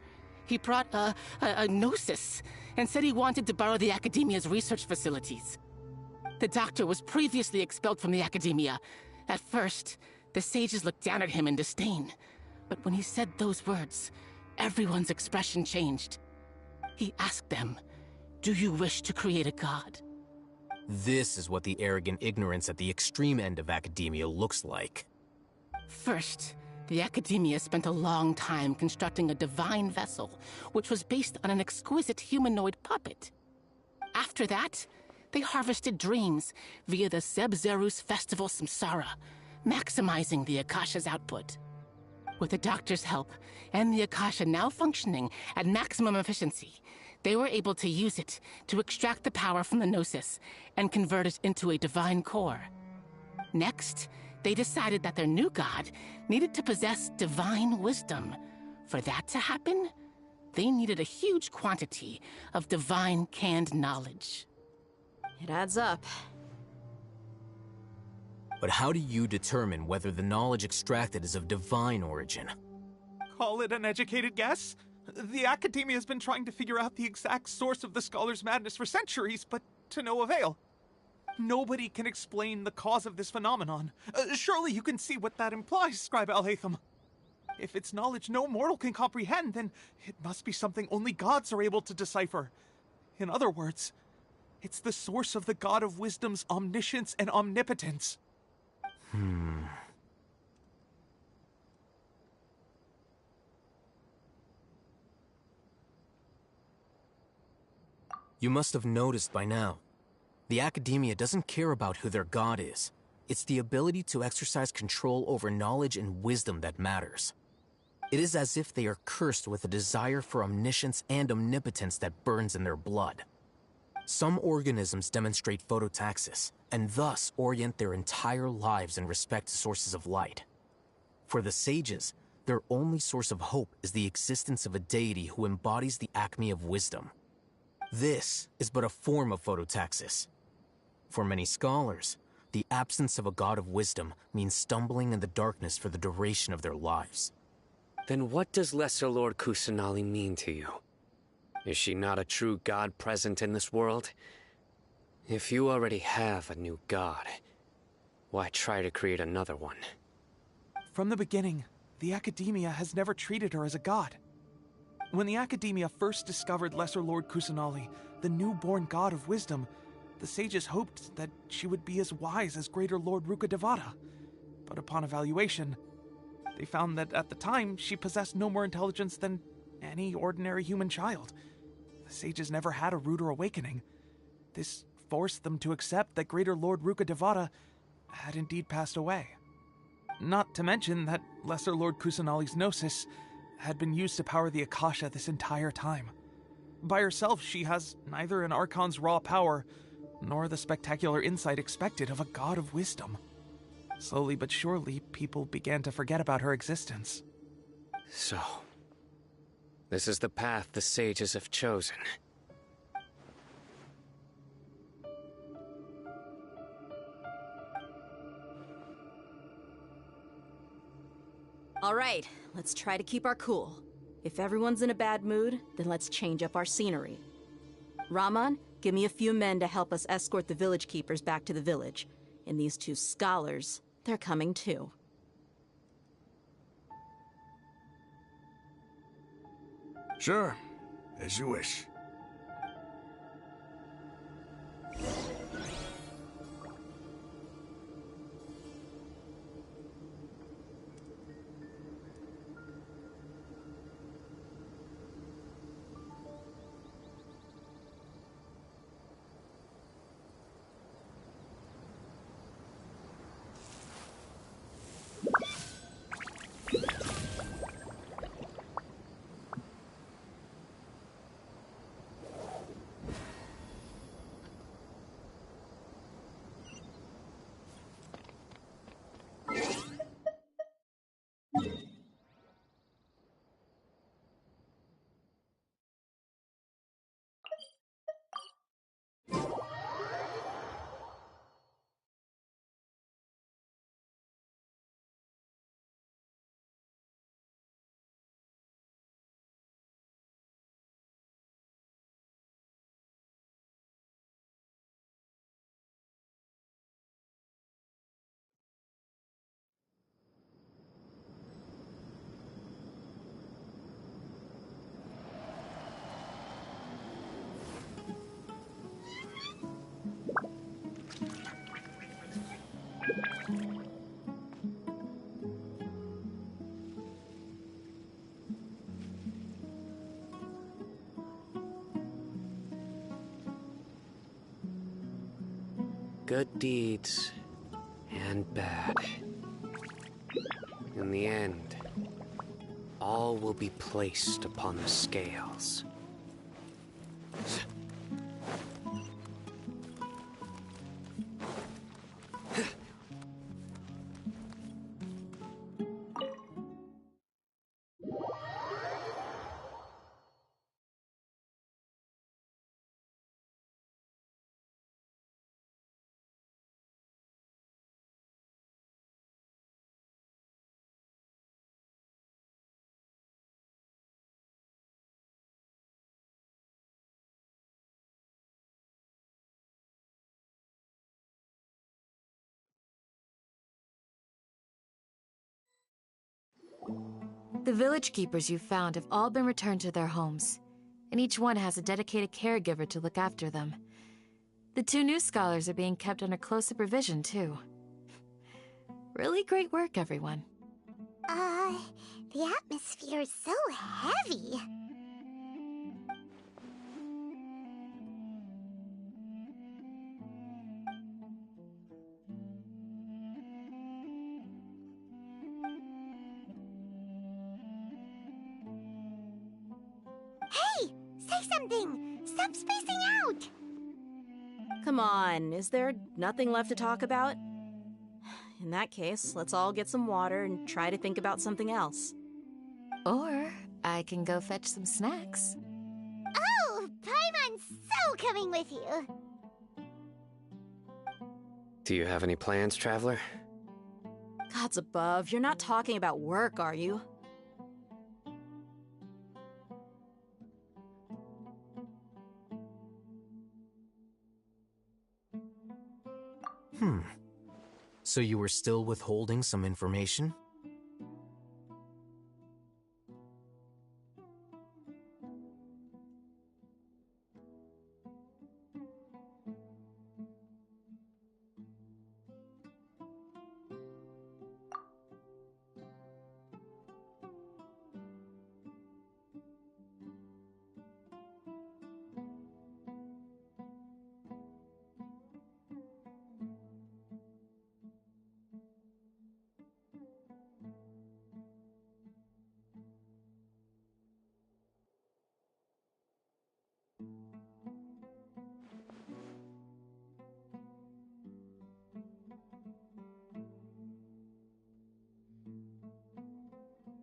He brought a gnosis and said he wanted to borrow the Academia's research facilities. The Doctor was previously expelled from the Academia. At first, the sages looked down at him in disdain. But when he said those words, everyone's expression changed. He asked them, "Do you wish to create a god?" This is what the arrogant ignorance at the extreme end of academia looks like. First, The Academia spent a long time constructing a divine vessel, which was based on an exquisite humanoid puppet. After that, they harvested dreams via the Zeb-Zerus Festival Samsara, maximizing the Akasha's output. With the Doctor's help, and the Akasha now functioning at maximum efficiency, they were able to use it to extract the power from the Gnosis and convert it into a divine core. Next, they decided that their new god needed to possess divine wisdom. For that to happen, they needed a huge quantity of divine canned knowledge. It adds up. But how do you determine whether the knowledge extracted is of divine origin? Call it an educated guess? The Academia has been trying to figure out the exact source of the Scholar's madness for centuries, but to no avail. Nobody can explain the cause of this phenomenon. Surely you can see what that implies, Scribe Alhaitham. If it's knowledge no mortal can comprehend, then it must be something only gods are able to decipher. In other words, it's the source of the God of Wisdom's omniscience and omnipotence. You must have noticed by now. The Academia doesn't care about who their god is. It's the ability to exercise control over knowledge and wisdom that matters. It is as if they are cursed with a desire for omniscience and omnipotence that burns in their blood. Some organisms demonstrate phototaxis, and thus orient their entire lives in respect to sources of light. For the sages, their only source of hope is the existence of a deity who embodies the acme of wisdom. This is but a form of phototaxis. For many scholars, the absence of a god of wisdom means stumbling in the darkness for the duration of their lives. Then what does Lesser Lord Kusanali mean to you? Is she not a true god present in this world? If you already have a new god, why try to create another one? From the beginning, the Academia has never treated her as a god. When the Academia first discovered Lesser Lord Kusanali, the newborn god of wisdom, the sages hoped that she would be as wise as Greater Lord Rukkhadevata. But upon evaluation, they found that at the time she possessed no more intelligence than any ordinary human child. The sages never had a ruder awakening. This forced them to accept that Greater Lord Rukkhadevata had indeed passed away. Not to mention that Lesser Lord Kusanali's Gnosis had been used to power the Akasha this entire time. By herself, she has neither an Archon's raw power, nor the spectacular insight expected of a god of wisdom. Slowly but surely, people began to forget about her existence. So, this is the path the sages have chosen. All right, let's try to keep our cool. If everyone's in a bad mood, then let's change up our scenery. Rahman, give me a few men to help us escort the village keepers back to the village. And these two scholars, they're coming too. Sure, as you wish. Good deeds and bad. In the end, all will be placed upon the scales. The village keepers you've found have all been returned to their homes, and each one has a dedicated caregiver to look after them. The 2 new scholars are being kept under close supervision, too. Really great work, everyone. The atmosphere is so heavy. Hey! Say something! Stop spacing out! Come on, is there nothing left to talk about? In that case, let's all get some water and try to think about something else. Or I can go fetch some snacks. Oh, Paimon's so coming with you! Do you have any plans, traveler? Gods above, you're not talking about work, are you? So you were still withholding some information?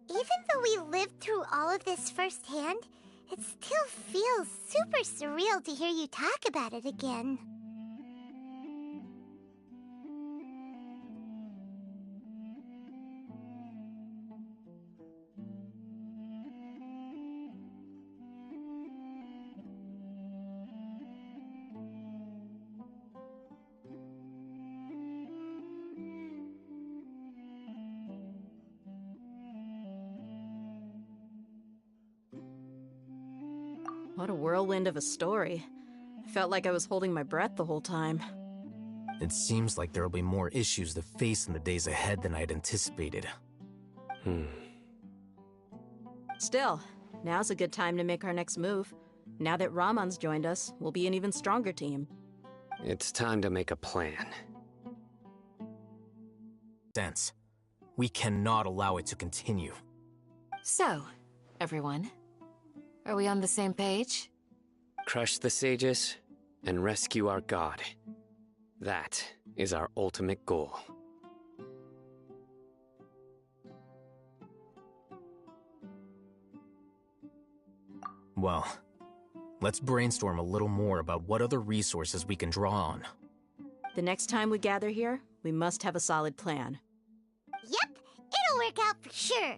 Even though we lived through all of this firsthand, it still feels super surreal to hear you talk about it again. What a whirlwind of a story. I felt like I was holding my breath the whole time. It seems like there'll be more issues to face in the days ahead than I'd anticipated. Still, now's a good time to make our next move. Now that Ramon's joined us, we'll be an even stronger team. It's time to make a plan. Sense. We cannot allow it to continue. So, everyone, are we on the same page? Crush the sages and rescue our god. That is our ultimate goal. Well, let's brainstorm a little more about what other resources we can draw on. The next time we gather here, we must have a solid plan. Yep, it'll work out for sure.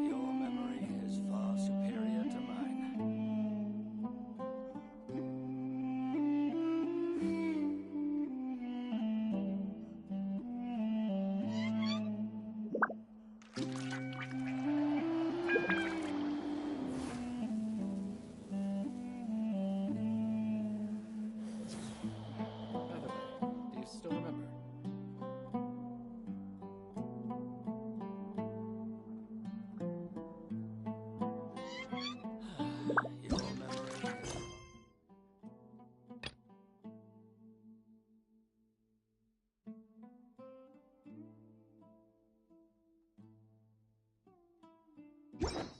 Your memory is far superior to mine.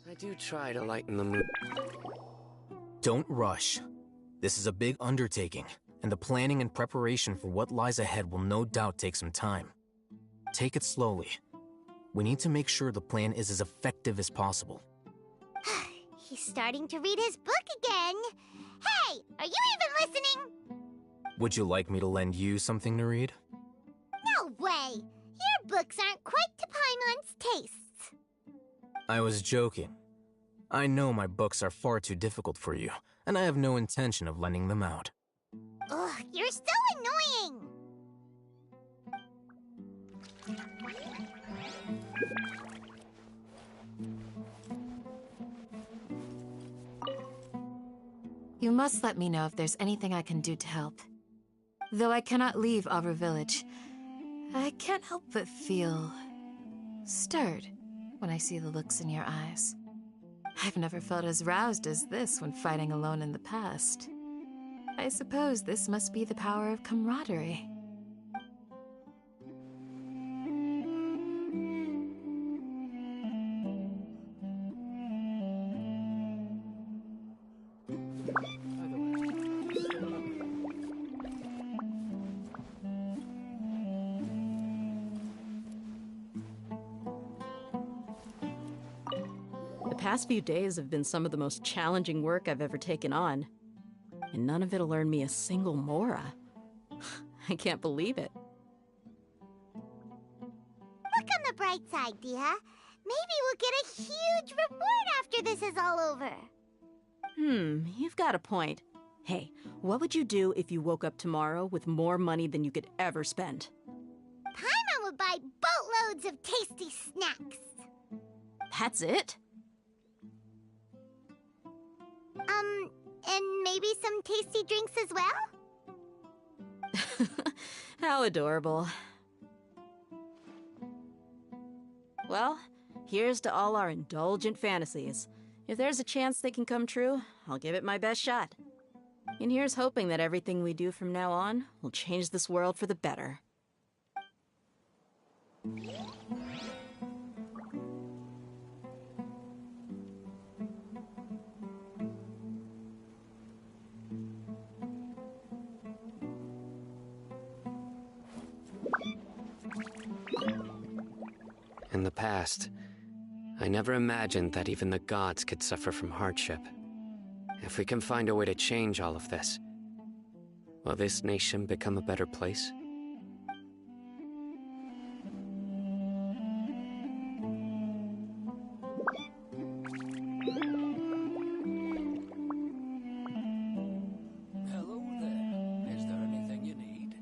I do try to lighten the mood. Don't rush. This is a big undertaking, and the planning and preparation for what lies ahead will no doubt take some time. Take it slowly. We need to make sure the plan is as effective as possible. He's starting to read his book again. Hey, are you even listening? Would you like me to lend you something to read? No way! Your books aren't quite to Paimon's tastes. I was joking. I know my books are far too difficult for you, and I have no intention of lending them out. Ugh, you're so annoying! You must let me know if there's anything I can do to help. Though I cannot leave our village, I can't help but feel stirred when I see the looks in your eyes. I've never felt as roused as this when fighting alone in the past. I suppose this must be the power of camaraderie. The past few days have been some of the most challenging work I've ever taken on. And none of it'll earn me a single mora. I can't believe it. Look on the bright side, Dia. Maybe we'll get a huge reward after this is all over. You've got a point. Hey, what would you do if you woke up tomorrow with more money than you could ever spend? Paimon would buy boatloads of tasty snacks. That's it? And maybe some tasty drinks as well? How adorable. Well, here's to all our indulgent fantasies. If there's a chance they can come true, I'll give it my best shot. And here's hoping that everything we do from now on will change this world for the better. In the past, I never imagined that even the gods could suffer from hardship. If we can find a way to change all of this, will this nation become a better place? Hello there. Is there anything you need?